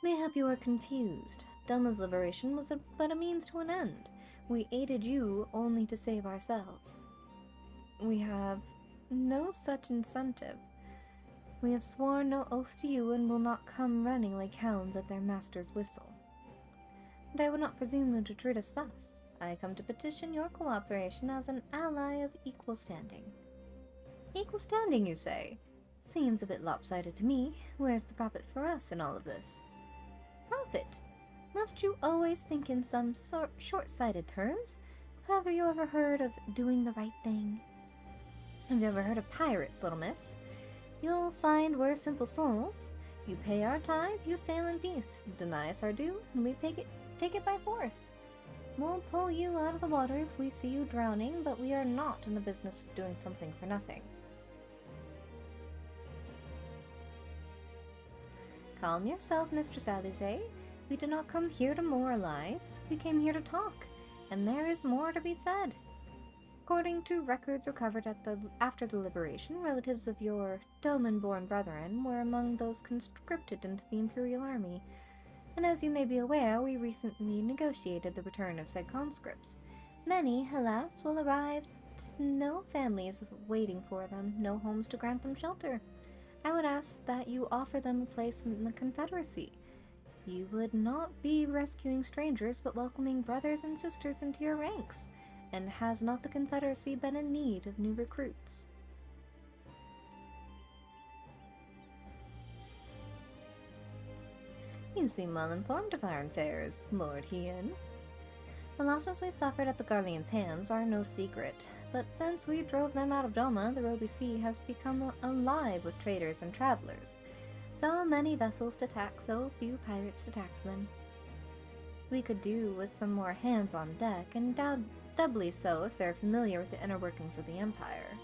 Mayhap you are confused. Doma's liberation was but a means to an end. We aided you only to save ourselves. We have no such incentive. We have sworn no oath to you and will not come running like hounds at their master's whistle. And I would not presume you to treat us thus. I come to petition your cooperation as an ally of equal standing. Equal standing, you say? Seems a bit lopsided to me. Where's the profit for us in all of this? Profit? Must you always think in some short-sighted terms? Have you ever heard of doing the right thing? Have you ever heard of pirates, little miss? You'll find we're simple souls. You pay our tithe, you sail in peace. Deny us our due, and we take it by force. We'll pull you out of the water if we see you drowning, but we are not in the business of doing something for nothing. Calm yourself, Mistress Alize. We did not come here to moralize. We came here to talk, and there is more to be said. According to records recovered after the liberation, relatives of your Doman-born brethren were among those conscripted into the Imperial Army, and as you may be aware, we recently negotiated the return of said conscripts. Many, alas, will arrive, no families waiting for them, no homes to grant them shelter. I would ask that you offer them a place in the Confederacy. You would not be rescuing strangers, but welcoming brothers and sisters into your ranks. And has not the Confederacy been in need of new recruits? You seem well informed of our affairs, Lord Hien. The losses we suffered at the Garleans' hands are no secret, but since we drove them out of Doma, the Roby Sea has become alive with traders and travelers. So many vessels to tax, so few pirates to tax them. We could do with some more hands on deck, and doubly so if they're familiar with the inner workings of the Empire.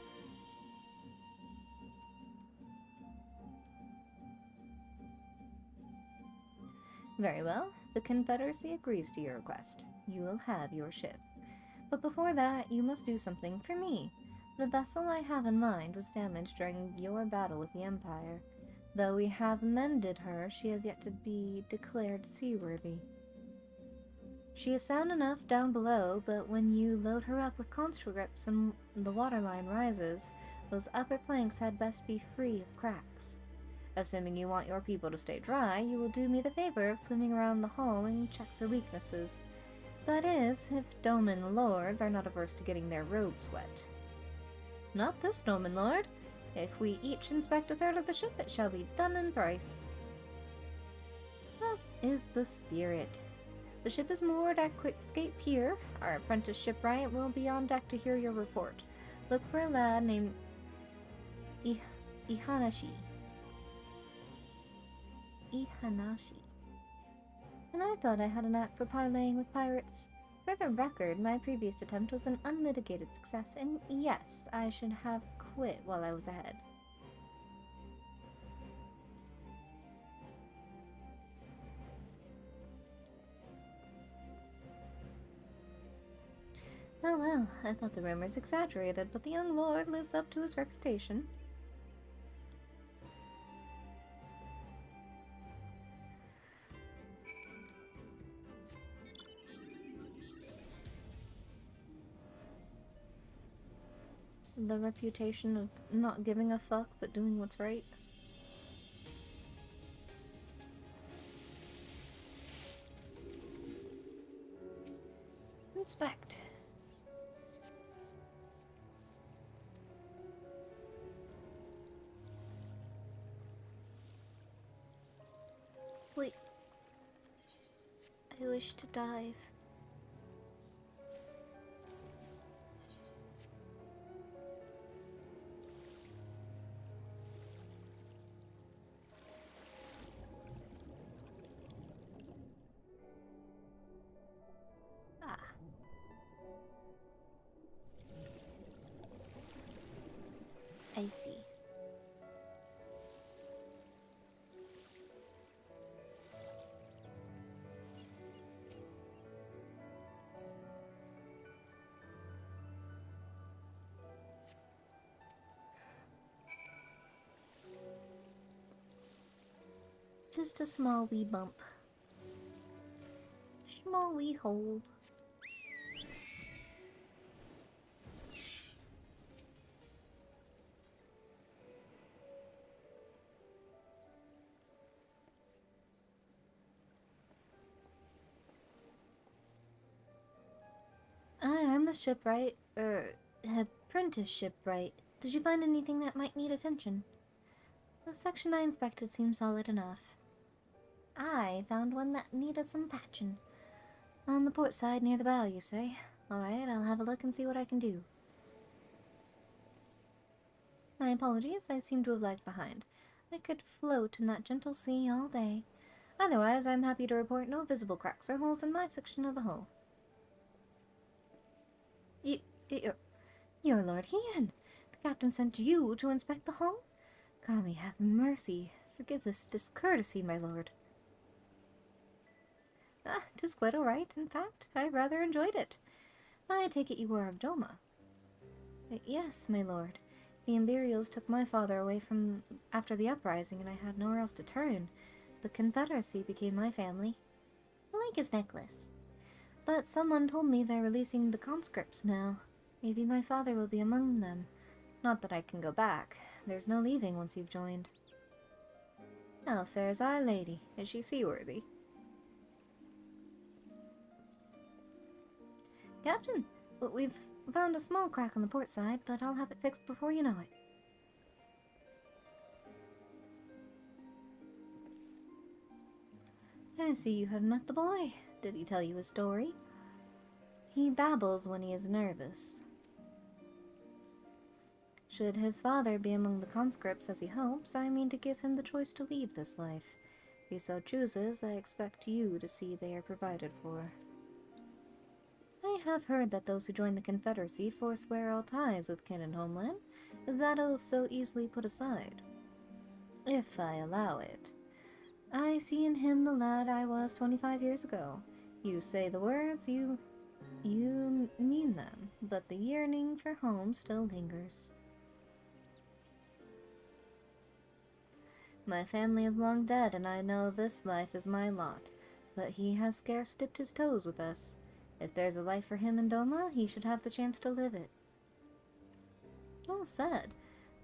Very well, the Confederacy agrees to your request. You will have your ship. But before that, you must do something for me. The vessel I have in mind was damaged during your battle with the Empire. Though we have mended her, she has yet to be declared seaworthy. She is sound enough down below, but when you load her up with conscripts and the waterline rises, those upper planks had best be free of cracks. Assuming you want your people to stay dry, you will do me the favor of swimming around the hull and check for weaknesses. That is, if Doman lords are not averse to getting their robes wet. Not this Doman lord. If we each inspect a third of the ship, it shall be done in thrice. That is the spirit. The ship is moored at Quickscape Pier. Our apprentice shipwright will be on deck to hear your report. Look for a lad named Ihanashi. And I thought I had a knack for parleying with pirates. For the record, my previous attempt was an unmitigated success, and yes, I should have quit while I was ahead. Oh well, I thought the rumors exaggerated, but the young lord lives up to his reputation. The reputation of not giving a fuck but doing what's right. Inspect. Wait. I wish to dive. Ah. I see. Just a small wee bump. Small wee hole. I'm the shipwright, apprentice shipwright. Did you find anything that might need attention? The section I inspected seemed solid enough. I found one that needed some patching. On the port side near the bow, you say? Alright, I'll have a look and see what I can do. My apologies, I seem to have lagged behind. I could float in that gentle sea all day. Otherwise, I'm happy to report no visible cracks or holes in my section of the hull. You're Lord Hien. The captain sent you to inspect the hull? Kami, have mercy. Forgive this discourtesy, my lord. Ah, 'tis quite all right. In fact, I rather enjoyed it. I take it you are of Doma. Yes, my lord. The Imperials took my father away from after the uprising, and I had nowhere else to turn. The Confederacy became my family. I like his necklace. But someone told me they're releasing the conscripts now. Maybe my father will be among them. Not that I can go back. There's no leaving once you've joined. How fares our lady? Is she seaworthy? Captain, we've found a small crack on the port side, but I'll have it fixed before you know it. I see you have met the boy. Did he tell you a story? He babbles when he is nervous. Should his father be among the conscripts as he hopes, I mean to give him the choice to leave this life. If he so chooses, I expect you to see they are provided for. I have heard that those who join the Confederacy forswear all ties with kin and homeland. Is that oath so easily put aside? If I allow it. I see in him the lad I was 25 years ago. You say the words, you mean them, but the yearning for home still lingers. My family is long dead, and I know this life is my lot, but he has scarce dipped his toes with us. If there's a life for him in Doma, he should have the chance to live it. Well said.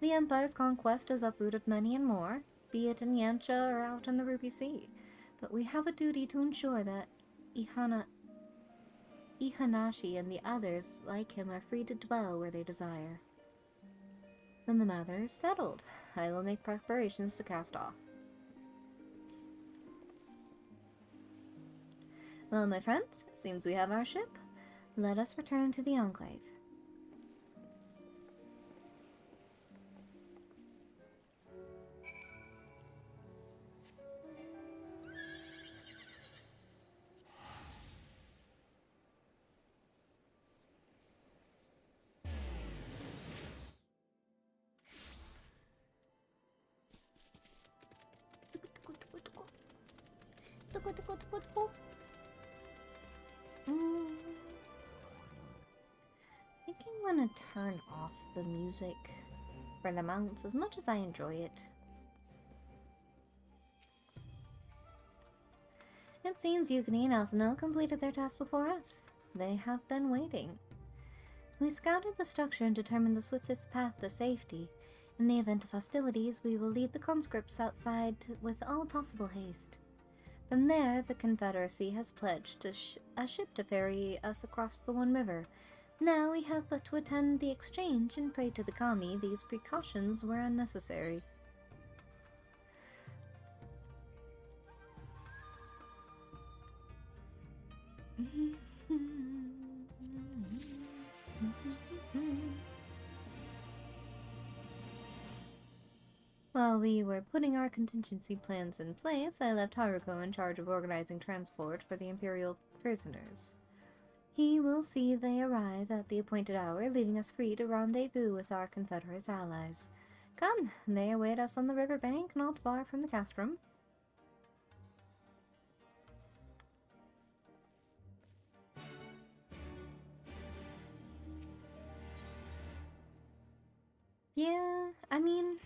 The Empire's conquest has uprooted many and more, be it in Yancha or out in the Ruby Sea, but we have a duty to ensure that Ihanashi and the others like him are free to dwell where they desire. Then the matter is settled. I will make preparations to cast off. Well, my friends, seems we have our ship. Let us return to the Enclave. I think I'm gonna turn off the music for the mounts as much as I enjoy it. It seems Yukini and Alphino completed their task before us. They have been waiting. We scouted the structure and determined the swiftest path to safety. In the event of hostilities, we will lead the conscripts outside with all possible haste. From there, the Confederacy has pledged a ship to ferry us across the One River. Now we have but to attend the exchange and pray to the kami these precautions were unnecessary. While we were putting our contingency plans in place, I left Haruko in charge of organizing transport for the Imperial prisoners. He will see they arrive at the appointed hour, leaving us free to rendezvous with our Confederate allies. Come, they await us on the riverbank, not far from the castrum. Yeah, I mean,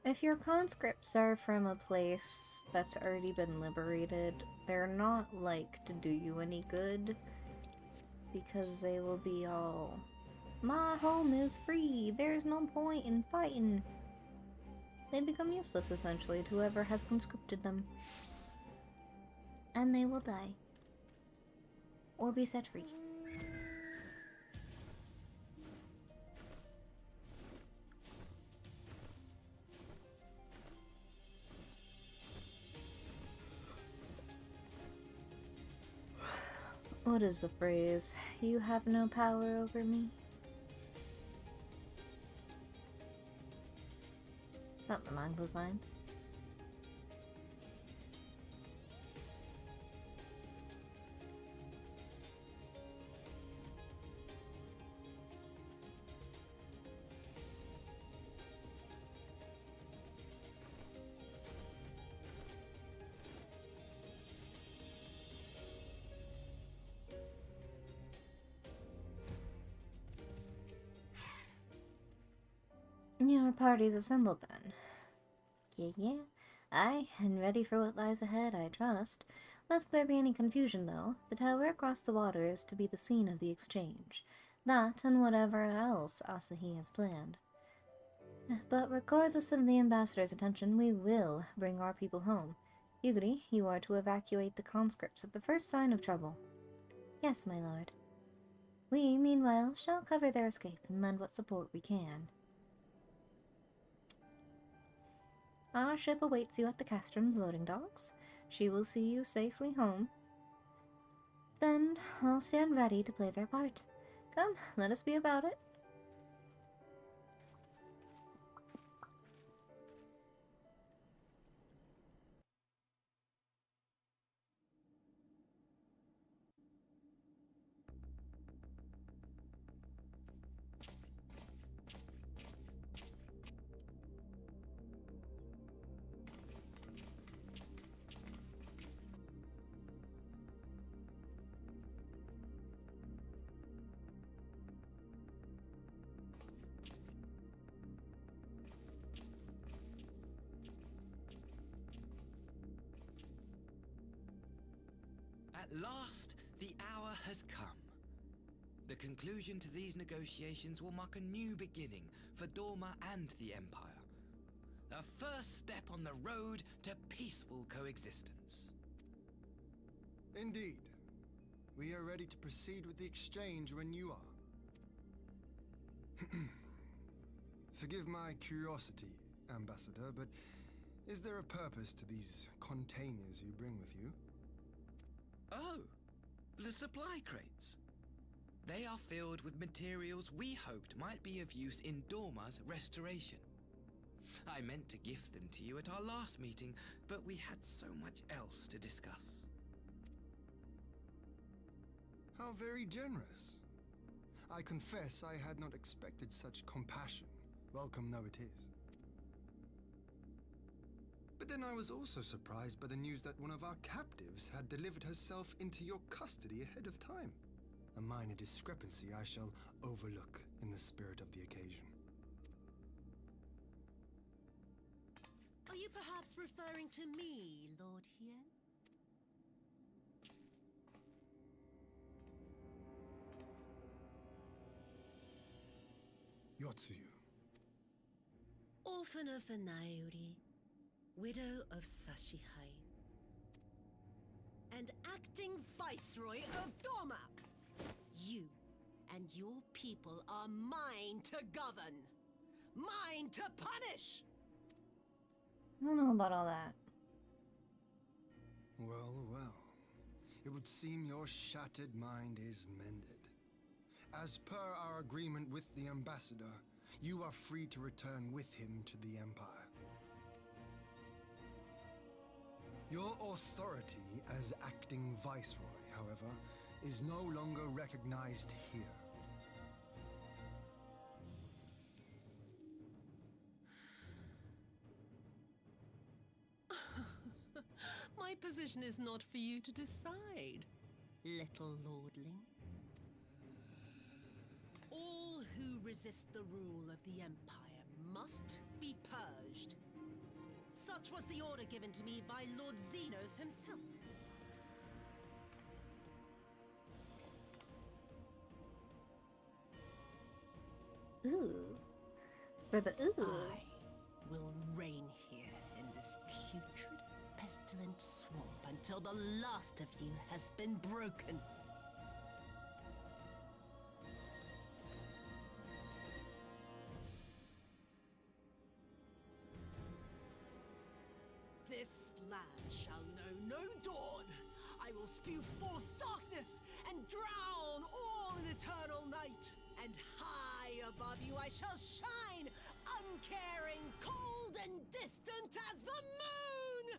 if your conscripts are from a place that's already been liberated, they're not like to do you any good, because they will be all, my home is free, there's no point in fighting. They become useless essentially to whoever has conscripted them. And they will die. Or be set free. What is the phrase? You have no power over me? Something along those lines. Your party's assembled then. Yeah. Aye, and ready for what lies ahead, I trust. Lest there be any confusion, though, the tower across the water is to be the scene of the exchange. That and whatever else Asahi has planned. But regardless of the ambassador's attention, we will bring our people home. Yuguri, you are to evacuate the conscripts at the first sign of trouble. Yes, my lord. We, meanwhile, shall cover their escape and lend what support we can. Our ship awaits you at the castrum's loading docks. She will see you safely home. Then I'll stand ready to play their part. Come, let us be about it. At last, the hour has come. The conclusion to these negotiations will mark a new beginning for Dorma and the Empire. A first step on the road to peaceful coexistence. Indeed. We are ready to proceed with the exchange when you are. Forgive my curiosity, Ambassador, but is there a purpose to these containers you bring with you? Oh, the supply crates. They are filled with materials we hoped might be of use in Dorma's restoration. I meant to gift them to you at our last meeting, but we had so much else to discuss. How very generous. I confess I had not expected such compassion, welcome though it is. But then I was also surprised by the news that one of our captives had delivered herself into your custody ahead of time. A minor discrepancy I shall overlook in the spirit of the occasion. Are you perhaps referring to me, Lord Hien? Yotsuyu. Orphan of the Nairi, widow of Sashihai, and acting Viceroy of Dormak. You and your people are mine to govern, mine to punish! I don't know about all that. Well, well. It would seem your shattered mind is mended. As per our agreement with the ambassador, you are free to return with him to the Empire. Your authority as acting Viceroy, however, is no longer recognized here. My position is not for you to decide, little lordling. All who resist the rule of the Empire must be purged. Such was the order given to me by Lord Xenos himself. Ooh. For the ooh. I will reign here in this putrid, pestilent swamp until the last of you has been broken. This land shall know no dawn. I will spew forth darkness and drown all in eternal night. And high above you I shall shine, uncaring, cold and distant as the moon!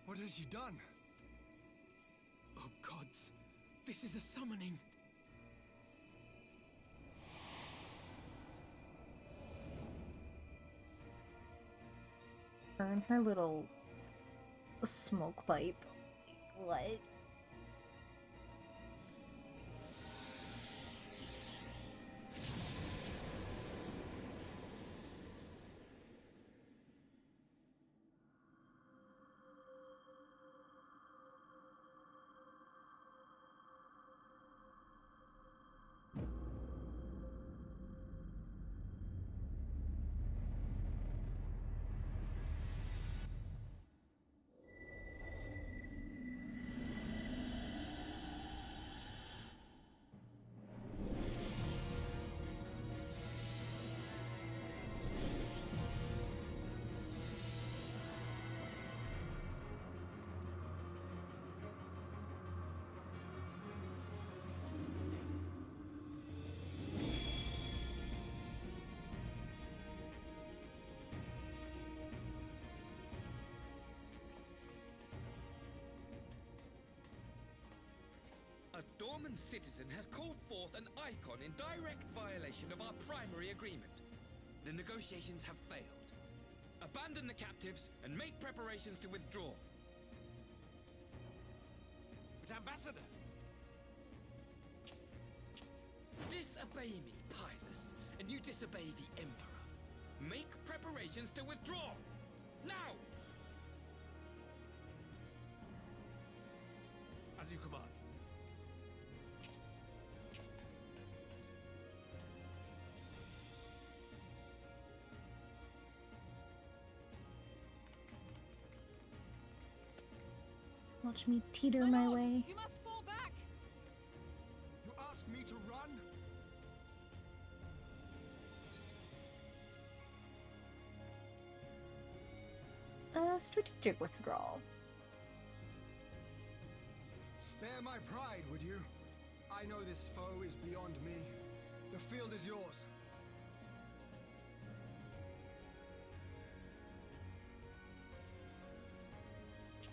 What has you done? Oh gods, this is a summoning. Burn her little smoke pipe. What? A dormant citizen has called forth an icon in direct violation of our primary agreement. The negotiations have failed. Abandon the captives and make preparations to withdraw. But Ambassador! Disobey me, Pilus, and you disobey the Emperor. Make preparations to withdraw! Now! As you command. Watch me teeter my way. You must fall back! You ask me to run? Strategic withdrawal. Spare my pride, would you? I know this foe is beyond me. The field is yours.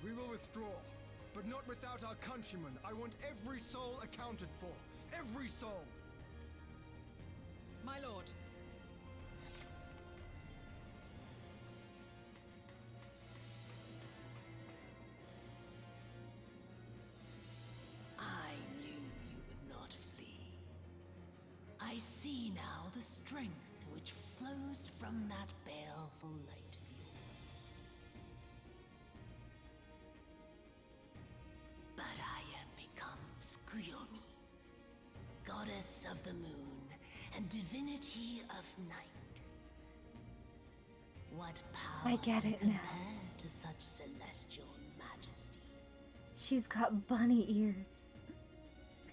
We will withdraw, but not without our countrymen. I want every soul accounted for. Every soul! My lord. I knew you would not flee. I see now the strength which flows from that baleful light of yours. But I have become Tsukuyomi, goddess of the moon and divinity of night. What power I get it can now. compare to such celestial majesty? She's got bunny ears.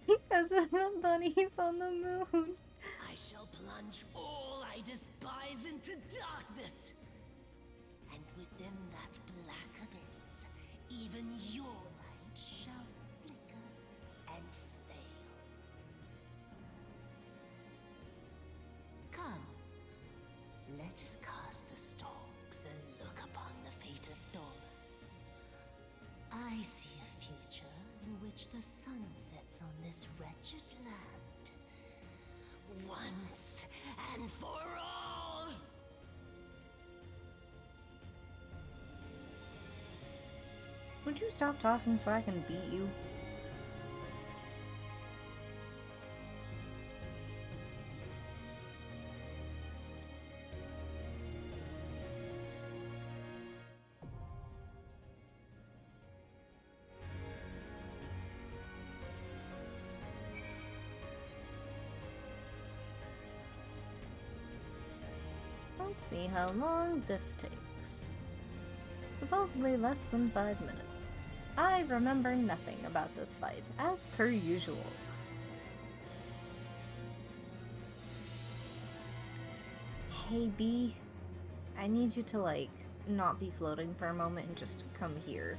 Because of the bunnies on the moon. I shall plunge all I despise into darkness. And within that black abyss, even your light shall flicker and fail. Come, let us cast the stalks and look upon the fate of Dora. I see a future in which the sun sets on this wretched land. Once and for all! Would you stop talking so I can beat you? Let's see how long this takes. Supposedly less than 5 minutes. I remember nothing about this fight, as per usual. Hey B, I need you to like not be floating for a moment and just come here.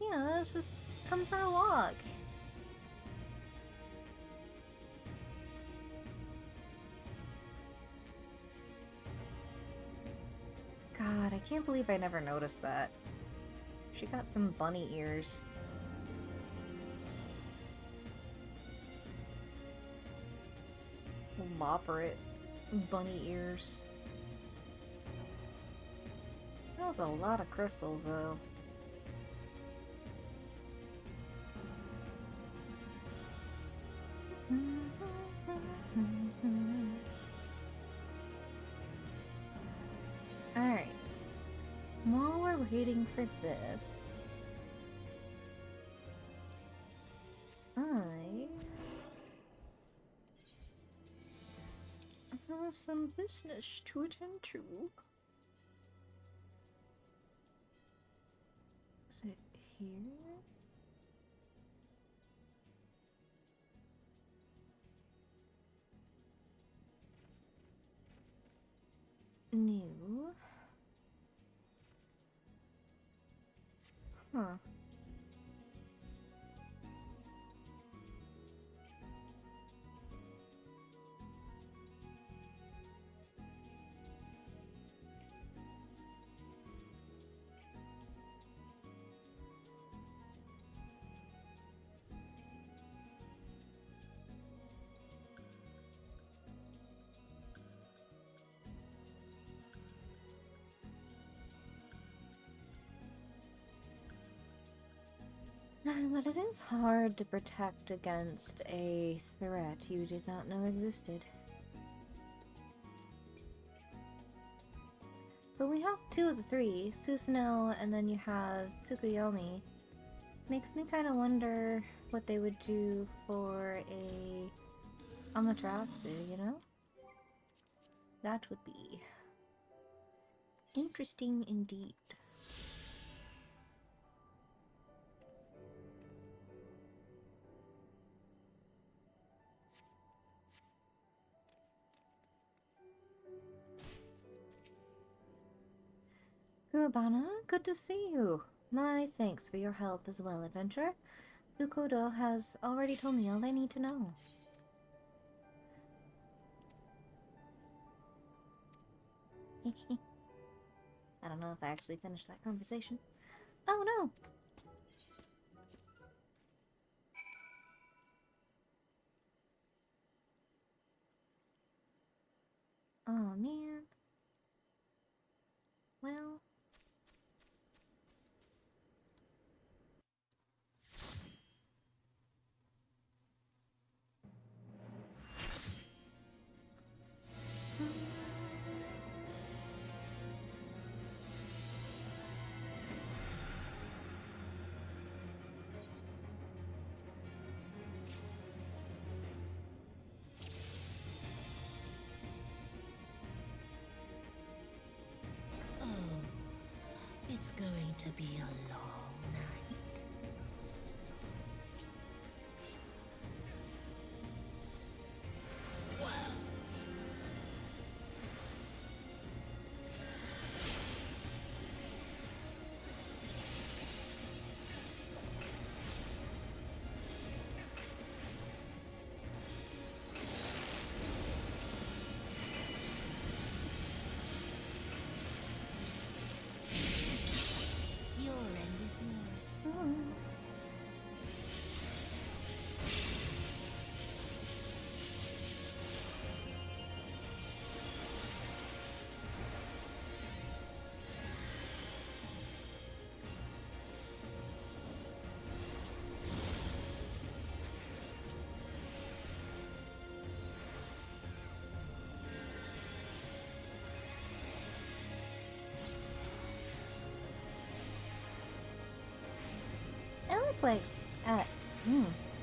Yeah, let's just come for a walk. God, I can't believe I never noticed that. She got some bunny ears. Elaborate bunny ears. That was a lot of crystals, though. Alright. While we're waiting for this, I have some business to attend to. Is it here? New. Huh. But it is hard to protect against a threat you did not know existed. But we have two of the three, Susanoo, and then you have Tsukuyomi. Makes me kind of wonder what they would do for a Amaterasu, you know? That would be interesting indeed. Kuwabana, good to see you. My thanks for your help as well, adventurer. Fukudo has already told me all I need to know. I don't know if I actually finished that conversation. Oh no! Oh man. Well. It's going to be a long night. Your end is near. Oh. I like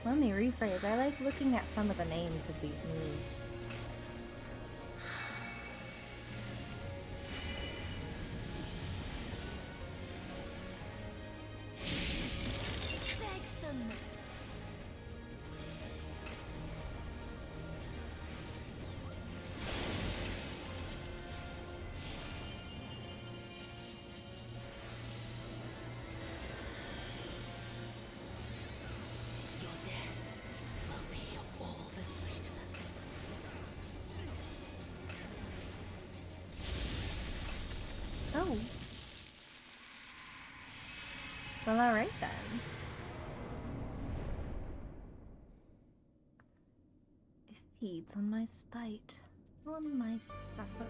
let me rephrase. I like looking at some of the names of these moves. Beg them. Your death will be all the sweeter. Oh. Well, alright then. It feeds on my spite, on my suffering.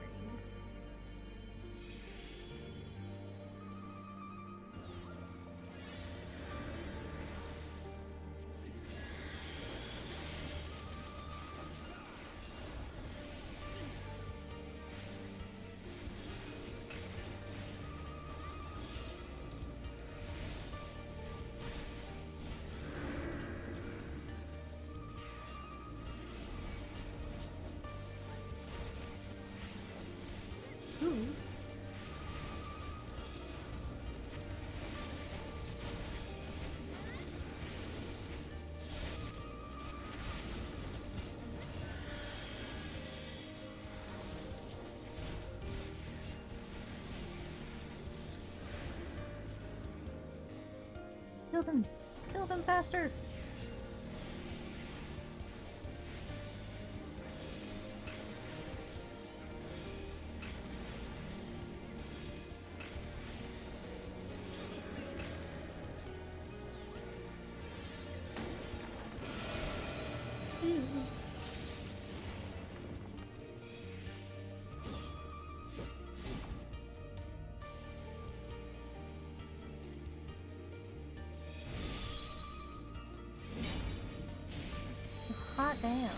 Ooh. Kill them! Kill them faster! Ew. Hot damn.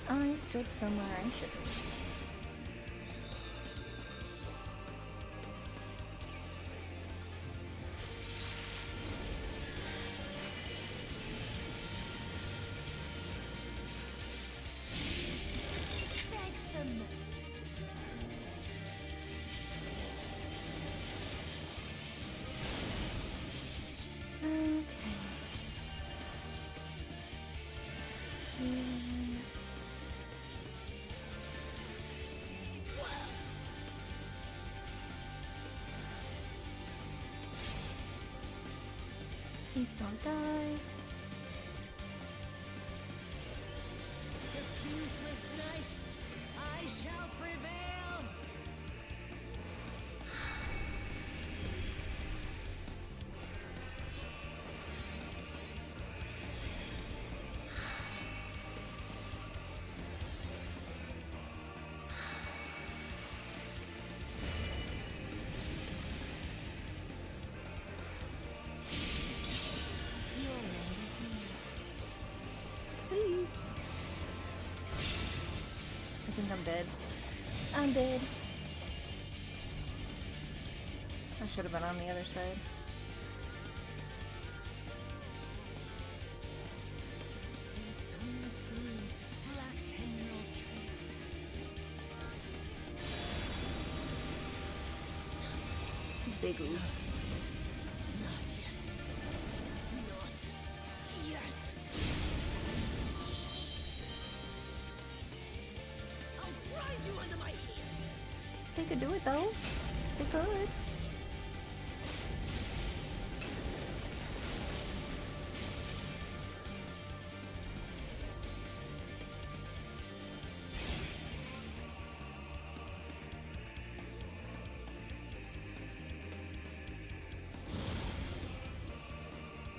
I stood somewhere I shouldn't. Please don't die. Accused with night, I shall prevail. I think I'm dead. I'm dead. I should have been on the other side. In sunless gloom, black tendrils trail. Big ooze. Not yet. Not yet. I'll grind you under my heel. They could do it though. They could.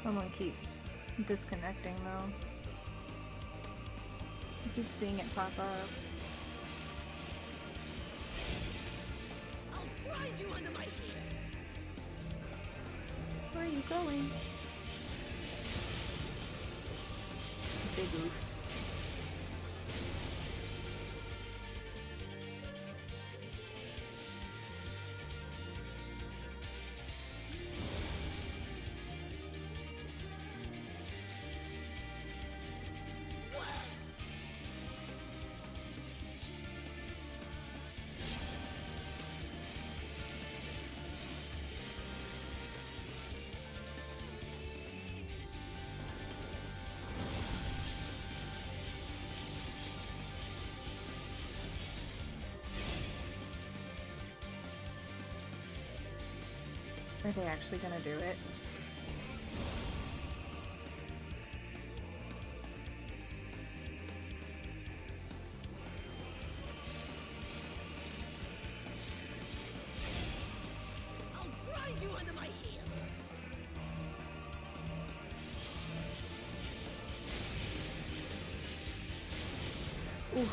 Someone keeps disconnecting though. I keep seeing it pop up. I'll grind you under my heel. Where are you going? Big oops. Are they actually gonna do it? I'll grind you under my heel. Ooh.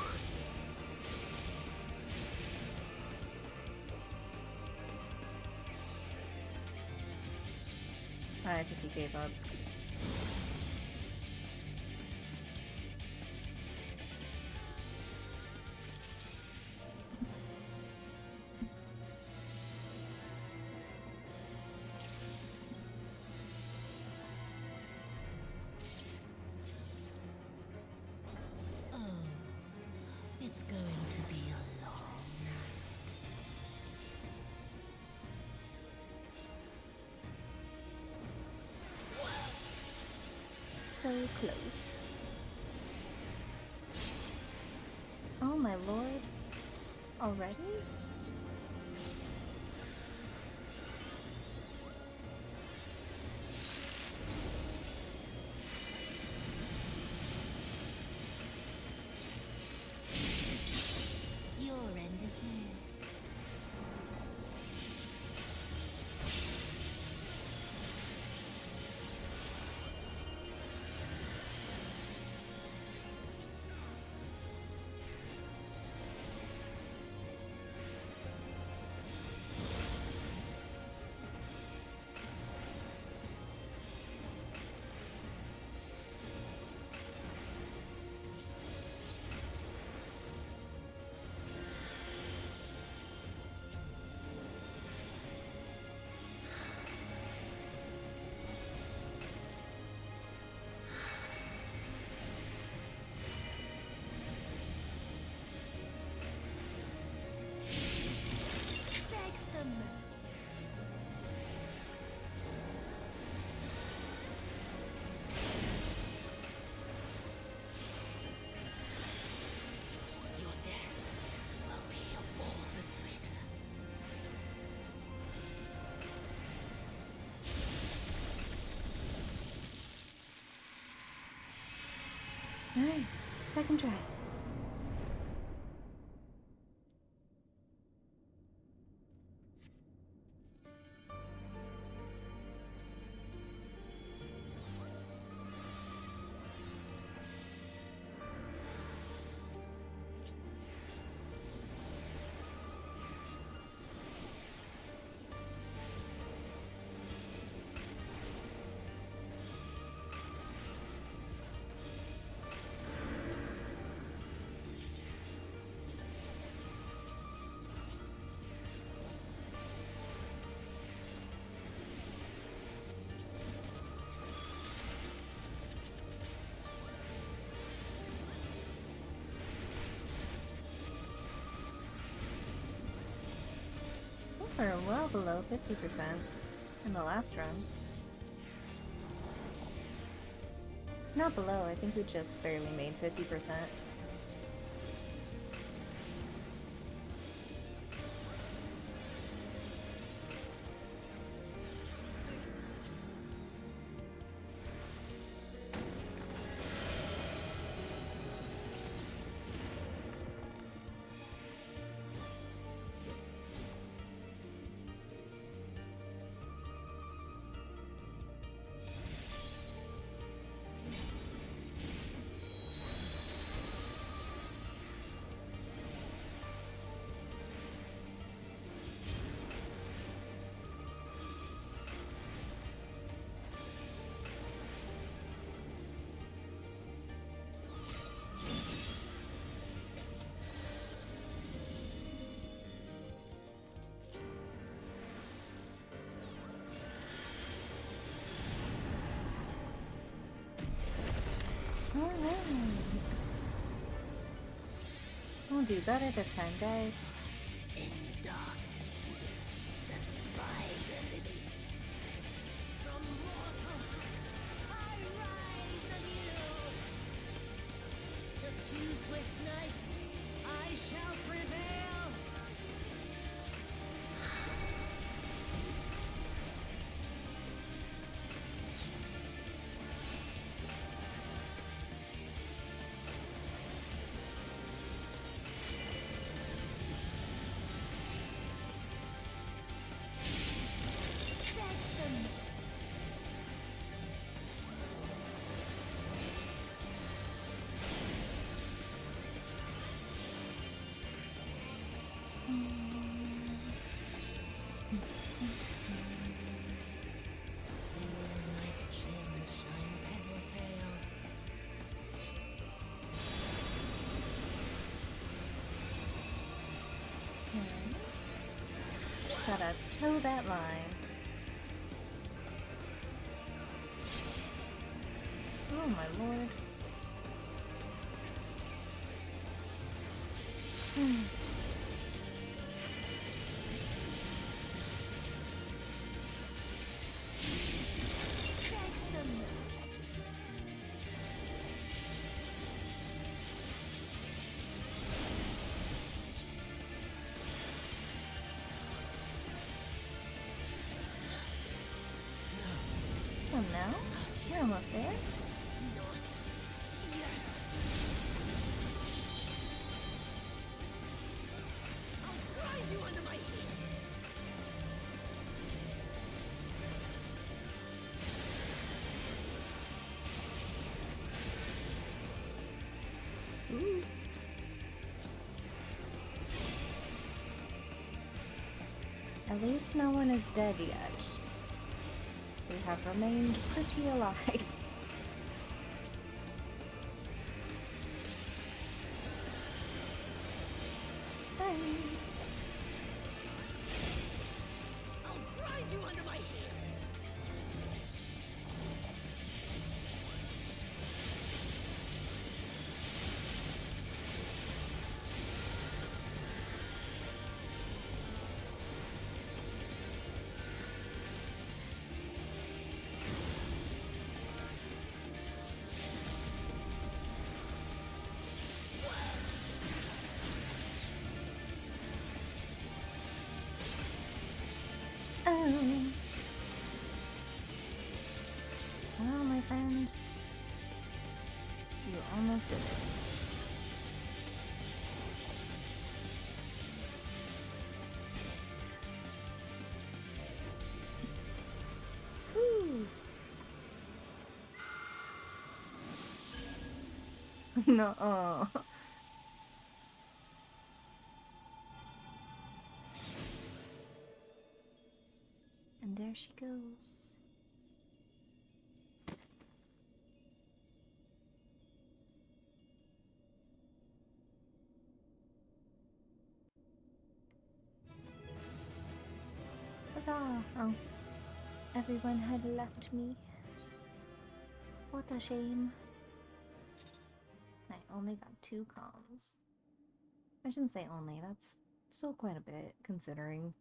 I think he gave up. Oh, it's going to be a long night. So close. Oh my lord. Already? Your end is near. Alright, second try. We're well below 50% in the last run. Not below, I think we just barely made 50%. Alright. We'll do better this time, guys. In darkness lives the spider lily. From mortal, I rise anew. Confused with night, I shall prevail. Just gotta toe that line. Oh my lord. Well, now you're almost there. Not yet. I'll grind you under my heel. Ooh. At least no one is dead yet. We have remained pretty alive. Hey. I'll grind you under my heel. No. And there she goes. Huzzah! Oh, everyone had left me. What a shame. I only got 2 comms. I shouldn't say only, that's still quite a bit, considering.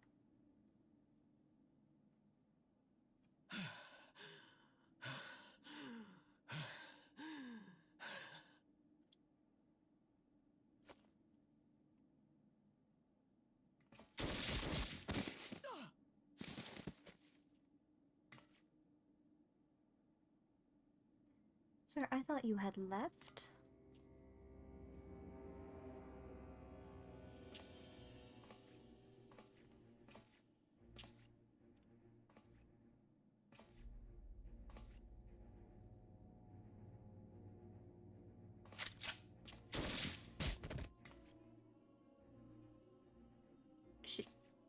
Sir, I thought you had left?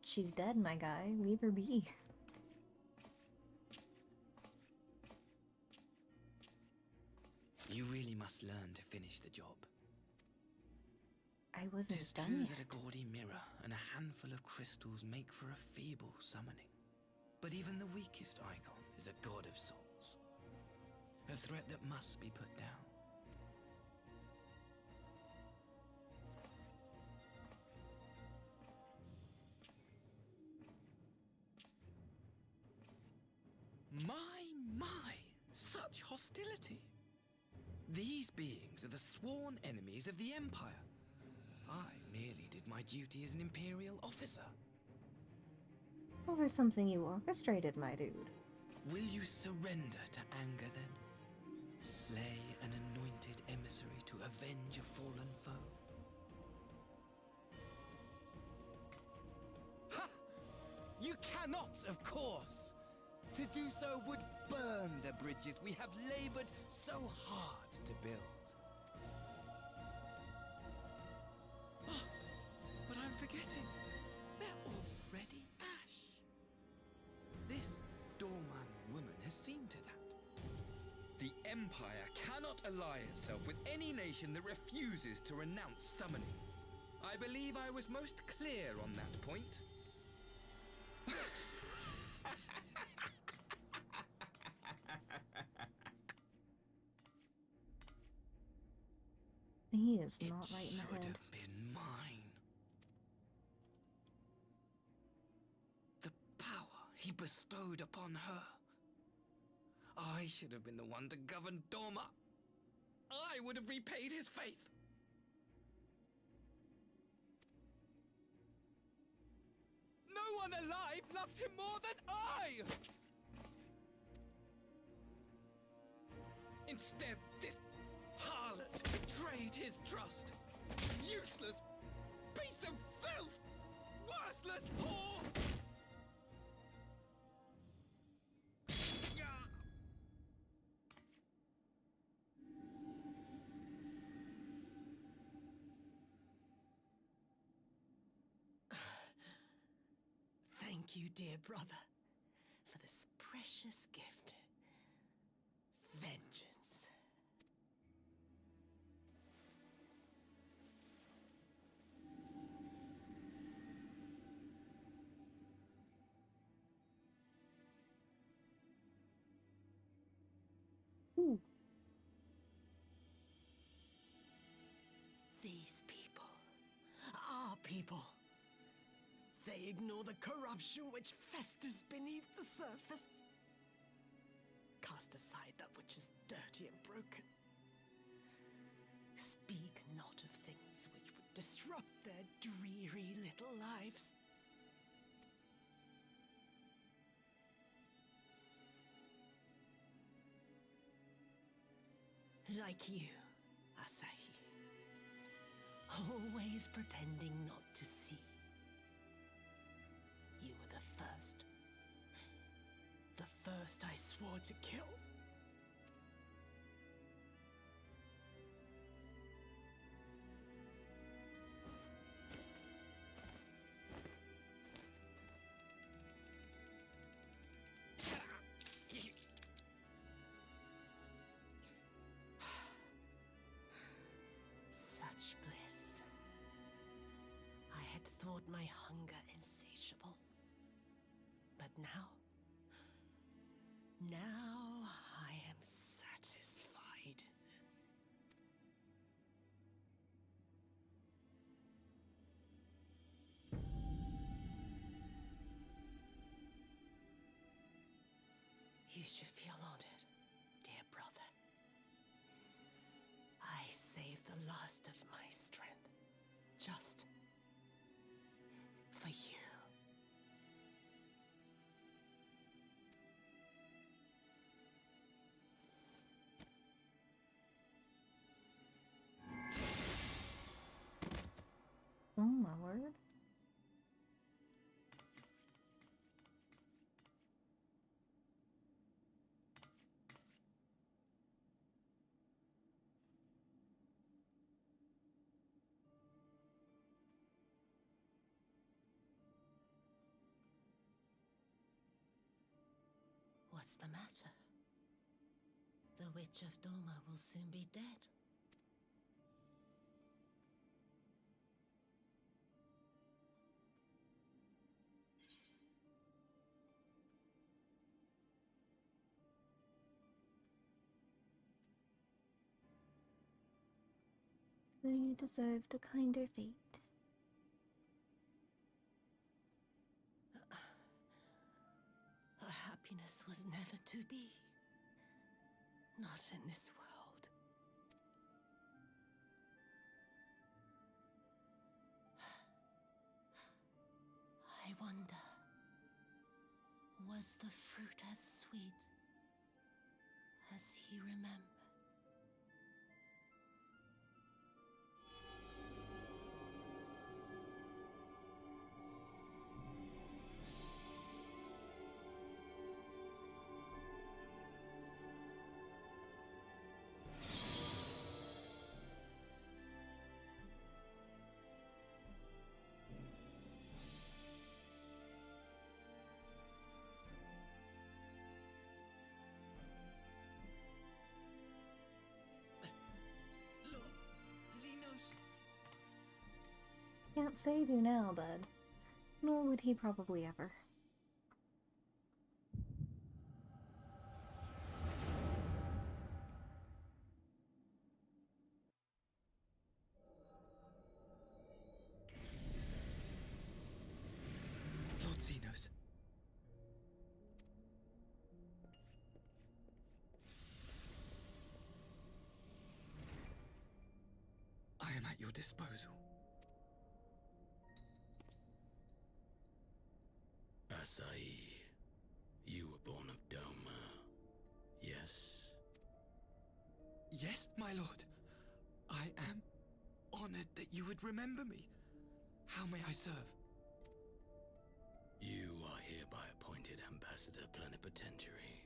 She's dead, my guy. Leave her be. You really must learn to finish the job. I wasn't Tis done true yet. that a gaudy mirror and a handful of crystals make for a feeble summoning. But even the weakest icon is a god of souls. A threat that must be put down. My, such hostility! These beings are the sworn enemies of the Empire. I merely did my duty as an Imperial officer. Over something you orchestrated, my dude. Will you surrender to anger then? Slay an anointed emissary to avenge a fallen foe? Ha! You cannot, of course! To do so would burn the bridges we have labored so hard to build. Oh, but I'm forgetting. They're already ash. This Dorman woman has seen to that. The Empire cannot ally itself with any nation that refuses to renounce summoning. I believe I was most clear on that point. He is not right in the Should head. have been mine. The power he bestowed upon her. I should have been the one to govern Dorma. I would have repaid his faith. No one alive loves him more than I! Instead, this harlot betrayed his trust. Useless piece of filth! Worthless whore! Thank you, dear brother, for this precious gift. Vengeance. Ooh. These people, our people, they ignore the corruption which festers beneath the surface. Cast aside that which is dirty and broken. Speak not of things which would disrupt their dreary little lives. Like you, Asahi. Always pretending not to see. You were the first. The first I swore to kill. had thought my hunger insatiable. But now I am satisfied. You should feel honored, dear brother. I saved the last of my strength, just for you. Oh my word. What's the matter? The Witch of Doma will soon be dead. So you deserved a kinder fate. Her happiness was never to be. Not in this world. I wonder, was the fruit as sweet as he remembered? Can't save you now, bud. Nor would he probably ever. Lord Xenos. I am at your disposal. Asai, you were born of Doma, yes? Yes, my lord. I am honored that you would remember me. How may I serve? You are hereby appointed Ambassador Plenipotentiary,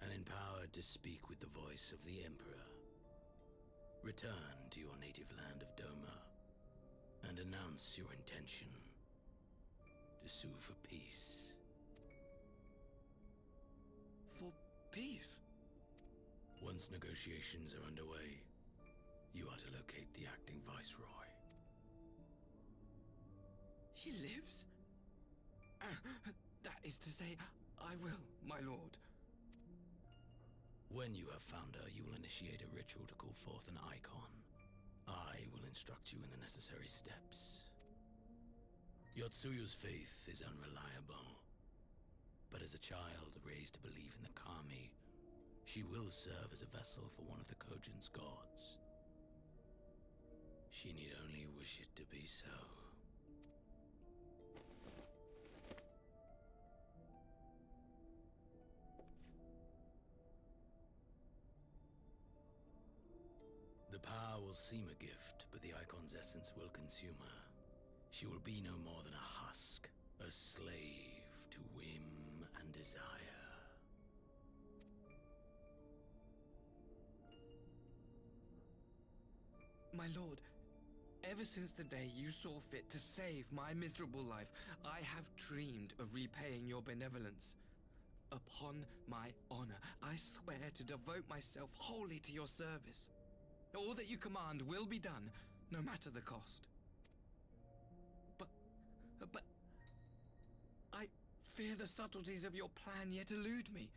and empowered to speak with the voice of the Emperor. Return to your native land of Doma, and announce your intention to sue for peace. For peace? Once negotiations are underway, you are to locate the acting Viceroy. She lives? That is to say, I will, my lord. When you have found her, you will initiate a ritual to call forth an icon. I will instruct you in the necessary steps. Yotsuyu's faith is unreliable, but as a child raised to believe in the Kami, she will serve as a vessel for one of the Kojin's gods. She need only wish it to be so. The power will seem a gift, but the icon's essence will consume her. She will be no more than a husk, a slave to whim and desire. My lord, ever since the day you saw fit to save my miserable life, I have dreamed of repaying your benevolence. Upon my honor, I swear to devote myself wholly to your service. All that you command will be done, no matter the cost. But fear the subtleties of your plan yet elude me.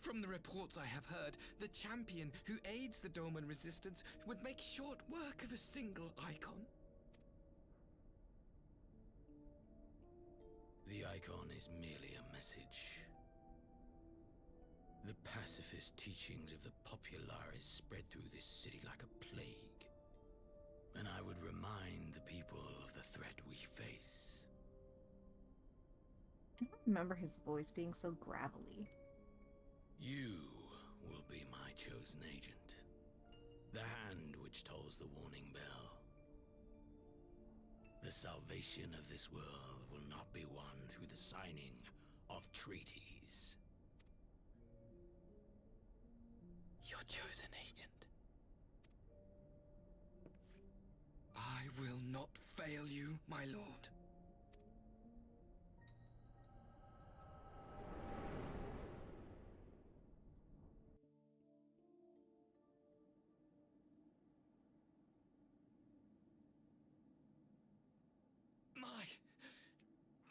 From the reports I have heard, the champion who aids the Doman resistance would make short work of a single icon. The icon is merely a message. The pacifist teachings of the Populares spread through this city like a plague. And I would remind the people of the threat we face. I don't remember his voice being so gravelly. You will be my chosen agent. The hand which tolls the warning bell. The salvation of this world will not be won through the signing of treaties. Your chosen agent. I will not fail you, my lord.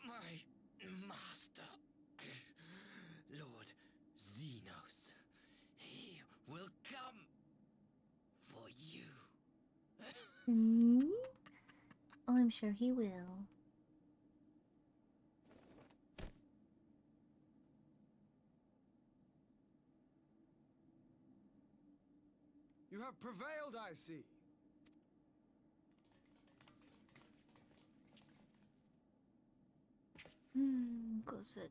My master, Lord Xenos, he will come for you. Oh, I'm sure he will. You have prevailed, I see. Cosette.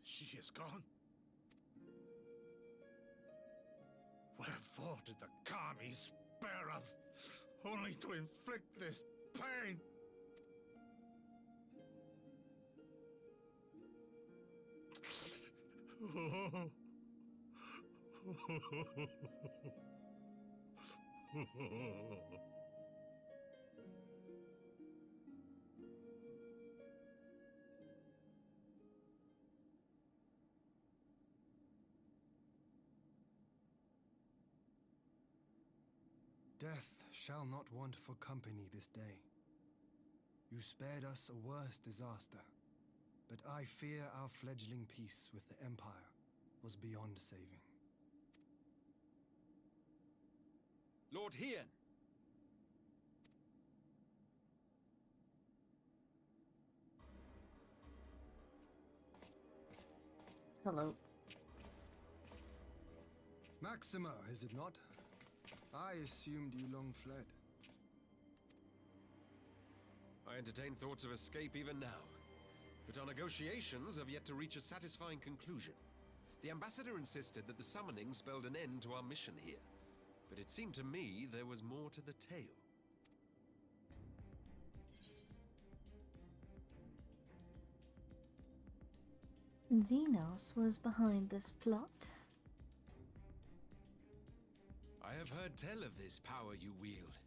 She is gone. Wherefore did the Kami spare us, only to inflict this pain? Death shall not want for company this day. You spared us a worse disaster, but I fear our fledgling peace with the Empire was beyond saving. Lord Hien! Hello. Maxima, is it not? I assumed you long fled. I entertain thoughts of escape even now. But our negotiations have yet to reach a satisfying conclusion. The ambassador insisted that the summoning spelled an end to our mission here. But it seemed to me there was more to the tale. Xenos was behind this plot. I have heard tell of this power you wield.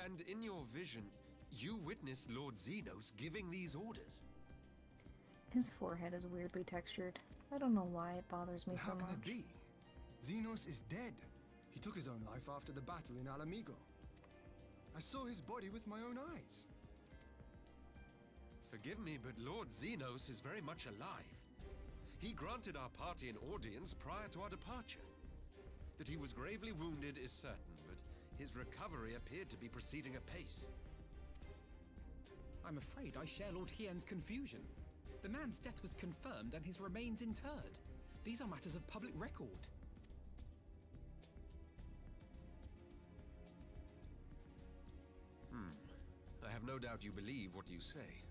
And in your vision, you witnessed Lord Xenos giving these orders. His forehead is weirdly textured. I don't know why it bothers me so much. How can it be? Xenos is dead. He took his own life after the battle in Alamigo. I saw his body with my own eyes. Forgive me, but Lord Xenos is very much alive. He granted our party an audience prior to our departure. That he was gravely wounded is certain, but his recovery appeared to be proceeding apace. I'm afraid I share Lord Hien's confusion. The man's death was confirmed and his remains interred. These are matters of public record. I have no doubt you believe what you say.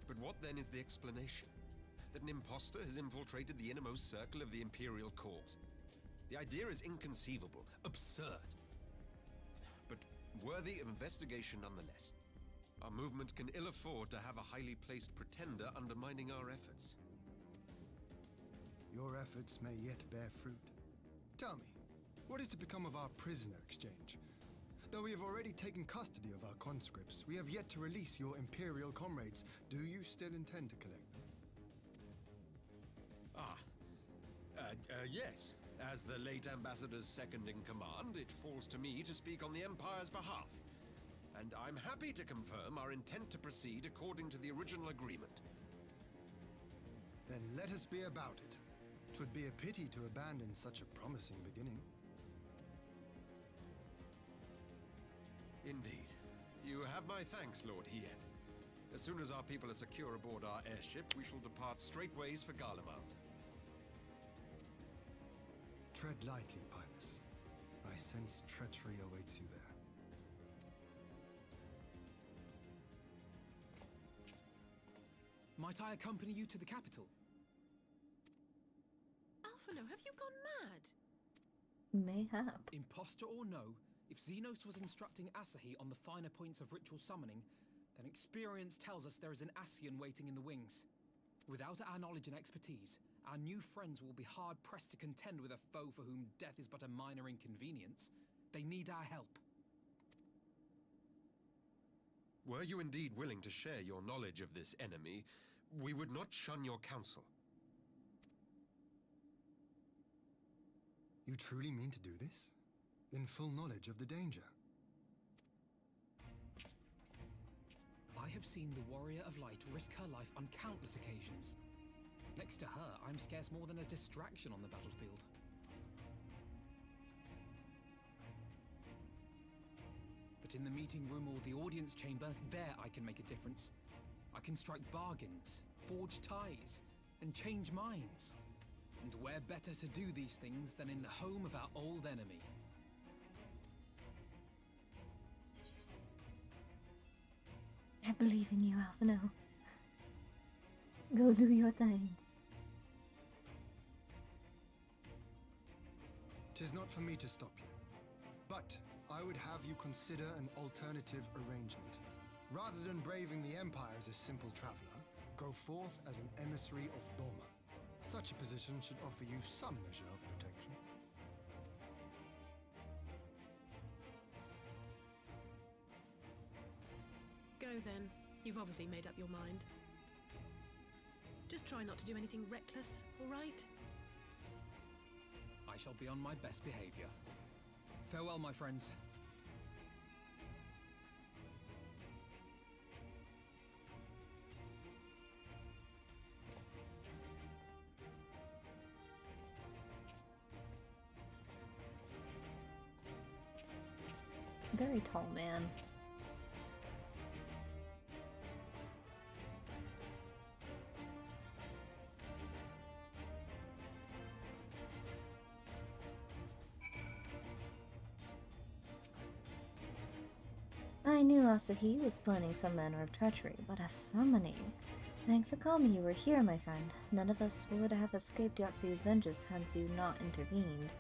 But what then is the explanation? That an impostor has infiltrated the innermost circle of the Imperial Court? The idea is inconceivable, absurd. But worthy of investigation nonetheless. Our movement can ill afford to have a highly placed pretender undermining our efforts. Your efforts may yet bear fruit. Tell me, what is to become of our prisoner exchange? Though we have already taken custody of our conscripts, we have yet to release your Imperial comrades. Do you still intend to collect them? Yes. As the late Ambassador's second in command, it falls to me to speak on the Empire's behalf. And I'm happy to confirm our intent to proceed according to the original agreement. Then let us be about it. 'Twould be a pity to abandon such a promising beginning. Indeed. You have my thanks, Lord Hien. As soon as our people are secure aboard our airship, we shall depart straightways for Garlemald. Tread lightly, Pilus. I sense treachery awaits you there. Might I accompany you to the capital? Alphino, have you gone mad? Mayhap. Imposter or no, if Xenos was instructing Asahi on the finer points of ritual summoning, then experience tells us there is an Ascian waiting in the wings. Without our knowledge and expertise, our new friends will be hard-pressed to contend with a foe for whom death is but a minor inconvenience. They need our help. Were you indeed willing to share your knowledge of this enemy, we would not shun your counsel. You truly mean to do this? In full knowledge of the danger? I have seen the Warrior of Light risk her life on countless occasions. Next to her, I'm scarce more than a distraction on the battlefield. But in the meeting room or the audience chamber, there I can make a difference. I can strike bargains, forge ties, and change minds. And where better to do these things than in the home of our old enemy? I believe in you, Alphino. Go do your thing. 'Tis not for me to stop you, but I would have you consider an alternative arrangement. Rather than braving the Empire as a simple traveler, go forth as an emissary of Doma. Such a position should offer you some measure of protection. Go then. You've obviously made up your mind. Just try not to do anything reckless, all right? I shall be on my best behavior. Farewell, my friends. Very tall man. I knew Asahi was planning some manner of treachery, but a summoning. Thank the kami you were here, my friend. None of us would have escaped Yatsu's vengeance had you not intervened.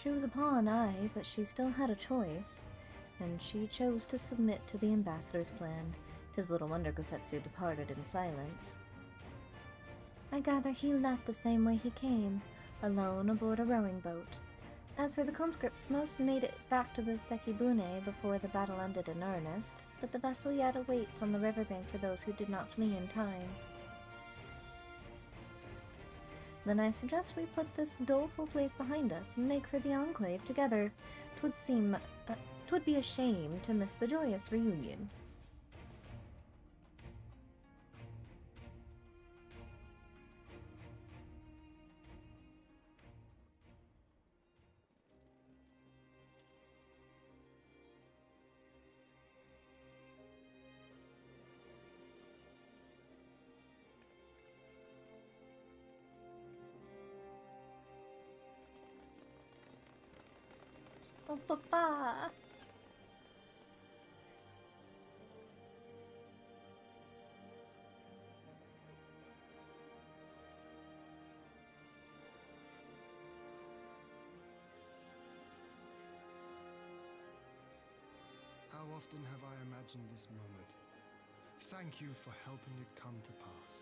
She was a pawn, aye, but she still had a choice, and she chose to submit to the ambassador's plan. 'Tis little wonder Gosetsu departed in silence. I gather he left the same way he came, alone aboard a rowing boat. As for the conscripts, most made it back to the Sekibune before the battle ended in earnest, but the vessel yet awaits on the riverbank for those who did not flee in time. Then I suggest we put this doleful place behind us and make for the Enclave together. 'Twould be a shame to miss the joyous reunion. Oh, Papa! How often have I imagined this moment? Thank you for helping it come to pass.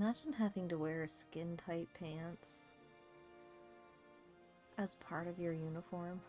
Imagine having to wear skin-tight pants as part of your uniform.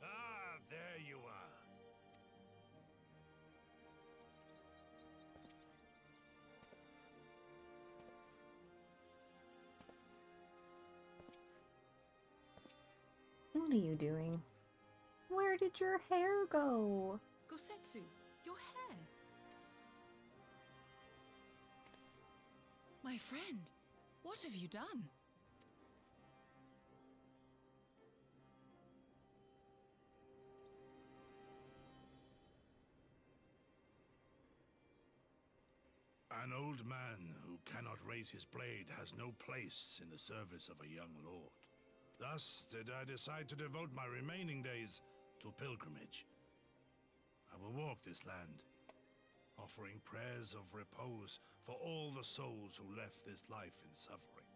Ah, there you are. What are you doing? Where did your hair go? Gosetsu, your hair. My friend, what have you done? An old man who cannot raise his blade has no place in the service of a young lord. Thus did I decide to devote my remaining days to pilgrimage. I will walk this land, offering prayers of repose for all the souls who left this life in suffering.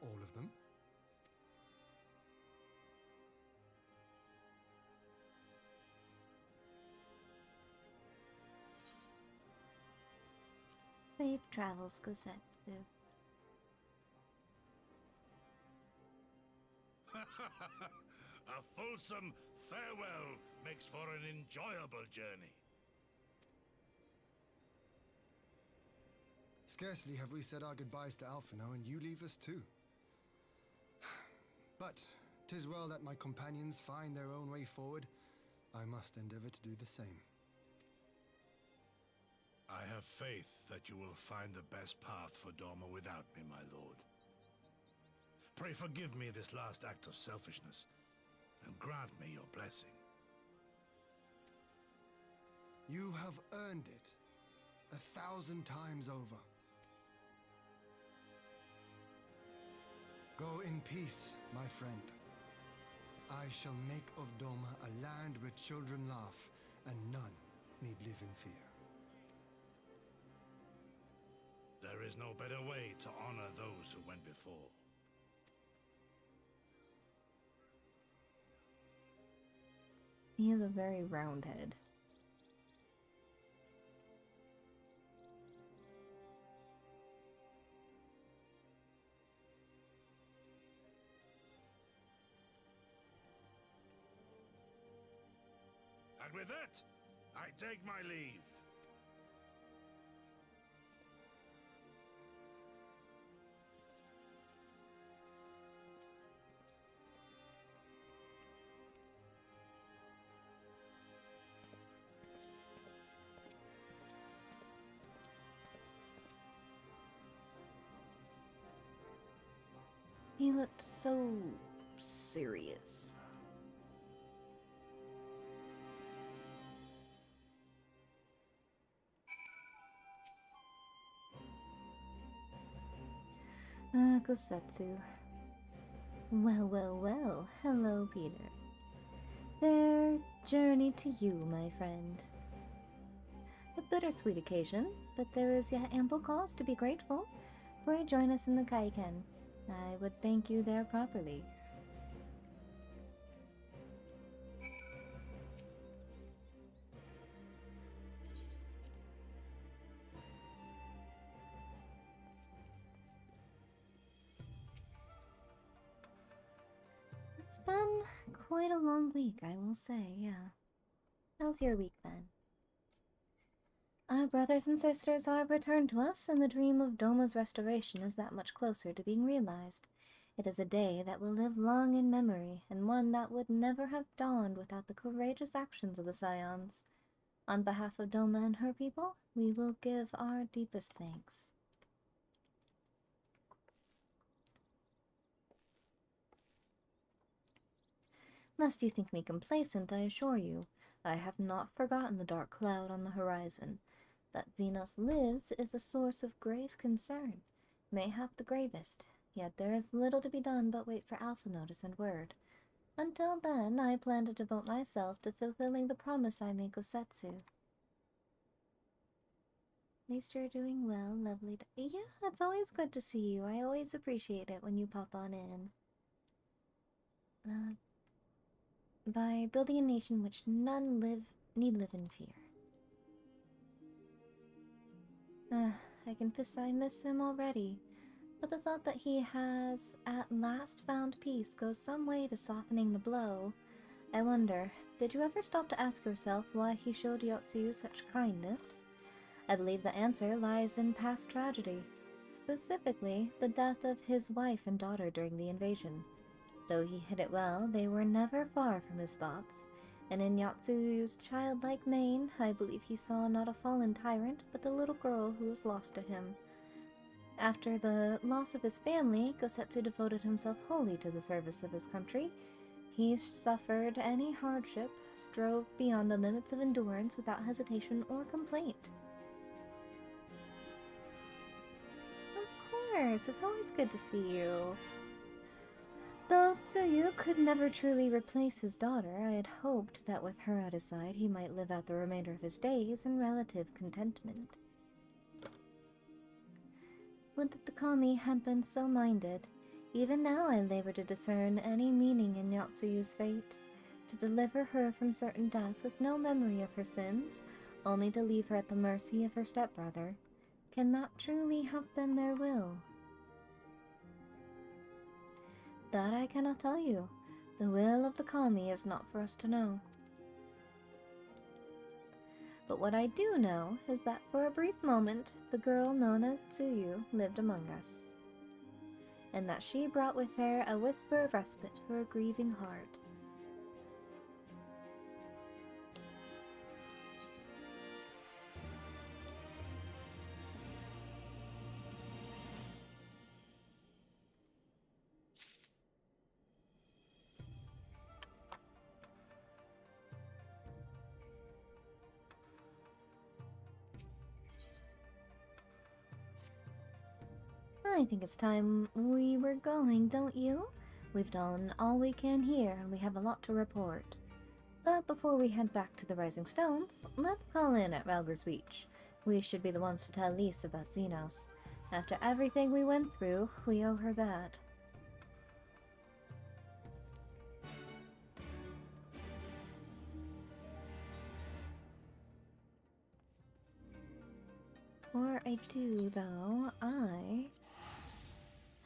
All of them? Safe travels, Gosetsu. A fulsome farewell makes for an enjoyable journey. Scarcely have we said our goodbyes to Alphino, and you leave us too. But 'tis well that my companions find their own way forward. I must endeavor to do the same. I have faith that you will find the best path for Doma without me, my lord. Pray forgive me this last act of selfishness, and grant me your blessing. You have earned it 1,000 times over. Go in peace, my friend. I shall make of Doma a land where children laugh and none need live in fear. There is no better way to honor those who went before. He has a very round head. And with that, I take my leave. He looked so serious. Ah, Gosetsu. Well, well, well. Hello, Peter. Fair journey to you, my friend. A bittersweet occasion, but there is yet ample cause to be grateful, for you join us in the Kaiken. I would thank you there properly. It's been quite a long week, I will say, yeah. How's your week then? Our brothers and sisters have returned to us, and the dream of Doma's restoration is that much closer to being realized. It is a day that will live long in memory, and one that would never have dawned without the courageous actions of the Scions. On behalf of Doma and her people, we will give our deepest thanks. Lest you think me complacent, I assure you, I have not forgotten the dark cloud on the horizon. That Xenos lives is a source of grave concern, mayhap the gravest, yet there is little to be done but wait for Alpha Node to send word. Until then, I plan to devote myself to fulfilling the promise I made Gosetsu. At least you're doing well, lovely. Yeah, it's always good to see you. I always appreciate it when you pop on in. By building a nation which none need live in fear. I confess I miss him already, but the thought that he has at last found peace goes some way to softening the blow. I wonder, did you ever stop to ask yourself why he showed Yotsuyu such kindness? I believe the answer lies in past tragedy, specifically the death of his wife and daughter during the invasion. Though he hid it well, they were never far from his thoughts, and in Yatsuyu's childlike mien, I believe he saw not a fallen tyrant, but a little girl who was lost to him. After the loss of his family, Gosetsu devoted himself wholly to the service of his country. He suffered any hardship, strove beyond the limits of endurance without hesitation or complaint. Of course, it's always good to see you. Though Tsuyu could never truly replace his daughter, I had hoped that with her at his side he might live out the remainder of his days in relative contentment. Would that the kami had been so minded. Even now I labor to discern any meaning in Yatsuyu's fate, to deliver her from certain death with no memory of her sins, only to leave her at the mercy of her stepbrother. Can that truly have been their will? That I cannot tell you. The will of the kami is not for us to know. But what I do know is that for a brief moment, the girl known as Tsuyu lived among us, and that she brought with her a whisper of respite for a grieving heart. I think it's time we were going, don't you? We've done all we can here, and we have a lot to report. But before we head back to the Rising Stones, let's call in at Ralger's Reach. We should be the ones to tell Lise about Xenos. After everything we went through, we owe her that. Before I do, though, I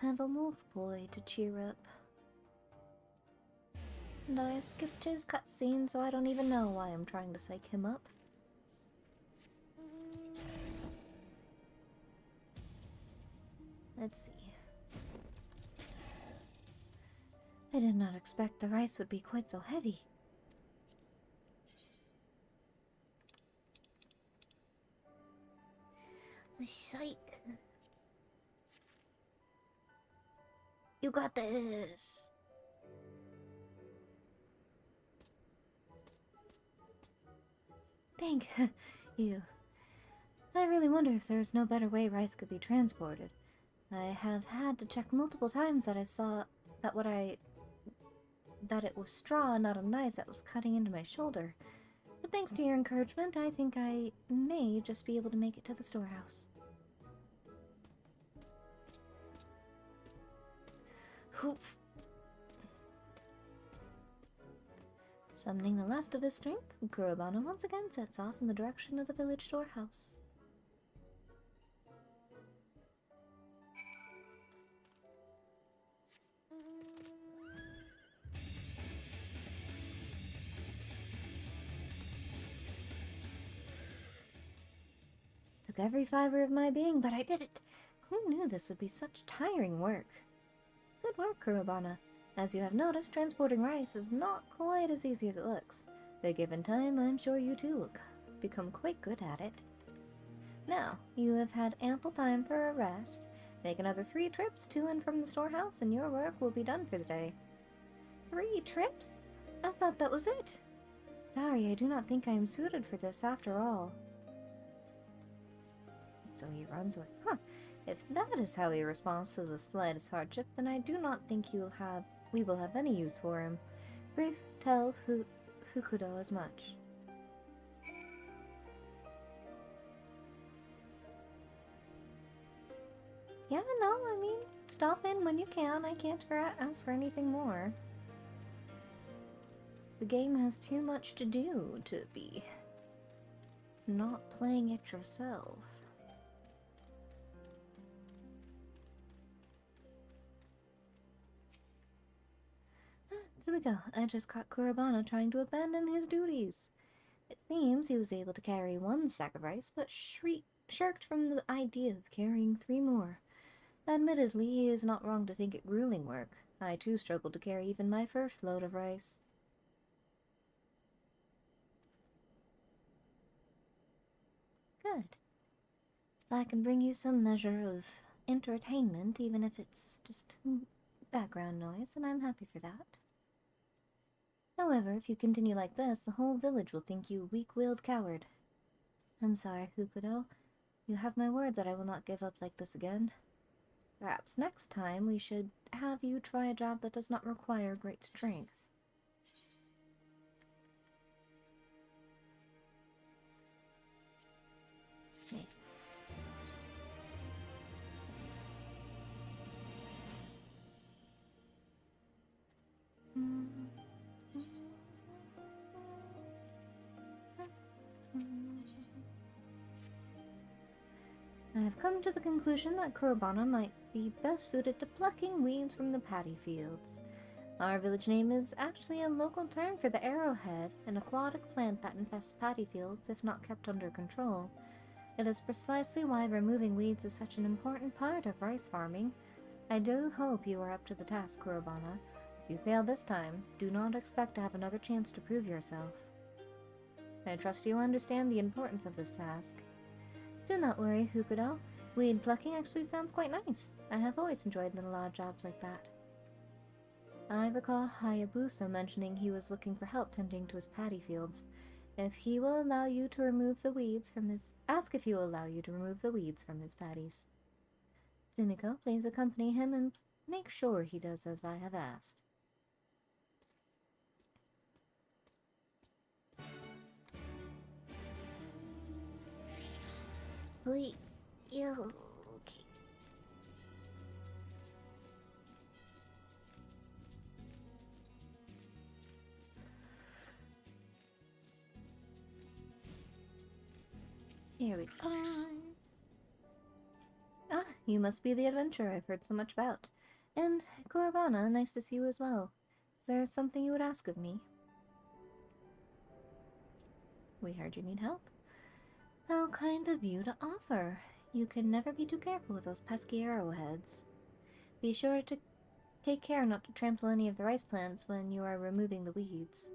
have a wolf boy to cheer up. And I skipped his cutscene, so I don't even know why I'm trying to psych him up. Let's see. I did not expect the rice would be quite so heavy. Psych. You got this. Thank you. I really wonder if there's no better way rice could be transported. I have had to check multiple times that I saw that it was straw, not a knife, that was cutting into my shoulder. But thanks to your encouragement, I think I may just be able to make it to the storehouse. Hoof. Summoning the last of his strength, Kurobana once again sets off in the direction of the village storehouse. Took every fiber of my being, but I did it! Who knew this would be such tiring work? Good work, Kurobana. As you have noticed, transporting rice is not quite as easy as it looks. But given time, I'm sure you too will become quite good at it. Now, you have had ample time for a rest. Make another 3 trips to and from the storehouse, and your work will be done for the day. 3 trips? I thought that was it. Sorry, I do not think I am suited for this after all. So he runs away. Huh. If that is how he responds to the slightest hardship, then I do not think we will have any use for him. Brief, tell Fukudo as much. Yeah, no, I mean, stop in when you can. I can't ask for anything more. The game has too much to do to be not playing it yourself. There we go. I just caught Kurabana trying to abandon his duties. It seems he was able to carry 1 sack of rice, but shirked from the idea of carrying 3 more. Admittedly, he is not wrong to think it grueling work. I too struggled to carry even my first load of rice. Good. If I can bring you some measure of entertainment, even if it's just background noise, then I'm happy for that. However, if you continue like this, the whole village will think you a weak-willed coward. I'm sorry, Fukudo. You have my word that I will not give up like this again. Perhaps next time we should have you try a job that does not require great strength. I have come to the conclusion that Kurabana might be best suited to plucking weeds from the paddy fields. Our village name is actually a local term for the arrowhead, an aquatic plant that infests paddy fields if not kept under control. It is precisely why removing weeds is such an important part of rice farming. I do hope you are up to the task, Kurabana. If you fail this time, do not expect to have another chance to prove yourself. I trust you understand the importance of this task. Do not worry, Fukudo. Weed plucking actually sounds quite nice. I have always enjoyed little odd jobs like that. I recall Hayabusa mentioning he was looking for help tending to his paddy fields. If he will allow you to remove the weeds from his... Ask if he will allow you to remove the weeds from his paddies. Sumiko, please accompany him and make sure he does as I have asked. Wait, okay. Here we go. Ah, you must be the adventurer I've heard so much about. And Kurabana, nice to see you as well. Is there something you would ask of me? We heard you need help. How kind of you to offer. You can never be too careful with those pesky arrowheads. Be sure to take care not to trample any of the rice plants when you are removing the weeds.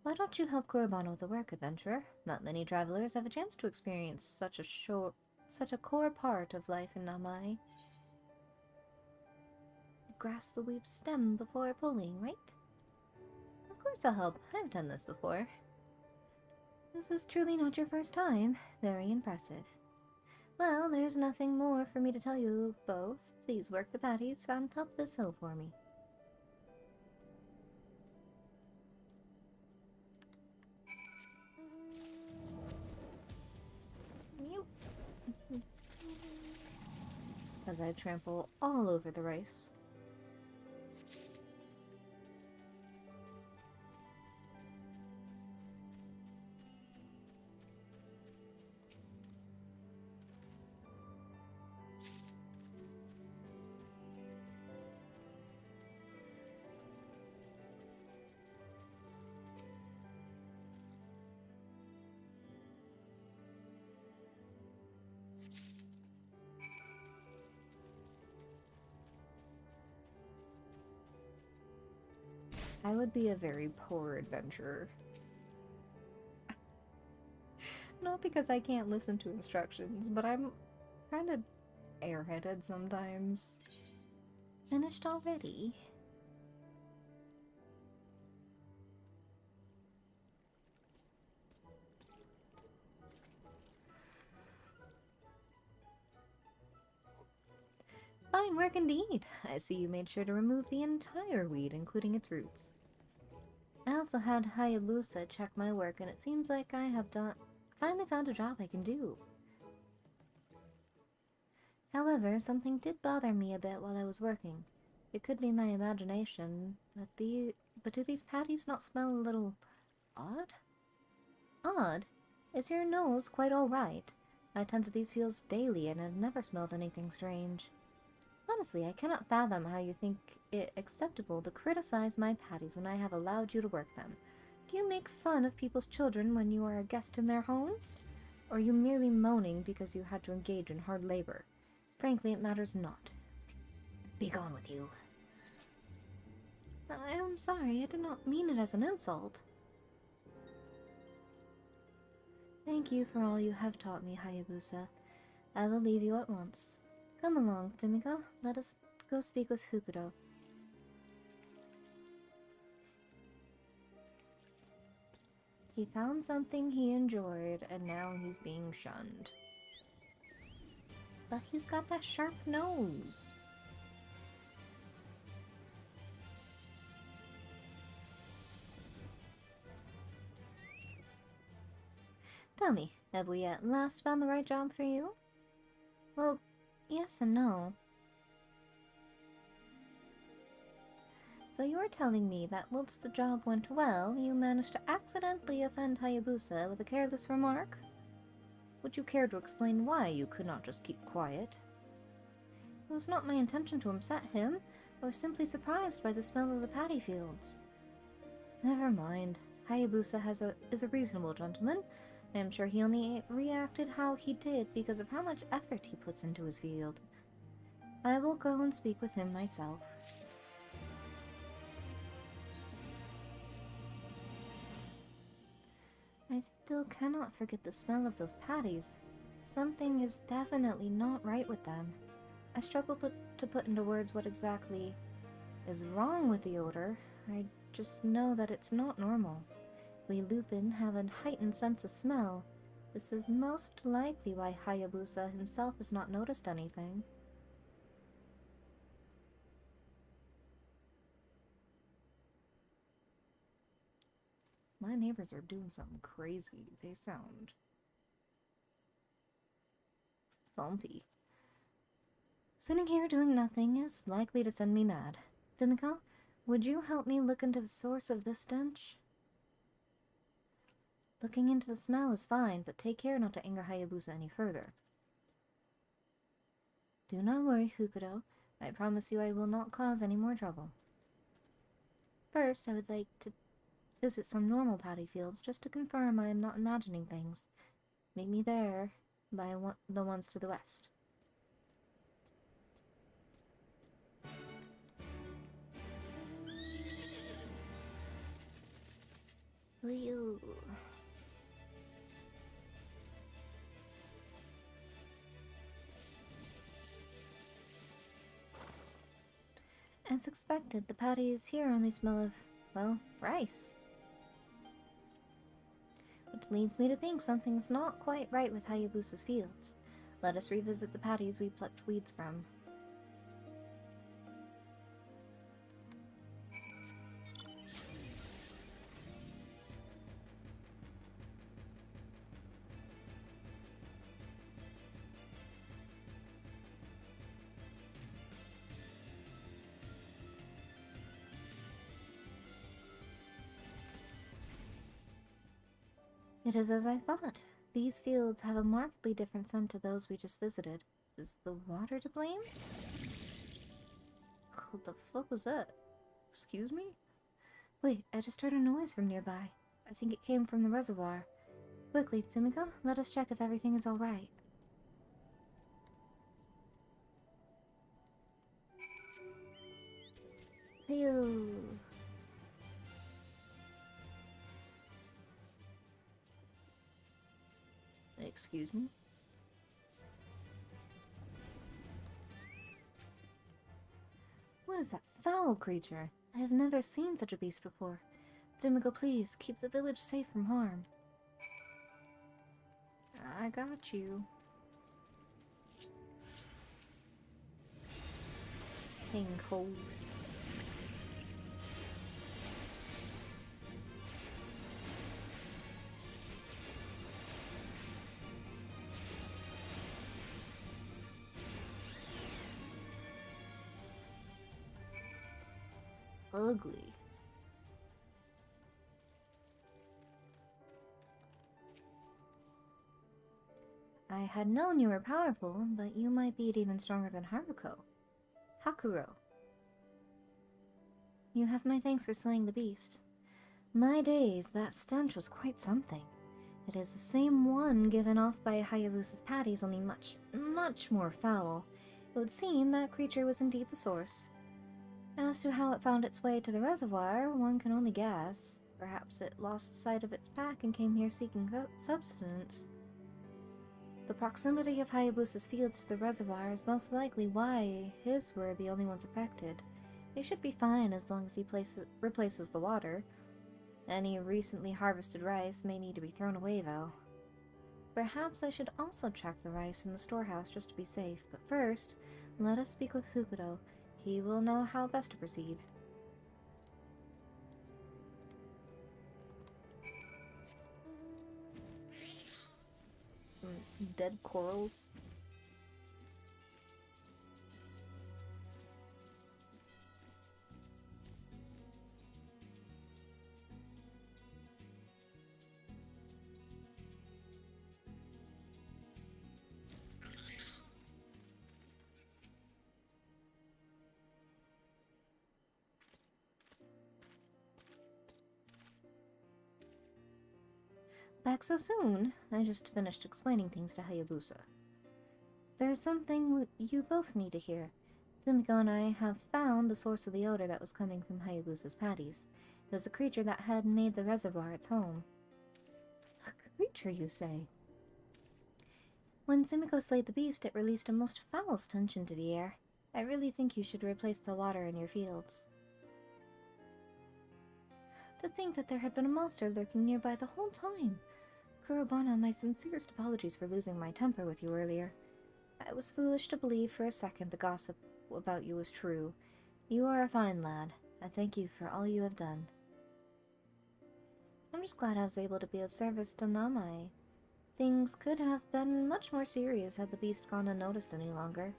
Why don't you help Kurabana with the work, adventurer? Not many travelers have a chance to experience such a core part of life in Namai. Grasp the weed stem before pulling, right? Of course I'll help. I've done this before. This is truly not your first time. Very impressive. Well, there's nothing more for me to tell you both. Please work the paddies on top of this hill for me. As I trample all over the rice. I would be a very poor adventurer. not because I can't listen to instructions, but I'm kind of airheaded sometimes. Finished already? Fine work indeed. I see you made sure to remove the entire weed, including its roots. I also had Hayabusa check my work, and it seems like I have finally found a job I can do. However, something did bother me a bit while I was working. It could be my imagination, but do these patties not smell a little odd? Odd? Is your nose quite all right? I tend to these fields daily and have never smelled anything strange. Honestly, I cannot fathom how you think it acceptable to criticize my patties when I have allowed you to work them. Do you make fun of people's children when you are a guest in their homes? Or are you merely moaning because you had to engage in hard labor? Frankly, it matters not. Be gone with you. I am sorry, I did not mean it as an insult. Thank you for all you have taught me, Hayabusa. I will leave you at once. Come along, Tomiko. Let us go speak with Fukudo. He found something he enjoyed, and now he's being shunned. But he's got that sharp nose. Tell me, have we at last found the right job for you? Well, yes and no. So you're telling me that whilst the job went well, you managed to accidentally offend Hayabusa with a careless remark? Would you care to explain why you could not just keep quiet? It was not my intention to upset him. I was simply surprised by the smell of the paddy fields. Never mind. Hayabusa is a reasonable gentleman. I am sure he only reacted how he did because of how much effort he puts into his field. I will go and speak with him myself. I still cannot forget the smell of those patties. Something is definitely not right with them. I struggle to put into words what exactly is wrong with the odor. I just know that it's not normal. We Lupin have a heightened sense of smell. This is most likely why Hayabusa himself has not noticed anything. My neighbors are doing something crazy. They sound thumpy. Sitting here doing nothing is likely to send me mad. Tomiko, would you help me look into the source of this stench? Looking into the smell is fine, but take care not to anger Hayabusa any further. Do not worry, Fukudo. I promise you I will not cause any more trouble. First, I would like to visit some normal paddy fields just to confirm I am not imagining things. Meet me there by the ones to the west. Whew. As expected, the patties here only smell of, well, rice. Which leads me to think something's not quite right with Hayabusa's fields. Let us revisit the patties we plucked weeds from. It is as I thought. These fields have a markedly different scent to those we just visited. Is the water to blame? What the fuck was that? Excuse me? Wait, I just heard a noise from nearby. I think it came from the reservoir. Quickly, Tsumiko, let us check if everything is alright. Phew. Excuse me. What is that foul creature? I have never seen such a beast before. Dimiko, please, keep the village safe from harm. I got you. Hang cold. Ugly. I had known you were powerful, but you might be even stronger than Hakuro. You have my thanks for slaying the beast. My days, that stench was quite something. It is the same one given off by Hayabusa's patties, only much, much more foul. It would seem that creature was indeed the source. As to how it found its way to the reservoir, one can only guess. Perhaps it lost sight of its pack and came here seeking subsistence. The proximity of Hayabusa's fields to the reservoir is most likely why his were the only ones affected. They should be fine as long as he replaces the water. Any recently harvested rice may need to be thrown away, though. Perhaps I should also check the rice in the storehouse just to be safe, but first, let us speak with Fukudo. He will know how best to proceed. Some dead corals. Back so soon? I just finished explaining things to Hayabusa. There's something you both need to hear. Dimiko and I have found the source of the odor that was coming from Hayabusa's patties. It was a creature that had made the reservoir its home. A creature, you say? When Sumiko slayed the beast, it released a most foul stench into the air. I really think you should replace the water in your fields. To think that there had been a monster lurking nearby the whole time. Kurobana, my sincerest apologies for losing my temper with you earlier. I was foolish to believe for a second the gossip about you was true. You are a fine lad. I thank you for all you have done. I'm just glad I was able to be of service to Namai. Things could have been much more serious had the beast gone unnoticed any longer.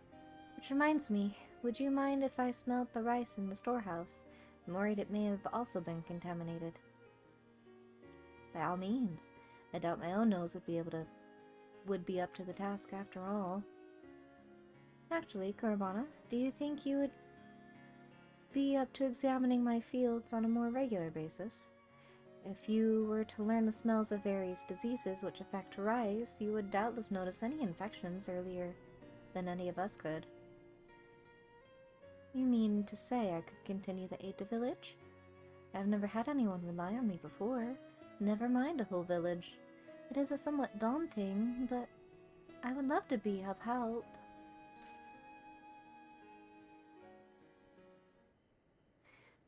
Which reminds me, would you mind if I smelled the rice in the storehouse? I'm worried it may have also been contaminated. By all means. I doubt my own nose would be up to the task after all. Actually, Kurabana, do you think you would be up to examining my fields on a more regular basis? If you were to learn the smells of various diseases which affect rice, you would doubtless notice any infections earlier than any of us could. You mean to say I could continue the aid to village? I've never had anyone rely on me before. Never mind a whole village. It is somewhat daunting, but I would love to be of help.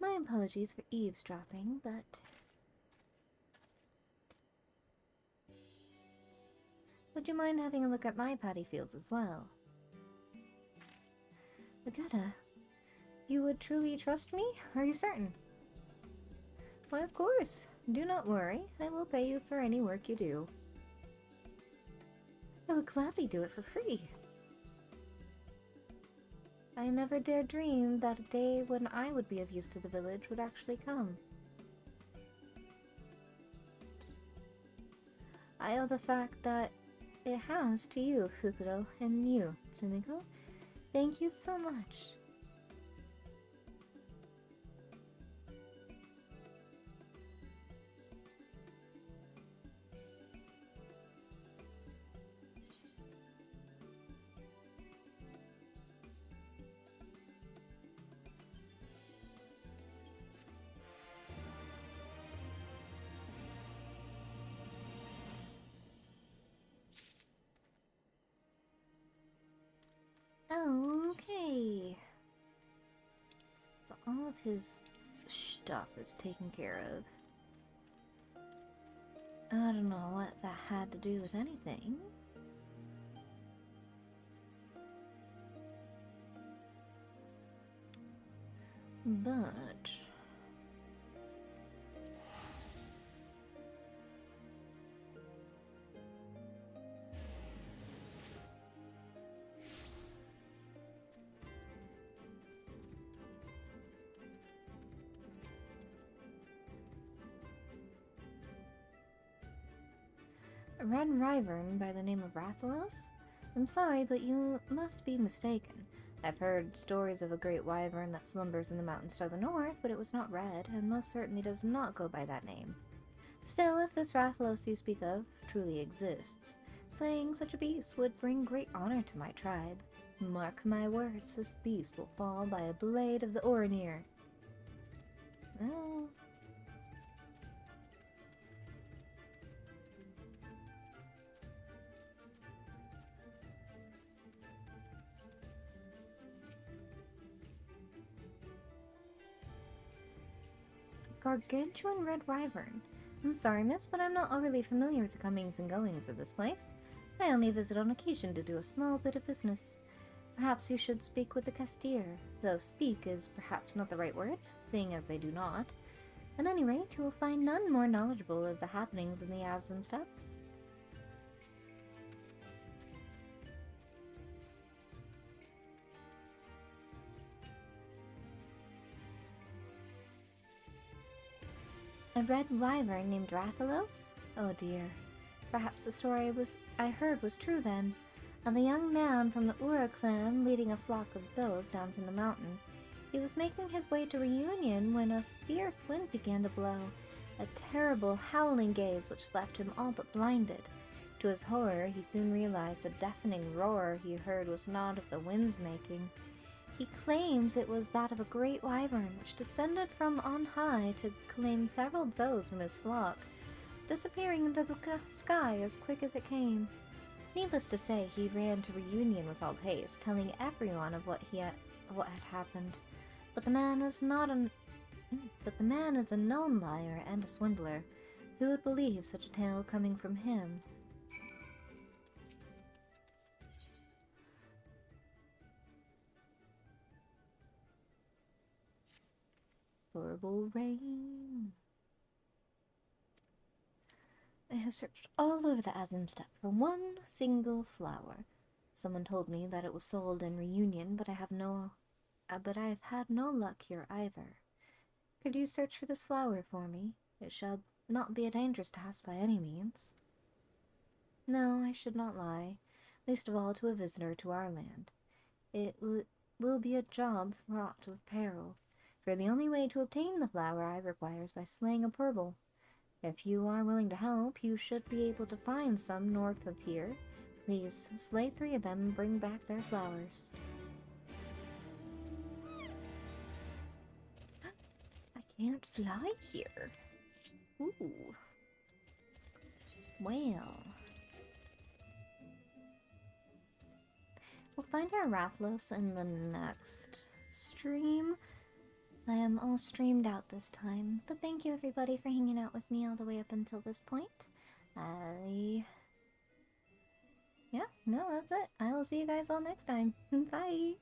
My apologies for eavesdropping, but... Would you mind having a look at my paddy fields as well? Agata, you would truly trust me? Are you certain? Why, of course. Do not worry. I will pay you for any work you do. I would gladly do it for free. I never dared dream that a day when I would be of use to the village would actually come. I owe the fact that it has to you, Fukudo, and you, Tsumiko. Thank you so much. Okay. So all of his stuff is taken care of. I don't know what that had to do with anything. But a red wyvern by the name of Rathalos? I'm sorry, but you must be mistaken. I've heard stories of a great wyvern that slumbers in the mountains to the north, but it was not red, and most certainly does not go by that name. Still, if this Rathalos you speak of truly exists, slaying such a beast would bring great honor to my tribe. Mark my words, this beast will fall by a blade of the Orinir. Oh. Gargantuan red wyvern. I'm sorry, miss, but I'm not overly familiar with the comings and goings of this place. I only visit on occasion to do a small bit of business. Perhaps you should speak with the Castir, though speak is perhaps not the right word, seeing as they do not. At any rate, you will find none more knowledgeable of the happenings in the Azim Steppes. A red wyvern named Rathalos? Oh dear. Perhaps the story I heard was true then, of a young man from the Ura clan leading a flock of those down from the mountain. He was making his way to Reunion when a fierce wind began to blow, a terrible howling gale which left him all but blinded. To his horror, he soon realized the deafening roar he heard was not of the wind's making. He claims it was that of a great wyvern which descended from on high to claim several does from his flock, disappearing into the sky as quick as it came. Needless to say, he ran to Reunion with all haste, telling everyone of what had happened. But the man is a known liar and a swindler. Who would believe such a tale coming from him? Horrible rain. I have searched all over the Azim Steppe for one single flower. Someone told me that it was sold in Reunion, but I have had no luck here either. Could you search for this flower for me? It shall not be a dangerous task by any means. No, I should not lie, least of all to a visitor to our land. It will be a job fraught with peril, for the only way to obtain the flower I require is by slaying a purple. If you are willing to help, you should be able to find some north of here. Please, slay 3 of them and bring back their flowers. I can't fly here. Ooh. Well. We'll find our Rathalos in the next stream. I am all streamed out this time, but thank you everybody for hanging out with me all the way up until this point. Yeah, no, that's it. I will see you guys all next time. Bye!